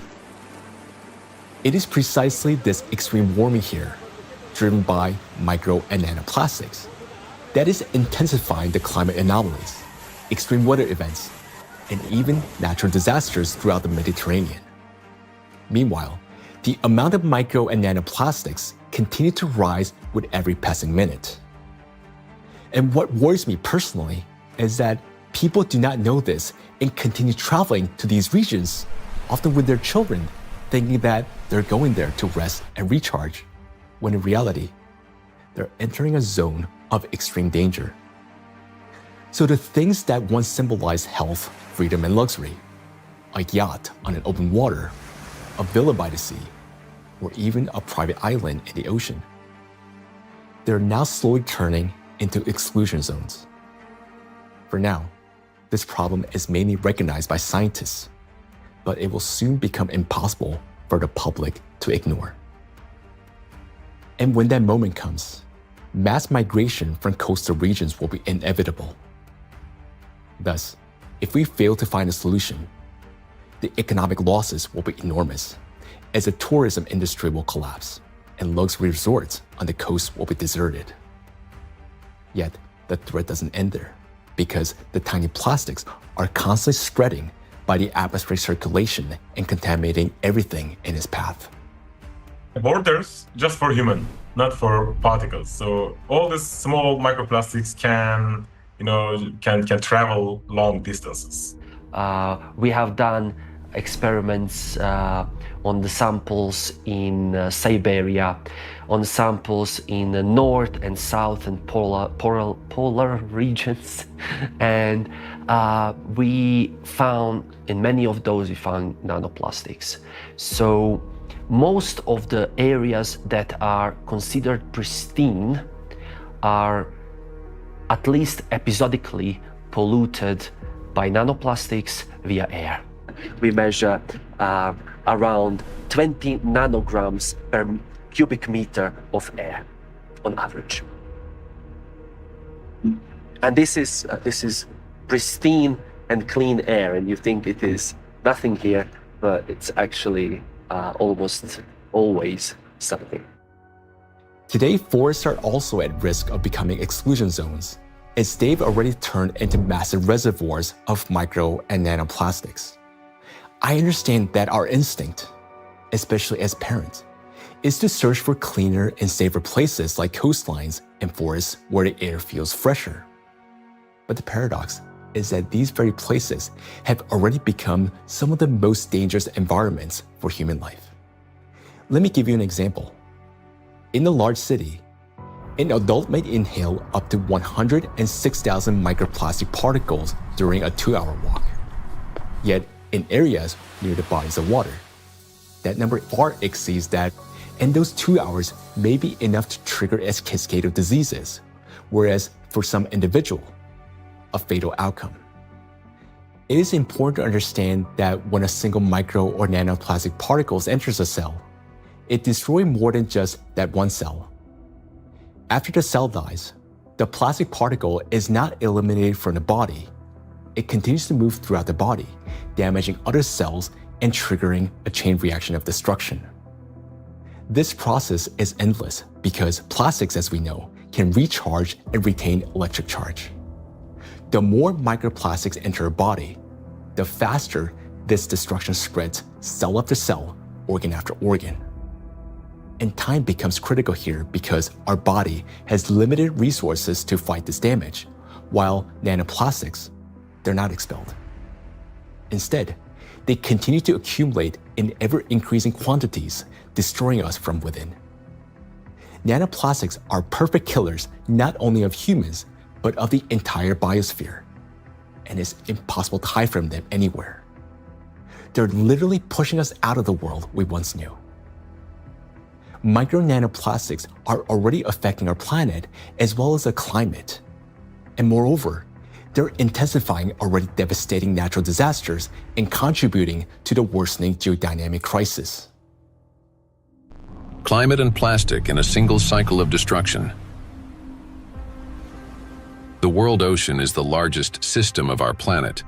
It is precisely this extreme warming here, driven by micro and nanoplastics, that is intensifying the climate anomalies, extreme weather events, and even natural disasters throughout the Mediterranean. Meanwhile, the amount of micro and nanoplastics continue to rise with every passing minute. And what worries me personally is that people do not know this and continue traveling to these regions, often with their children, thinking that they're going there to rest and recharge, when in reality, they're entering a zone of extreme danger. So the things that once symbolized health, freedom, and luxury, a yacht on an open water, a villa by the sea, or even a private island in the ocean, they're now slowly turning into exclusion zones. For now, this problem is mainly recognized by scientists, but it will soon become impossible for the public to ignore. And when that moment comes, mass migration from coastal regions will be inevitable. Thus, if we fail to find a solution, the economic losses will be enormous, as the tourism industry will collapse and luxury resorts on the coast will be deserted. Yet, the threat doesn't end there, because the tiny plastics are constantly spreading by the atmospheric circulation and contaminating everything in its path. Borders just for human, not for particles. So all these small microplastics can travel long distances. We have done experiments on the samples in Siberia, on samples in the north and south and polar regions, and we found in many of those we found nanoplastics. So most of the areas that are considered pristine are at least episodically polluted by nanoplastics via air. We measure around 20 nanograms per cubic meter of air on average. And this is pristine and clean air, and you think it is nothing here, but it's actually almost always something. Today, forests are also at risk of becoming exclusion zones, as they've already turned into massive reservoirs of micro and nanoplastics. I understand that our instinct, especially as parents, is to search for cleaner and safer places like coastlines and forests where the air feels fresher. But the paradox is that these very places have already become some of the most dangerous environments for human life. Let me give you an example. In a large city, an adult might inhale up to 106,000 microplastic particles during a 2-hour walk. Yet, in areas near the bodies of water, that number far exceeds that, and those 2 hours may be enough to trigger a cascade of diseases, whereas for some individual, a fatal outcome. It is important to understand that when a single micro or nanoplastic particles enters a cell, it destroys more than just that one cell. After the cell dies, The plastic particle is not eliminated from the body. It continues to move throughout the body, damaging other cells and triggering a chain reaction of destruction. This process is endless because plastics, as we know, can recharge and retain electric charge. The more microplastics enter our body, the faster this destruction spreads cell after cell, organ after organ. And time becomes critical here because our body has limited resources to fight this damage, while nanoplastics, they're not expelled. Instead, they continue to accumulate in ever-increasing quantities, destroying us from within. Nanoplastics are perfect killers not only of humans, but of the entire biosphere, and it's impossible to hide from them anywhere. They're literally pushing us out of the world we once knew. Micro-nanoplastics are already affecting our planet as well as the climate. And moreover, they're intensifying already devastating natural disasters and contributing to the worsening geodynamic crisis. Climate and plastic in a single cycle of destruction. The world ocean is the largest system of our planet.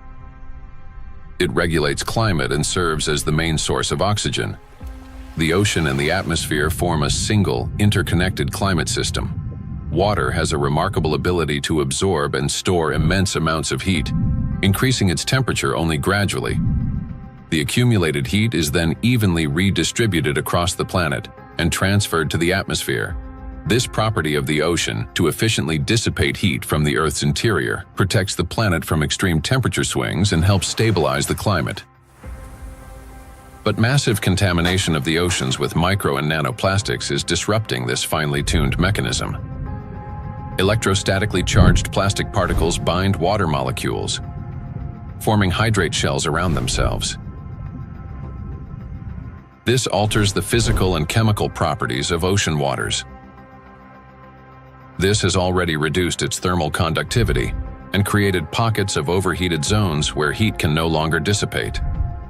It regulates climate and serves as the main source of oxygen. The ocean and the atmosphere form a single, interconnected climate system. Water has a remarkable ability to absorb and store immense amounts of heat, increasing its temperature only gradually. The accumulated heat is then evenly redistributed across the planet and transferred to the atmosphere. This property of the ocean to efficiently dissipate heat from the Earth's interior protects the planet from extreme temperature swings and helps stabilize the climate. But massive contamination of the oceans with micro and nanoplastics is disrupting this finely tuned mechanism. Electrostatically charged plastic particles bind water molecules, forming hydrate shells around themselves. This alters the physical and chemical properties of ocean waters. This has already reduced its thermal conductivity and created pockets of overheated zones where heat can no longer dissipate.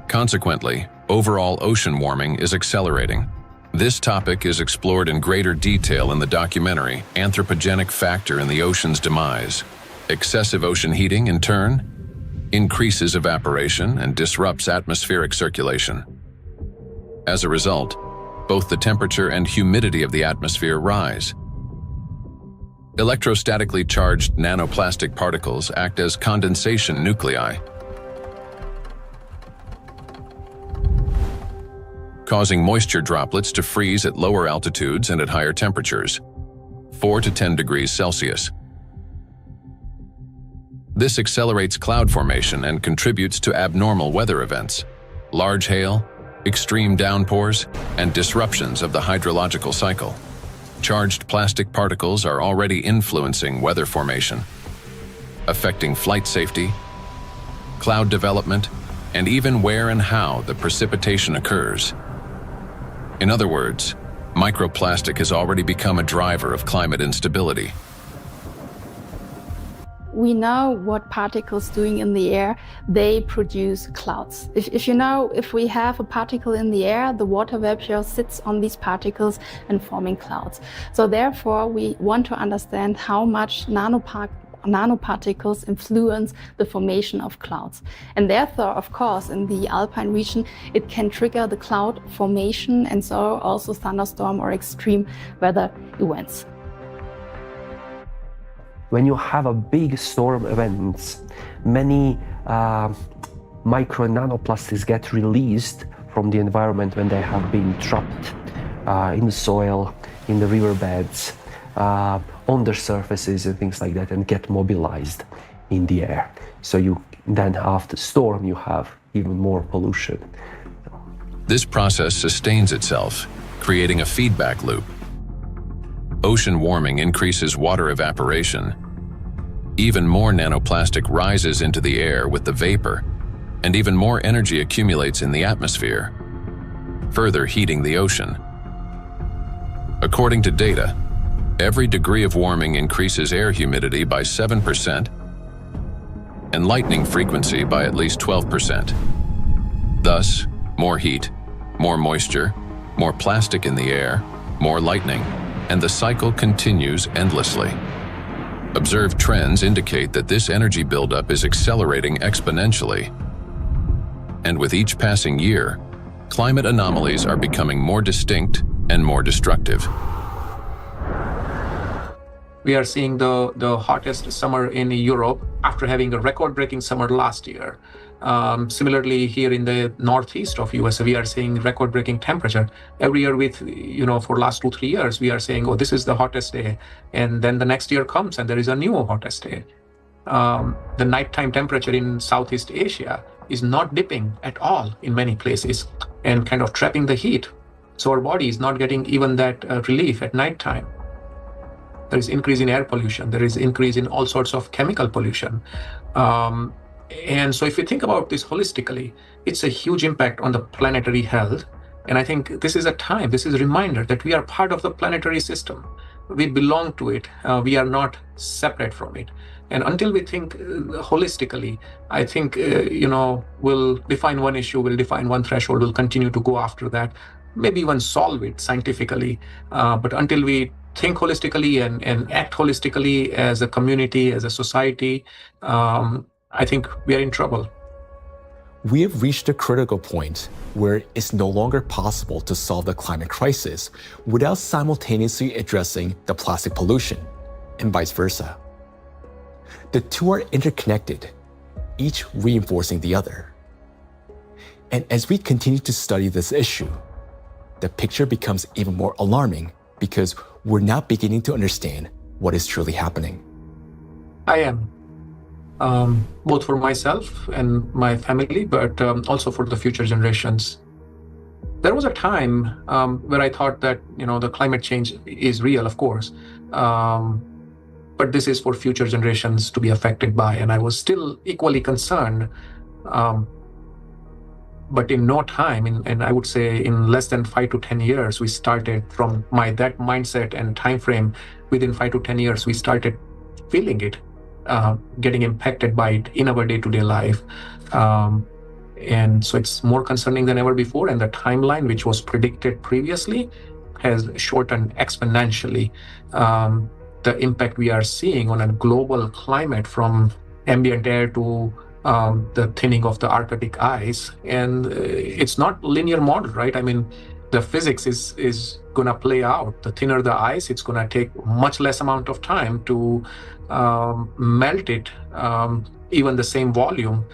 Consequently, overall ocean warming is accelerating. This topic is explored in greater detail in the documentary Anthropogenic Factor in the Ocean's Demise. Excessive ocean heating, in turn, increases evaporation and disrupts atmospheric circulation. As a result, both the temperature and humidity of the atmosphere rise. Electrostatically charged nanoplastic particles act as condensation nuclei, causing moisture droplets to freeze at lower altitudes and at higher temperatures, 4 to 10 degrees Celsius. This accelerates cloud formation and contributes to abnormal weather events, large hail, extreme downpours, and disruptions of the hydrological cycle. Charged plastic particles are already influencing weather formation, affecting flight safety, cloud development, and even where and how the precipitation occurs. In other words, microplastic has already become a driver of climate instability. We know what particles doing in the air, they produce clouds. If we have a particle in the air, the water vapor sits on these particles and forming clouds. So therefore, we want to understand how much nanoparticles influence the formation of clouds. And therefore, of course, in the alpine region, it can trigger the cloud formation and so also thunderstorm or extreme weather events. When you have a big storm event, many micro and nanoplastics get released from the environment when they have been trapped in the soil, in the riverbeds, on the surfaces and things like that, and get mobilized in the air. So you then after storm you have even more pollution. This process sustains itself, creating a feedback loop. Ocean warming increases water evaporation. Even more nanoplastic rises into the air with the vapor, and even more energy accumulates in the atmosphere, further heating the ocean. According to data, every degree of warming increases air humidity by 7% and lightning frequency by at least 12%. Thus, more heat, more moisture, more plastic in the air, more lightning, and the cycle continues endlessly. Observed trends indicate that this energy buildup is accelerating exponentially. And with each passing year, climate anomalies are becoming more distinct and more destructive. We are seeing the hottest summer in Europe after having a record-breaking summer last year. Similarly, here in the northeast of US, we are seeing record-breaking temperature. Every year for last 2-3 years, we are saying, oh, this is the hottest day. And then the next year comes and there is a new hottest day. The nighttime temperature in Southeast Asia is not dipping at all in many places and kind of trapping the heat. So our body is not getting even that relief at nighttime. There is increase in air pollution. There is increase in all sorts of chemical pollution. And so if you think about this holistically, it's a huge impact on the planetary health. And I think this is a time, this is a reminder that we are part of the planetary system. We belong to it. We are not separate from it. And until we think holistically, I think, we'll define one issue, we'll define one threshold, we'll continue to go after that, maybe even solve it scientifically. But until we think holistically and act holistically as a community, as a society, I think we are in trouble. We have reached a critical point where it's no longer possible to solve the climate crisis without simultaneously addressing the plastic pollution, and vice versa. The two are interconnected, each reinforcing the other. And as we continue to study this issue, the picture becomes even more alarming because we're now beginning to understand what is truly happening. I am. Both for myself and my family, but also for the future generations. There was a time where I thought that, the climate change is real, of course, but this is for future generations to be affected by, and I was still equally concerned. But in no time, and I would say in less than 5 to 10 years, we started from that mindset and time frame. Within 5 to 10 years, we started feeling it, getting impacted by it in our day-to-day life. And so it's more concerning than ever before. And the timeline, which was predicted previously, has shortened exponentially. The impact we are seeing on a global climate, from ambient air to the thinning of the Arctic ice, and it's not linear model, right? I mean, the physics is gonna play out. The thinner the ice, it's gonna take much less amount of time to melt it, even the same volume,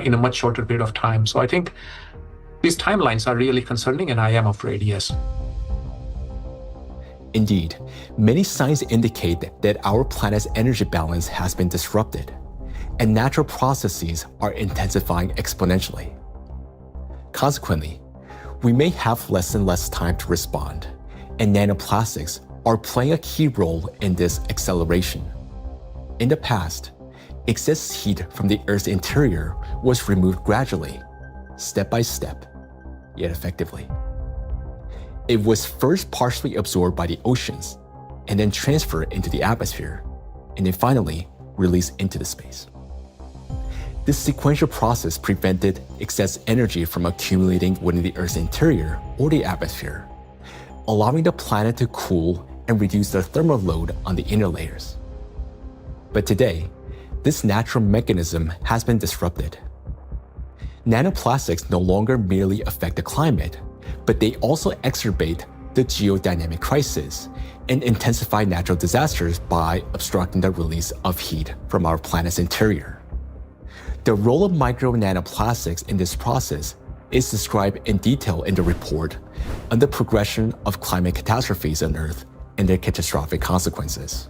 in a much shorter period of time. So I think these timelines are really concerning, and I am afraid, yes. Indeed, many signs indicate that our planet's energy balance has been disrupted, and natural processes are intensifying exponentially. Consequently, we may have less and less time to respond, and nanoplastics are playing a key role in this acceleration. In the past, excess heat from the Earth's interior was removed gradually, step by step, yet effectively. It was first partially absorbed by the oceans, and then transferred into the atmosphere, and then finally released into the space. This sequential process prevented excess energy from accumulating within the Earth's interior or the atmosphere, allowing the planet to cool and reduce the thermal load on the inner layers. But today, this natural mechanism has been disrupted. Nanoplastics no longer merely affect the climate, but they also exacerbate the geodynamic crisis and intensify natural disasters by obstructing the release of heat from our planet's interior. The role of micro nanoplastics in this process is described in detail in the report on the progression of climate catastrophes on Earth and their catastrophic consequences.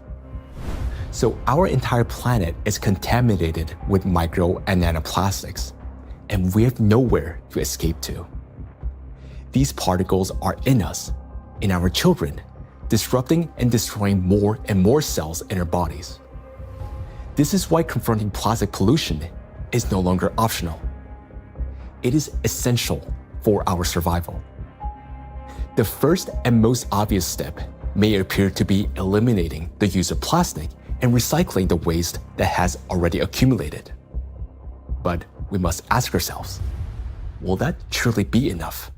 So our entire planet is contaminated with micro and nanoplastics, and we have nowhere to escape to. These particles are in us, in our children, disrupting and destroying more and more cells in our bodies. This is why confronting plastic pollution is no longer optional. It is essential for our survival. The first and most obvious step may appear to be eliminating the use of plastic and recycling the waste that has already accumulated. But we must ask ourselves, will that truly be enough?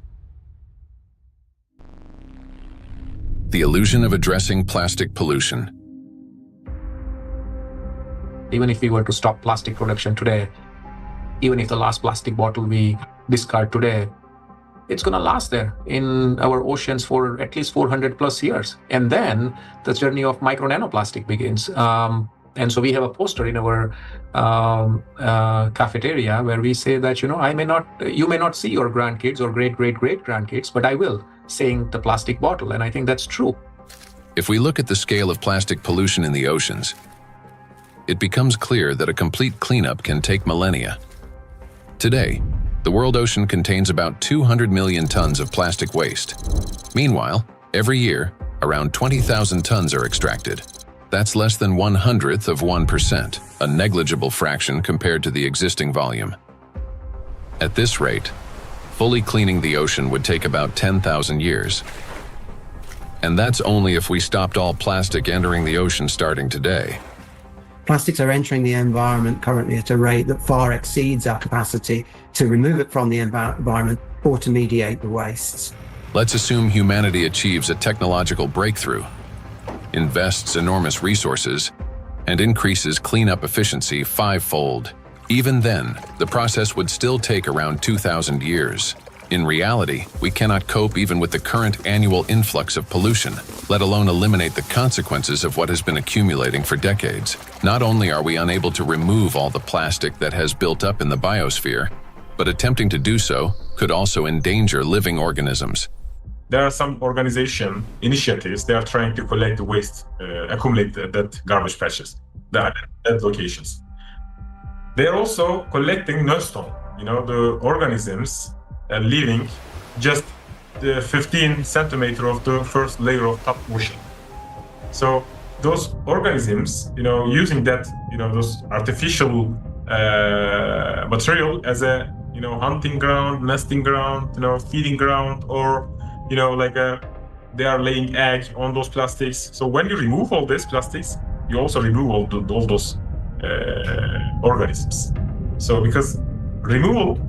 The illusion of addressing plastic pollution. Even if we were to stop plastic production today, even if the last plastic bottle we discard today, it's going to last there in our oceans for at least 400 plus years. And then the journey of micro nanoplastic begins. And so we have a poster in our cafeteria where we say that, you may not see your grandkids or great-great-great-grandkids, but I will, saying the plastic bottle. And I think that's true. If we look at the scale of plastic pollution in the oceans, it becomes clear that a complete cleanup can take millennia. Today, the world ocean contains about 200 million tons of plastic waste. Meanwhile, every year, around 20,000 tons are extracted. That's less than 1/100th of 1%, a negligible fraction compared to the existing volume. At this rate, fully cleaning the ocean would take about 10,000 years. And that's only if we stopped all plastic entering the ocean starting today. Plastics are entering the environment currently at a rate that far exceeds our capacity to remove it from the environment or to mediate the wastes. Let's assume humanity achieves a technological breakthrough, invests enormous resources, and increases cleanup efficiency 5-fold. Even then, the process would still take around 2,000 years. In reality, we cannot cope even with the current annual influx of pollution, let alone eliminate the consequences of what has been accumulating for decades. Not only are we unable to remove all the plastic that has built up in the biosphere, but attempting to do so could also endanger living organisms. There are some organization initiatives, they are trying to collect the waste, accumulate that garbage patches, that locations. They are also collecting nullstone, the organisms living just the 15 centimeter of the first layer of top ocean. So those organisms, using that, those artificial material as a, hunting ground, nesting ground, feeding ground, or, they are laying egg on those plastics. So when you remove all these plastics, you also remove all those organisms. So because removal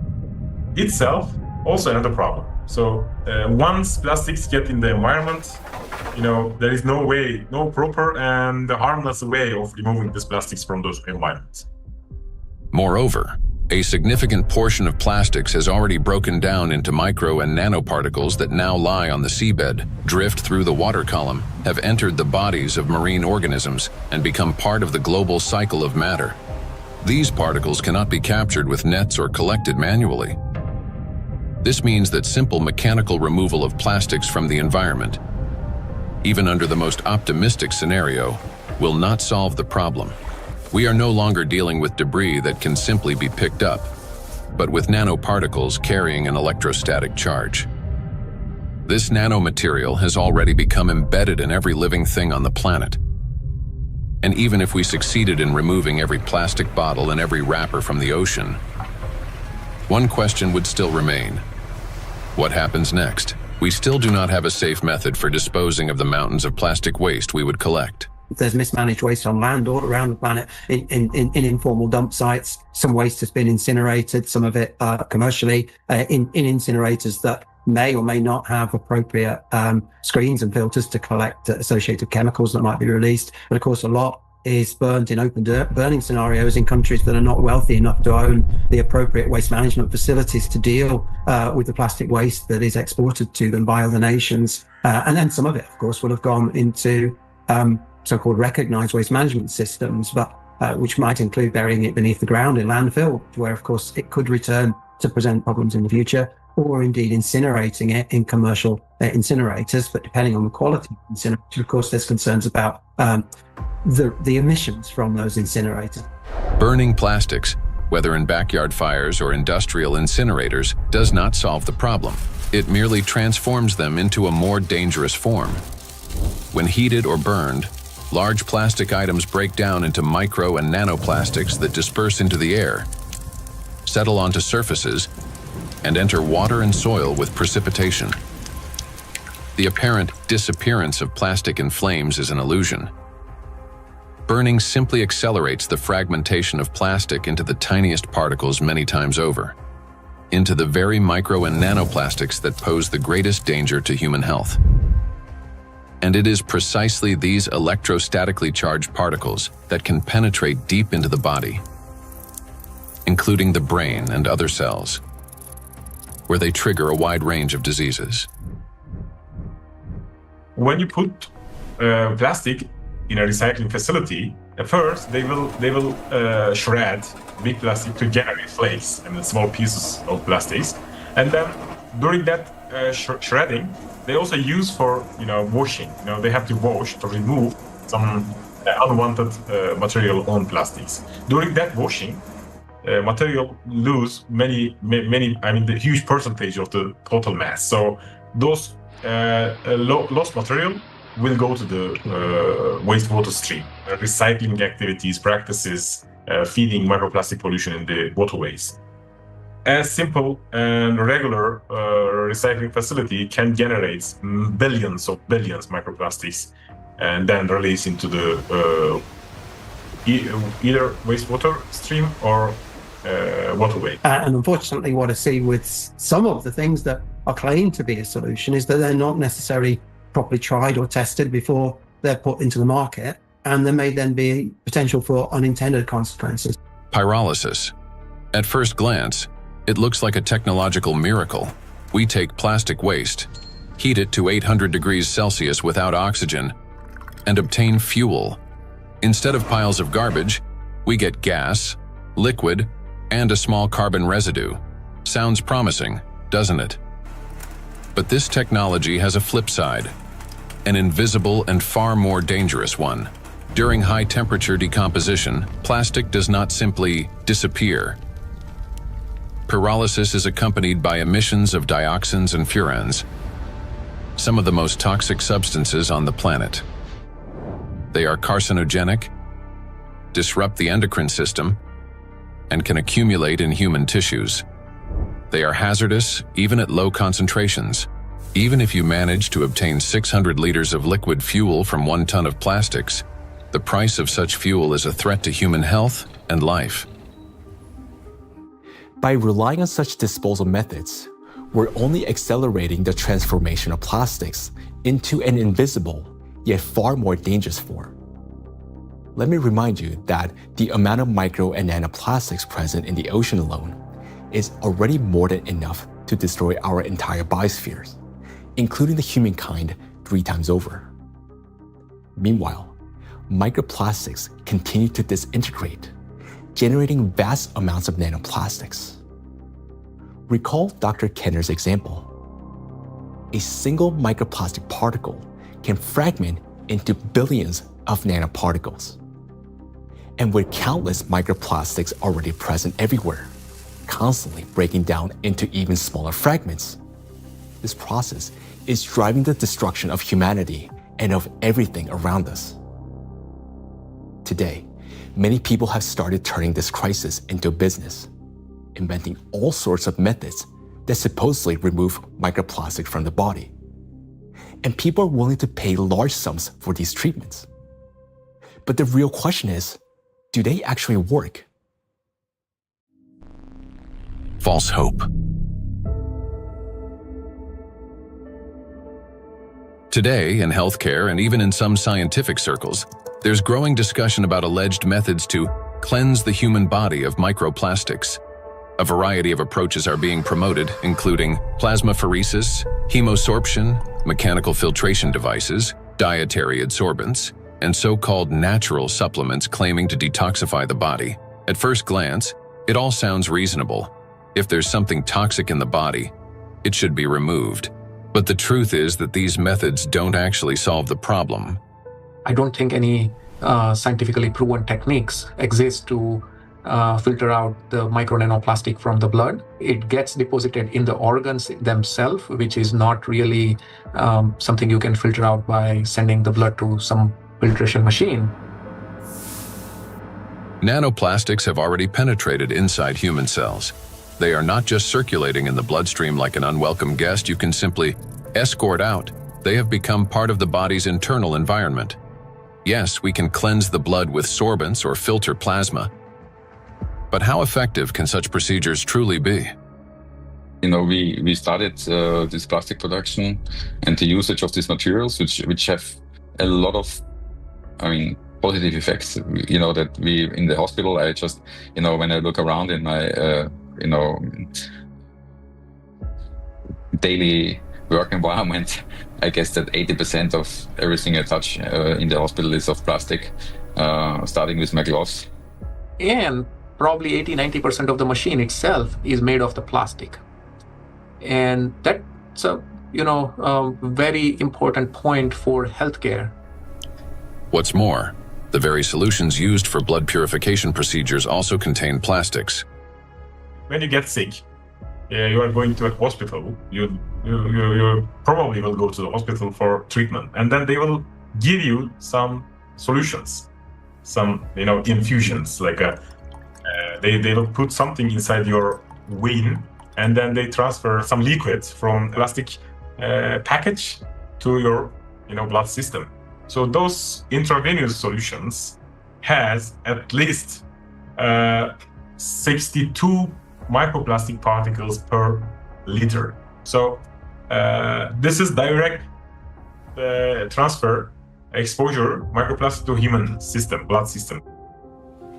itself also another problem. So once plastics get in the environment, there is no proper and harmless way of removing these plastics from those environments. Moreover, a significant portion of plastics has already broken down into micro and nanoparticles that now lie on the seabed, drift through the water column, have entered the bodies of marine organisms, and become part of the global cycle of matter. These particles cannot be captured with nets or collected manually. This means that simple mechanical removal of plastics from the environment, even under the most optimistic scenario, will not solve the problem. We are no longer dealing with debris that can simply be picked up, but with nanoparticles carrying an electrostatic charge. This nanomaterial has already become embedded in every living thing on the planet. And even if we succeeded in removing every plastic bottle and every wrapper from the ocean, one question would still remain. What happens next? We still do not have a safe method for disposing of the mountains of plastic waste we would collect. There's mismanaged waste on land all around the planet in informal dump sites. Some waste has been incinerated, some of it commercially in incinerators that may or may not have appropriate screens and filters to collect associated chemicals that might be released. But of course, a lot is burnt in open burning scenarios in countries that are not wealthy enough to own the appropriate waste management facilities to deal with the plastic waste that is exported to them by other nations. And then some of it, of course, will have gone into so-called recognized waste management systems, but which might include burying it beneath the ground in landfill, where, of course, it could return to present problems in the future, or indeed incinerating it in commercial incinerators. But depending on the quality of incinerator, of course, there's concerns about the emissions from those incinerators. Burning plastics, whether in backyard fires or industrial incinerators, does not solve the problem. It merely transforms them into a more dangerous form. When heated or burned, large plastic items break down into micro and nanoplastics that disperse into the air, settle onto surfaces, and enter water and soil with precipitation. The apparent disappearance of plastic in flames is an illusion. Burning simply accelerates the fragmentation of plastic into the tiniest particles many times over, into the very micro and nanoplastics that pose the greatest danger to human health. And it is precisely these electrostatically charged particles that can penetrate deep into the body, including the brain and other cells, where they trigger a wide range of diseases. When you put plastic in a recycling facility, at first they will shred big plastic to generate flakes and small pieces of plastics, and then during that shredding, they also use for washing. They have to wash to remove some unwanted material on plastics. During that washing, material lose many. I mean, the huge percentage of the total mass. So those lost material will go to the wastewater stream. Recycling activities, practices, feeding microplastic pollution in the waterways. A simple and regular recycling facility can generate billions microplastics and then release into the either wastewater stream or waterway. And unfortunately, what I see with some of the things that are claimed to be a solution is that they're not necessarily properly tried or tested before they're put into the market, and there may then be potential for unintended consequences. Pyrolysis. At first glance, it looks like a technological miracle. We take plastic waste, heat it to 800 degrees Celsius without oxygen, and obtain fuel. Instead of piles of garbage, we get gas, liquid, and a small carbon residue. Sounds promising, doesn't it? But this technology has a flip side, an invisible and far more dangerous one. During high-temperature decomposition, plastic does not simply disappear. Pyrolysis is accompanied by emissions of dioxins and furans, some of the most toxic substances on the planet. They are carcinogenic, disrupt the endocrine system, and can accumulate in human tissues. They are hazardous even at low concentrations. Even if you manage to obtain 600 liters of liquid fuel from 1 ton of plastics, the price of such fuel is a threat to human health and life. By relying on such disposal methods, we're only accelerating the transformation of plastics into an invisible, yet far more dangerous form. Let me remind you that the amount of micro and nanoplastics present in the ocean alone is already more than enough to destroy our entire biospheres, including the humankind 3 times over. Meanwhile, microplastics continue to disintegrate, generating vast amounts of nanoplastics. Recall Dr. Kenner's example. A single microplastic particle can fragment into billions of nanoparticles. And with countless microplastics already present everywhere, constantly breaking down into even smaller fragments, this process is driving the destruction of humanity and of everything around us. Today, many people have started turning this crisis into a business, inventing all sorts of methods that supposedly remove microplastic from the body. And people are willing to pay large sums for these treatments. But the real question is, do they actually work? False hope. Today, in healthcare and even in some scientific circles, there's growing discussion about alleged methods to cleanse the human body of microplastics. A variety of approaches are being promoted, including plasmapheresis, hemosorption, mechanical filtration devices, dietary adsorbents, and so-called natural supplements claiming to detoxify the body. At first glance, it all sounds reasonable. If there's something toxic in the body, it should be removed. But the truth is that these methods don't actually solve the problem. I don't think any scientifically proven techniques exist to filter out the micro nanoplastic from the blood. It gets deposited in the organs themselves, which is not really something you can filter out by sending the blood to some filtration machine. Nanoplastics have already penetrated inside human cells. They are not just circulating in the bloodstream like an unwelcome guest you can simply escort out. They have become part of the body's internal environment. Yes, we can cleanse the blood with sorbents or filter plasma. But how effective can such procedures truly be? we started this plastic production and the usage of these materials, which have a lot of, positive effects. That we in the hospital, I just, when I look around in my, daily work environment, I guess that 80% of everything I touch in the hospital is of plastic, starting with my gloves. And probably 80-90% of the machine itself is made of the plastic. And that's a very important point for healthcare. What's more, the very solutions used for blood purification procedures also contain plastics. When you get sick, you are going to a hospital, you probably will go to the hospital for treatment, and then they will give you some solutions, some infusions, like they will put something inside your vein, and then they transfer some liquid from plastic package to your blood system. So those intravenous solutions has at least 62 microplastic particles per liter. So this is direct transfer, exposure, microplastic to human system, blood system.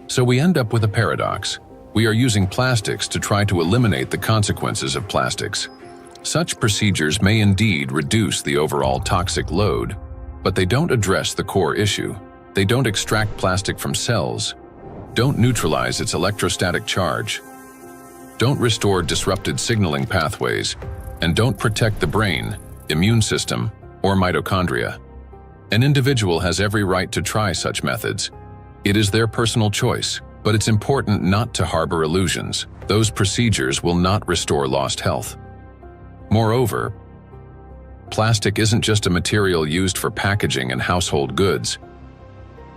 So we end up with a paradox. We are using plastics to try to eliminate the consequences of plastics. Such procedures may indeed reduce the overall toxic load, but they don't address the core issue. They don't extract plastic from cells, don't neutralize its electrostatic charge, don't restore disrupted signaling pathways, and don't protect the brain, immune system, or mitochondria. An individual has every right to try such methods. It is their personal choice, but it's important not to harbor illusions. Those procedures will not restore lost health. Moreover, plastic isn't just a material used for packaging and household goods.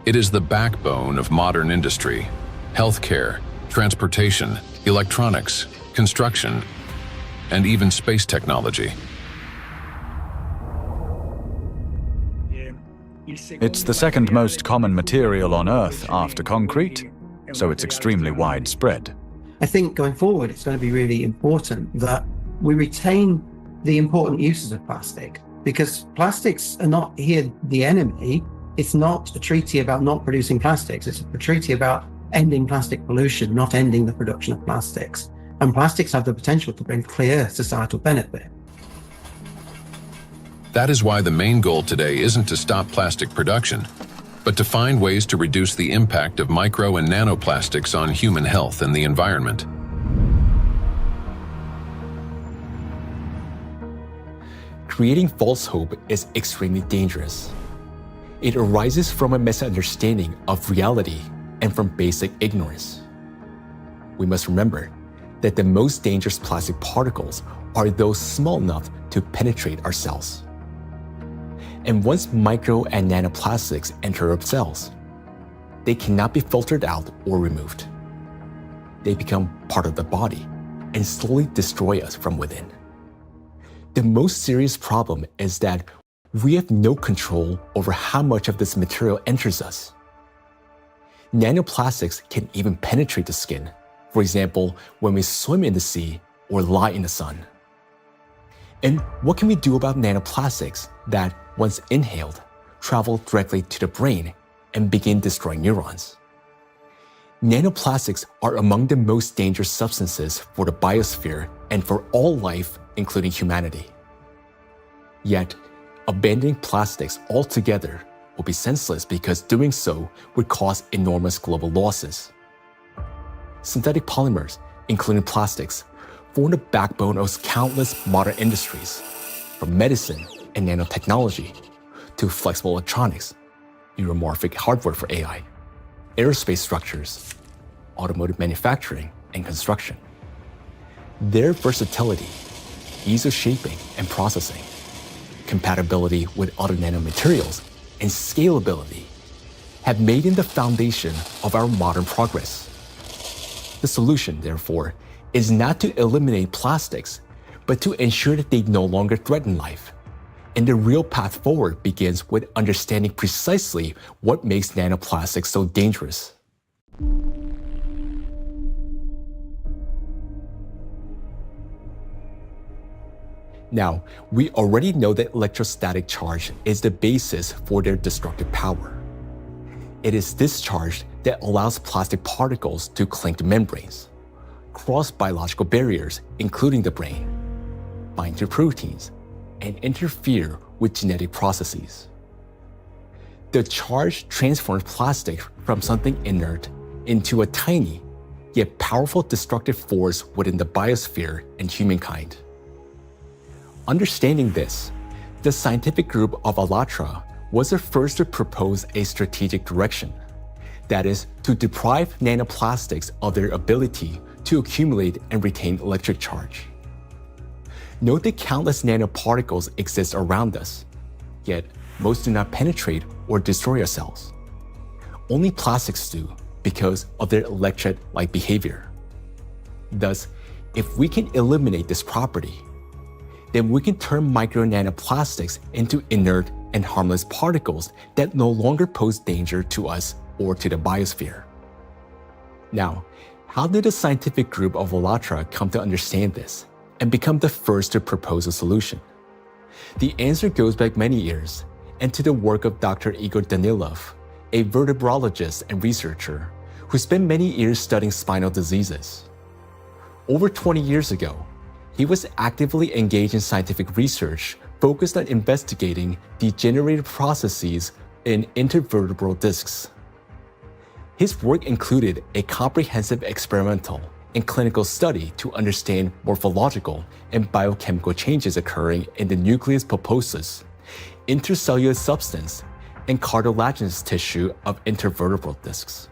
It is the backbone of modern industry, healthcare, transportation, electronics, construction, and even space technology. It's the second most common material on Earth after concrete, so it's extremely widespread. I think going forward, it's going to be really important that we retain the important uses of plastic, because plastics are not here the enemy. It's not a treaty about not producing plastics. It's a treaty about ending plastic pollution, not ending the production of plastics. And plastics have the potential to bring clear societal benefit. That is why the main goal today isn't to stop plastic production, but to find ways to reduce the impact of micro and nanoplastics on human health and the environment. Creating false hope is extremely dangerous. It arises from a misunderstanding of reality and from basic ignorance. We must remember that the most dangerous plastic particles are those small enough to penetrate our cells. And once micro and nanoplastics enter our cells, they cannot be filtered out or removed. They become part of the body and slowly destroy us from within. The most serious problem is that we have no control over how much of this material enters us. Nanoplastics can even penetrate the skin, for example, when we swim in the sea or lie in the sun. And what can we do about nanoplastics that, once inhaled, travel directly to the brain and begin destroying neurons? Nanoplastics are among the most dangerous substances for the biosphere and for all life, including humanity. Yet, abandoning plastics altogether will be senseless because doing so would cause enormous global losses. Synthetic polymers, including plastics, form the backbone of countless modern industries, from medicine and nanotechnology to flexible electronics, neuromorphic hardware for AI, aerospace structures, automotive manufacturing, and construction. Their versatility, ease of shaping and processing, compatibility with other nanomaterials, and scalability have made them the foundation of our modern progress. The solution, therefore, is not to eliminate plastics, but to ensure that they no longer threaten life. And the real path forward begins with understanding precisely what makes nanoplastics so dangerous. Now, we already know that electrostatic charge is the basis for their destructive power. It is this charge that allows plastic particles to cling to membranes, cross biological barriers, including the brain, bind to proteins, and interfere with genetic processes. The charge transforms plastic from something inert into a tiny, yet powerful destructive force within the biosphere and humankind. Understanding this, the scientific group of ALLATRA was the first to propose a strategic direction, that is, to deprive nanoplastics of their ability to accumulate and retain electric charge. Note that countless nanoparticles exist around us, yet most do not penetrate or destroy our cells. Only plastics do because of their electrolyte behavior. Thus, if we can eliminate this property, then we can turn micro nanoplastics into inert and harmless particles that no longer pose danger to us or to the biosphere. Now, how did the scientific group of ALLATRA come to understand this and become the first to propose a solution? The answer goes back many years and to the work of Dr. Igor Danilov, a vertebrologist and researcher who spent many years studying spinal diseases. Over 20 years ago, he was actively engaged in scientific research focused on investigating degenerative processes in intervertebral discs. His work included a comprehensive experimental and clinical study to understand morphological and biochemical changes occurring in the nucleus pulposus, intercellular substance, and cartilaginous tissue of intervertebral discs.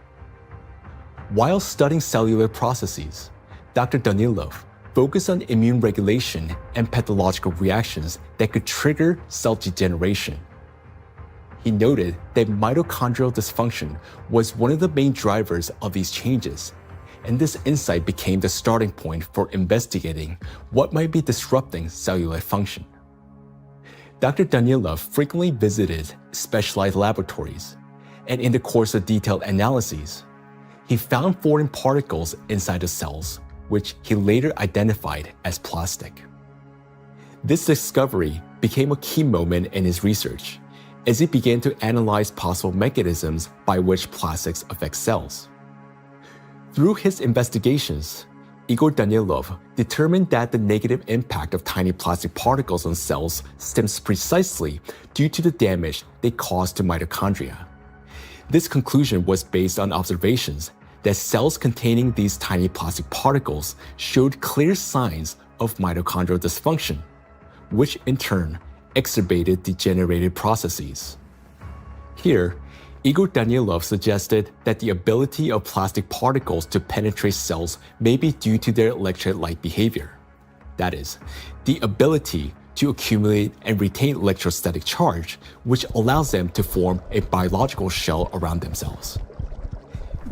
While studying cellular processes, Dr. Danilov focused on immune regulation and pathological reactions that could trigger cell degeneration. He noted that mitochondrial dysfunction was one of the main drivers of these changes, and this insight became the starting point for investigating what might be disrupting cellular function. Dr. Danilov frequently visited specialized laboratories, and in the course of detailed analyses, he found foreign particles inside the cells, which he later identified as plastic. This discovery became a key moment in his research, as he began to analyze possible mechanisms by which plastics affect cells. Through his investigations, Igor Danilov determined that the negative impact of tiny plastic particles on cells stems precisely due to the damage they cause to mitochondria. This conclusion was based on observations that cells containing these tiny plastic particles showed clear signs of mitochondrial dysfunction, which in turn exacerbated degenerative processes. Here, Igor Danilov suggested that the ability of plastic particles to penetrate cells may be due to their electrolyte behavior. That is, the ability to accumulate and retain electrostatic charge, which allows them to form a biological shell around themselves.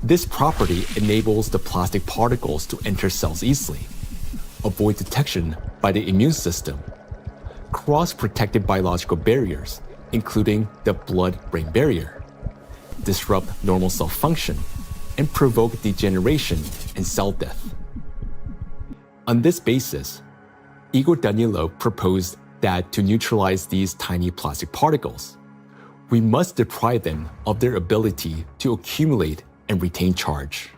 This property enables the plastic particles to enter cells easily, avoid detection by the immune system, cross protected biological barriers, including the blood-brain barrier, disrupt normal cell function, and provoke degeneration and cell death. On this basis, Igor Danilov proposed that to neutralize these tiny plastic particles, we must deprive them of their ability to accumulate and retain charge.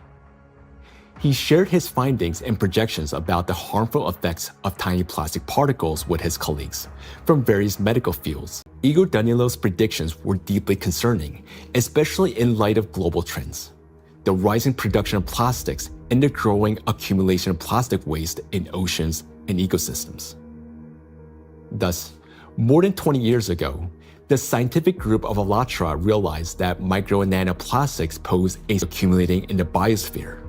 He shared his findings and projections about the harmful effects of tiny plastic particles with his colleagues from various medical fields. Igor Danilov's predictions were deeply concerning, especially in light of global trends, the rising production of plastics and the growing accumulation of plastic waste in oceans and ecosystems. Thus, more than 20 years ago, the scientific group of ALLATRA realized that micro and nanoplastics pose a accumulating in the biosphere,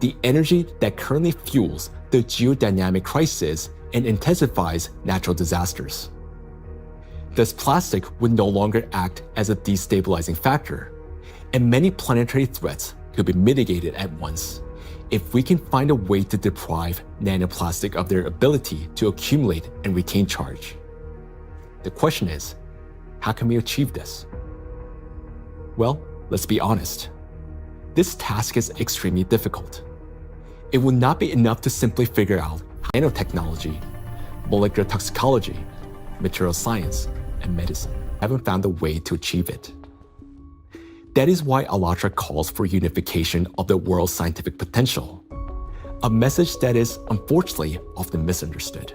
the energy that currently fuels the geodynamic crisis and intensifies natural disasters. Thus, plastic would no longer act as a destabilizing factor, and many planetary threats could be mitigated at once if we can find a way to deprive nanoplastic of their ability to accumulate and retain charge. The question is, how can we achieve this? Well, let's be honest. This task is extremely difficult. It will not be enough to simply figure out nanotechnology, molecular toxicology, material science, and medicine haven't found a way to achieve it. That is why ALLATRA calls for unification of the world's scientific potential, a message that is, unfortunately, often misunderstood.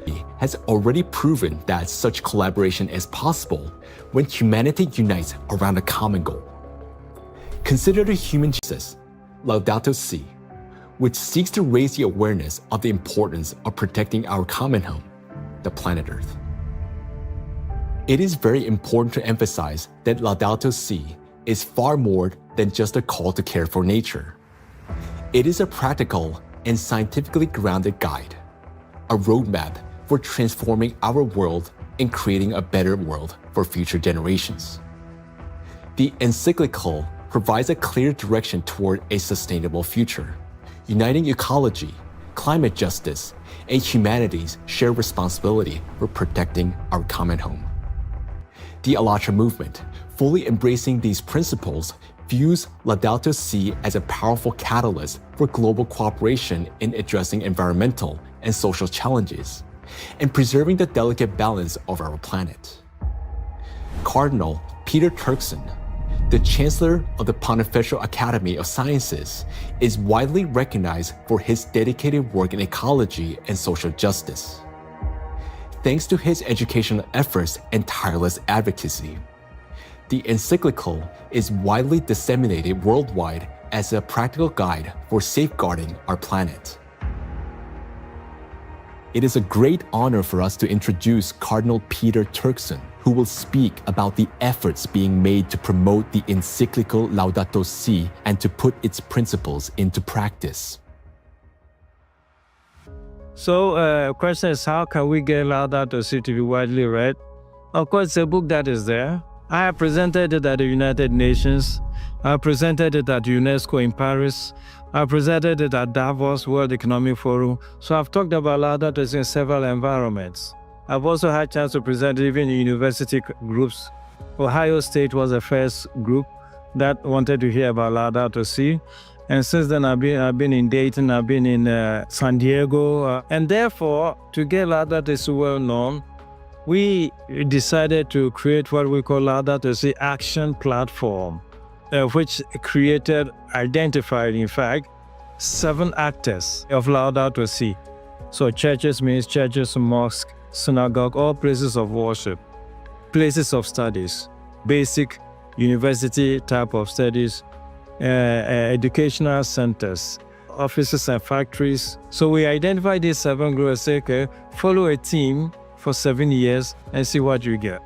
It has already proven that such collaboration is possible when humanity unites around a common goal. Consider the human Jesus, Laudato Si, which seeks to raise the awareness of the importance of protecting our common home, the planet Earth. It is very important to emphasize that Laudato Si is far more than just a call to care for nature. It is a practical and scientifically grounded guide, a roadmap for transforming our world and creating a better world for future generations. The encyclical provides a clear direction toward a sustainable future, uniting ecology, climate justice, and humanity's shared responsibility for protecting our common home. The ALLATRA movement, fully embracing these principles, views Laudato Si as a powerful catalyst for global cooperation in addressing environmental and social challenges, and preserving the delicate balance of our planet. Cardinal Peter Turkson, the Chancellor of the Pontifical Academy of Sciences, is widely recognized for his dedicated work in ecology and social justice. Thanks to his educational efforts and tireless advocacy, the encyclical is widely disseminated worldwide as a practical guide for safeguarding our planet. It is a great honor for us to introduce Cardinal Peter Turkson, who will speak about the efforts being made to promote the encyclical Laudato Si and to put its principles into practice. So, question is, how can we get Laudato Si to be widely read? Of course, it's a book that is there. I have presented it at the United Nations. I presented it at UNESCO in Paris. I presented it at Davos World Economic Forum. So I've talked about Laudato Si in several environments. I've also had a chance to present it even in university groups. Ohio State was the first group that wanted to hear about Laudato Si. And since then, I've been in Dayton, I've been in San Diego. And therefore, to get Laudato Si well known, we decided to create what we call Laudato Si Action Platform, which identified, in fact, 7 actors of Laudato Si. So churches means churches, mosques, synagogue, all places of worship, places of studies, basic university type of studies, educational centers, offices and factories. So we identified these 7 groups and say, okay, follow a team for 7 years and see what you get.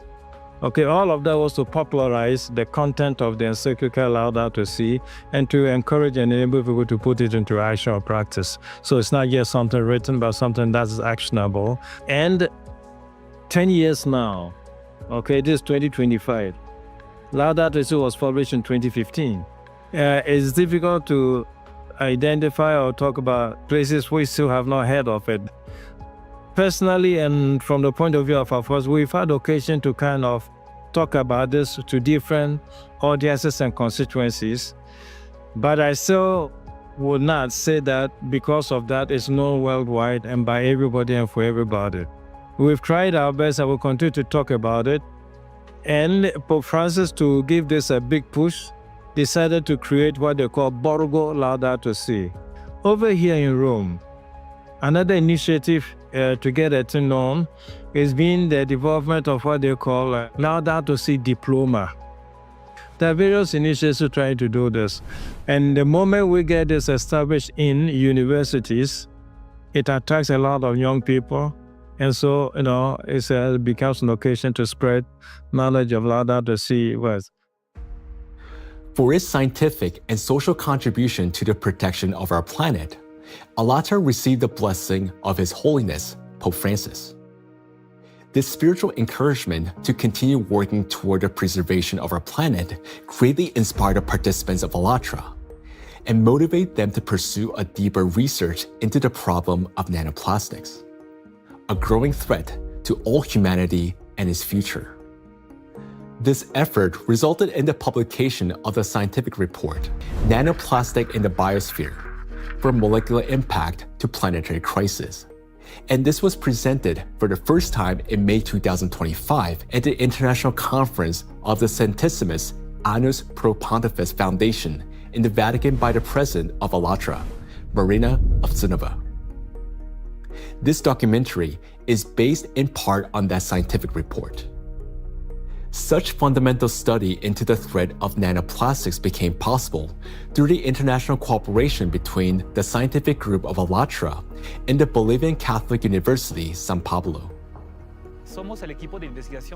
Okay, all of that was to popularize the content of the encyclical Laudato Si and to encourage and enable people to put it into action or practice. So it's not just something written, but something that's actionable. And 10 years now, okay, this is 2025. Laudato Si was published in 2015. It's difficult to identify or talk about places we still have not heard of it. Personally, and from the point of view of our force, we've had occasion to kind of talk about this to different audiences and constituencies, but I still would not say that because of that it's known worldwide and by everybody and for everybody. We've tried our best and we'll continue to talk about it. And Pope Francis, to give this a big push, decided to create what they call Borgo Laudato Si. Over here in Rome, another initiative to get it known has been the development of what they call Laudato Si Diploma. There are various initiatives trying to do this. And the moment we get this established in universities, it attracts a lot of young people. And so, it becomes an occasion to spread knowledge of Laudato Si words. For its scientific and social contribution to the protection of our planet, ALLATRA received the blessing of His Holiness, Pope Francis. This spiritual encouragement to continue working toward the preservation of our planet greatly inspired the participants of ALLATRA and motivate them to pursue a deeper research into the problem of nanoplastics, a growing threat to all humanity and its future. This effort resulted in the publication of the scientific report, Nanoplastic in the Biosphere, from Molecular Impact to Planetary Crisis, And this was presented for the first time in May 2025 at the International Conference of the Centesimus Annus Pro Pontifex Foundation in the Vatican by the President of ALLATRA, Marina Ovtsinova. This documentary is based in part on that scientific report. Such fundamental study into the threat of nanoplastics became possible through the international cooperation between the scientific group of ALLATRA and the Bolivian Catholic University, San Pablo.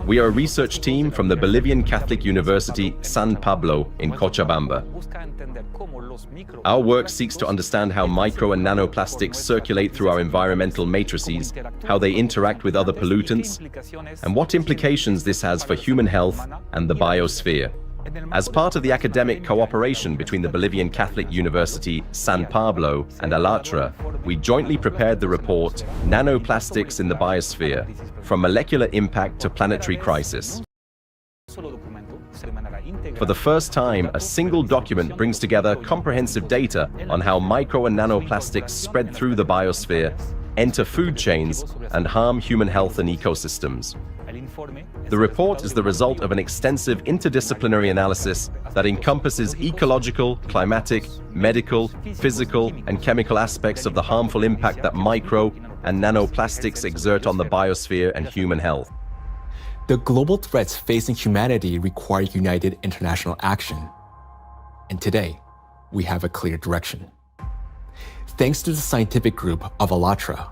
We are a research team from the Bolivian Catholic University, San Pablo in Cochabamba. Our work seeks to understand how micro and nanoplastics circulate through our environmental matrices, how they interact with other pollutants, and what implications this has for human health and the biosphere. As part of the academic cooperation between the Bolivian Catholic University, San Pablo, and ALLATRA, we jointly prepared the report, Nanoplastics in the Biosphere, From Molecular Impact to Planetary Crisis. For the first time, a single document brings together comprehensive data on how micro and nanoplastics spread through the biosphere, enter food chains, and harm human health and ecosystems. The report is the result of an extensive interdisciplinary analysis that encompasses ecological, climatic, medical, physical, and chemical aspects of the harmful impact that micro and nanoplastics exert on the biosphere and human health. The global threats facing humanity require united international action. And today, we have a clear direction. Thanks to the scientific group of ALLATRA,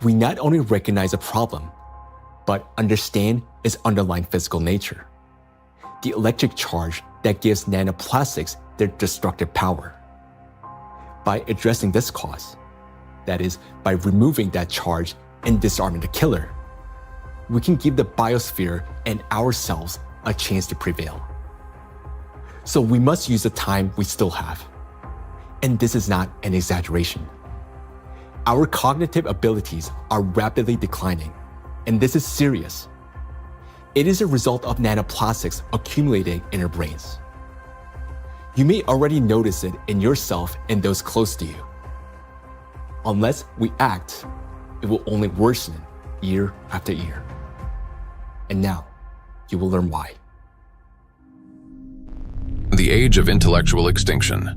we not only recognize a problem, but understand its underlying physical nature, the electric charge that gives nanoplastics their destructive power. By addressing this cause, that is, by removing that charge and disarming the killer, we can give the biosphere and ourselves a chance to prevail. So we must use the time we still have. And this is not an exaggeration. Our cognitive abilities are rapidly declining, and this is serious. It is a result of nanoplastics accumulating in our brains. You may already notice it in yourself and those close to you. Unless we act, it will only worsen year after year. And now, you will learn why. The age of intellectual extinction.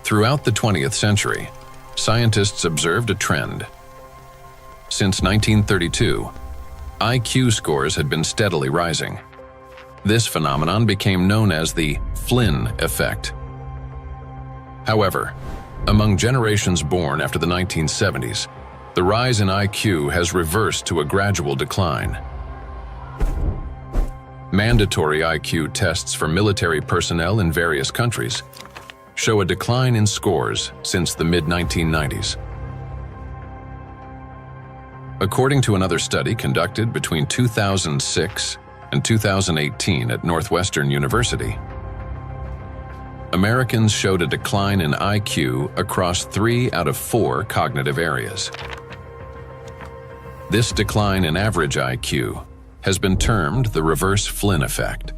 Throughout the 20th century, scientists observed a trend. Since 1932, IQ scores had been steadily rising. This phenomenon became known as the Flynn effect. However, among generations born after the 1970s, the rise in IQ has reversed to a gradual decline. Mandatory IQ tests for military personnel in various countries show a decline in scores since the mid-1990s. According to another study conducted between 2006 and 2018 at Northwestern University, Americans showed a decline in IQ across 3 out of 4 cognitive areas. This decline in average IQ has been termed the reverse Flynn effect.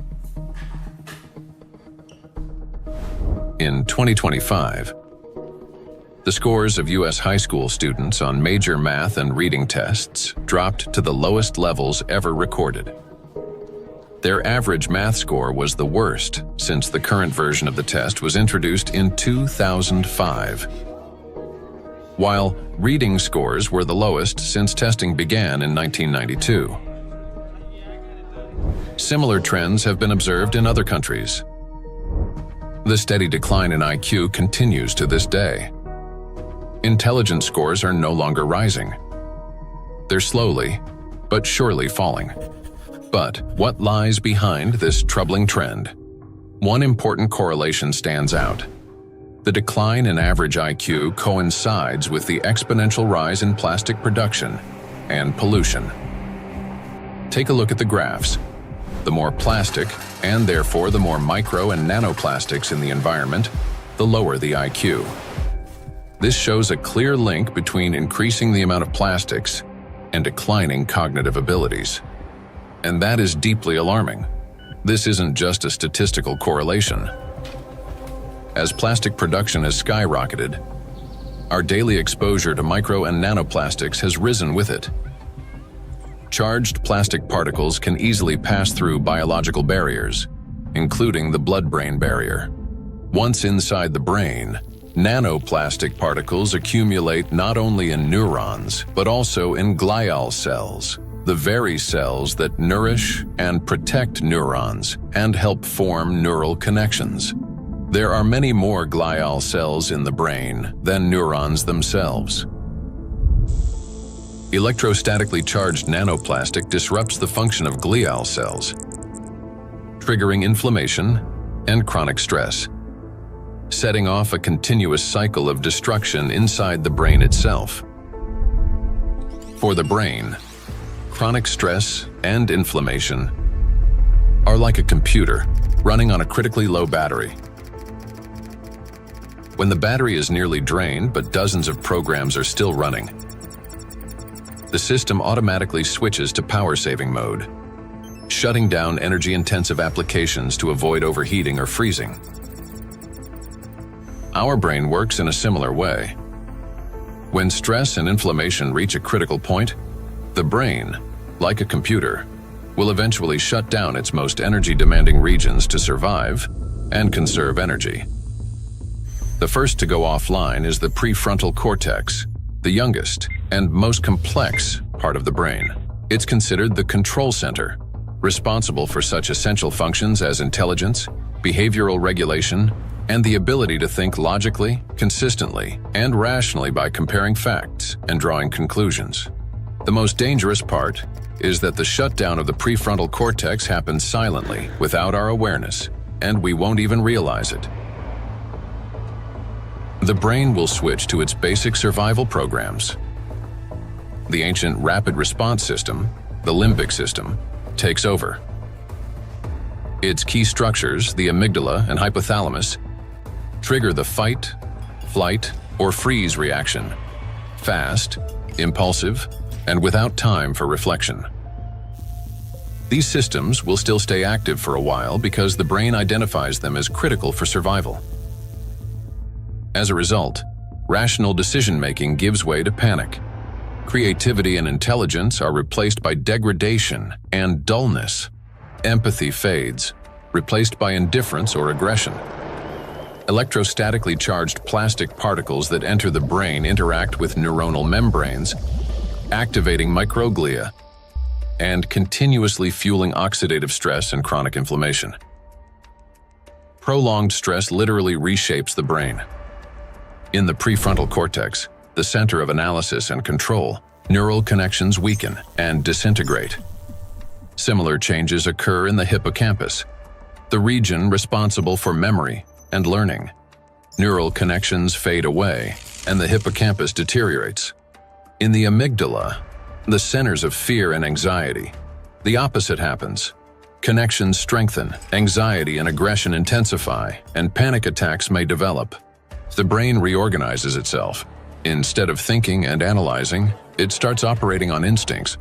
In 2025, the scores of U.S. high school students on major math and reading tests dropped to the lowest levels ever recorded. Their average math score was the worst since the current version of the test was introduced in 2005, while reading scores were the lowest since testing began in 1992. Similar trends have been observed in other countries. The steady decline in IQ continues to this day. Intelligence scores are no longer rising. They're slowly, but surely falling. But what lies behind this troubling trend? One important correlation stands out. The decline in average IQ coincides with the exponential rise in plastic production and pollution. Take a look at the graphs. The more plastic, and therefore the more micro and nanoplastics in the environment, the lower the IQ. This shows a clear link between increasing the amount of plastics and declining cognitive abilities. And that is deeply alarming. This isn't just a statistical correlation. As plastic production has skyrocketed, our daily exposure to micro and nanoplastics has risen with it. Charged plastic particles can easily pass through biological barriers, including the blood-brain barrier. Once inside the brain, nanoplastic particles accumulate not only in neurons, but also in glial cells, the very cells that nourish and protect neurons and help form neural connections. There are many more glial cells in the brain than neurons themselves. Electrostatically charged nanoplastic disrupts the function of glial cells, triggering inflammation and chronic stress, setting off a continuous cycle of destruction inside the brain itself. For the brain, chronic stress and inflammation are like a computer running on a critically low battery. When the battery is nearly drained but dozens of programs are still running, the system automatically switches to power-saving mode, shutting down energy-intensive applications to avoid overheating or freezing. Our brain works in a similar way. When stress and inflammation reach a critical point, the brain, like a computer, will eventually shut down its most energy-demanding regions to survive and conserve energy. The first to go offline is the prefrontal cortex, the youngest and most complex part of the brain. It's considered the control center, responsible for such essential functions as intelligence, behavioral regulation, and the ability to think logically, consistently, and rationally by comparing facts and drawing conclusions. The most dangerous part is that the shutdown of the prefrontal cortex happens silently, without our awareness, and we won't even realize it. The brain will switch to its basic survival programs. The ancient rapid response system, the limbic system, takes over. Its key structures, the amygdala and hypothalamus, trigger the fight, flight, or freeze reaction, fast, impulsive, and without time for reflection. These systems will still stay active for a while because the brain identifies them as critical for survival. As a result, rational decision-making gives way to panic. Creativity and intelligence are replaced by degradation and dullness. Empathy fades, replaced by indifference or aggression. Electrostatically charged plastic particles that enter the brain interact with neuronal membranes, activating microglia and continuously fueling oxidative stress and chronic inflammation. Prolonged stress literally reshapes the brain. In the prefrontal cortex, the center of analysis and control, neural connections weaken and disintegrate. Similar changes occur in the hippocampus, the region responsible for memory and learning. Neural connections fade away, and the hippocampus deteriorates. In the amygdala, the centers of fear and anxiety, the opposite happens. Connections strengthen, anxiety and aggression intensify, and panic attacks may develop. The brain reorganizes itself. Instead of thinking and analyzing, it starts operating on instincts.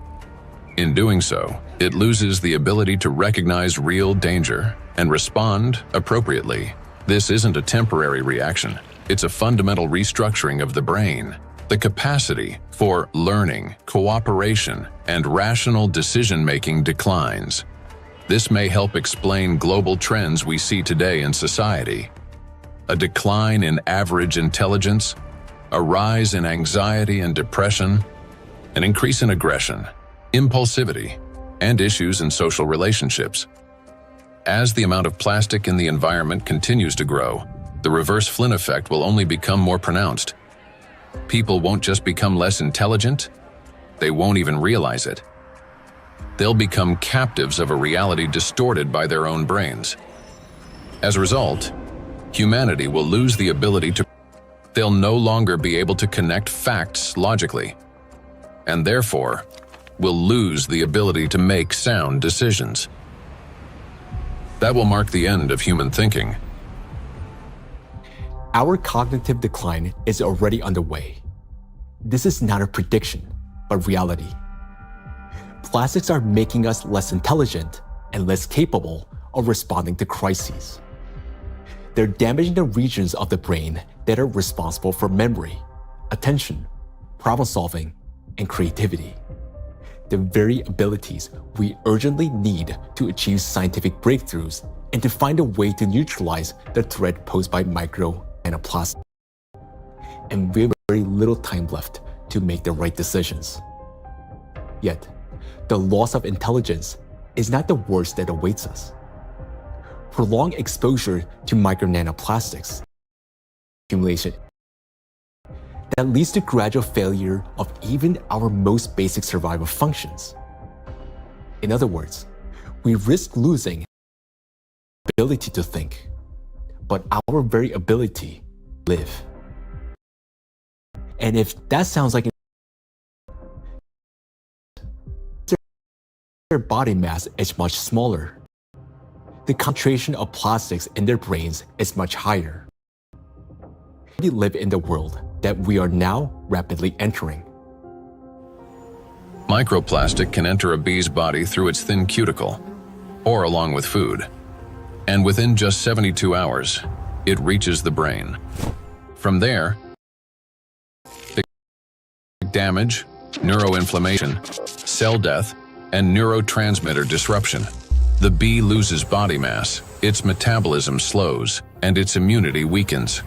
In doing so, it loses the ability to recognize real danger and respond appropriately. This isn't a temporary reaction. It's a fundamental restructuring of the brain. The capacity for learning, cooperation, and rational decision-making declines. This may help explain global trends we see today in society. A decline in average intelligence, a rise in anxiety and depression, an increase in aggression, impulsivity, and issues in social relationships. As the amount of plastic in the environment continues to grow, the reverse Flynn effect will only become more pronounced. People won't just become less intelligent, they won't even realize it. They'll become captives of a reality distorted by their own brains. As a result, humanity will lose the ability to. They'll no longer be able to connect facts logically, and therefore will lose the ability to make sound decisions. That will mark the end of human thinking. Our cognitive decline is already underway. This is not a prediction, but reality. Plastics are making us less intelligent and less capable of responding to crises. They're damaging the regions of the brain that are responsible for memory, attention, problem solving, and creativity. The very abilities we urgently need to achieve scientific breakthroughs and to find a way to neutralize the threat posed by nanoplastics. And we have very little time left to make the right decisions. Yet, the loss of intelligence is not the worst that awaits us. Prolonged exposure to nanoplastics accumulation that leads to gradual failure of even our most basic survival functions. In other words, we risk losing the ability to think, but our very ability to live. And if that sounds like their body mass is much smaller, the concentration of plastics in their brains is much higher. We live in the world that we are now rapidly entering. Microplastic can enter a bee's body through its thin cuticle, or along with food. And within just 72 hours, it reaches the brain. From there, damage, neuroinflammation, cell death, and neurotransmitter disruption. The bee loses body mass, its metabolism slows, and its immunity weakens.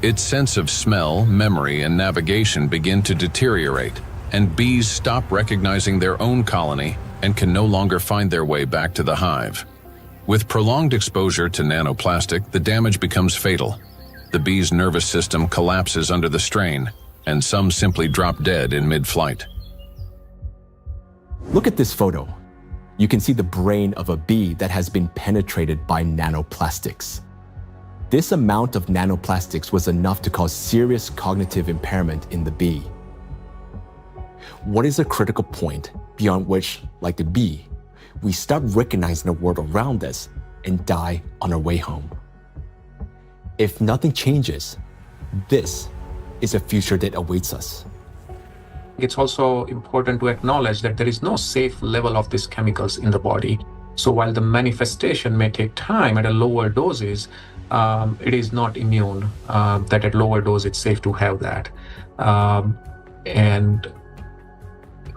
Its sense of smell, memory, and navigation begin to deteriorate, and bees stop recognizing their own colony and can no longer find their way back to the hive. With prolonged exposure to nanoplastic, the damage becomes fatal. The bee's nervous system collapses under the strain, and some simply drop dead in mid-flight. Look at this photo. You can see the brain of a bee that has been penetrated by nanoplastics. This amount of nanoplastics was enough to cause serious cognitive impairment in the bee. What is a critical point beyond which, like the bee, we stop recognizing the world around us and die on our way home? If nothing changes, this is a future that awaits us. It's also important to acknowledge that there is no safe level of these chemicals in the body. So while the manifestation may take time at a lower doses, it is not immune, that at lower dose it's safe to have that. And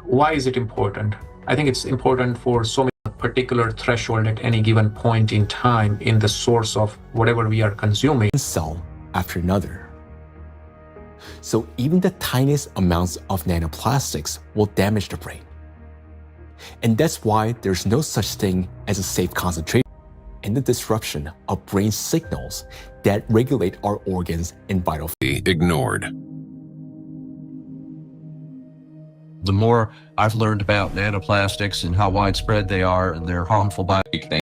why is it important? I think it's important for so many particular threshold at any given point in time in the source of whatever we are consuming. One cell after another. So even the tiniest amounts of nanoplastics will damage the brain. And that's why there's no such thing as a safe concentration in the disruption of brain signals that regulate our organs and vital ignored. The more I've learned about nanoplastics and how widespread they are and their harmful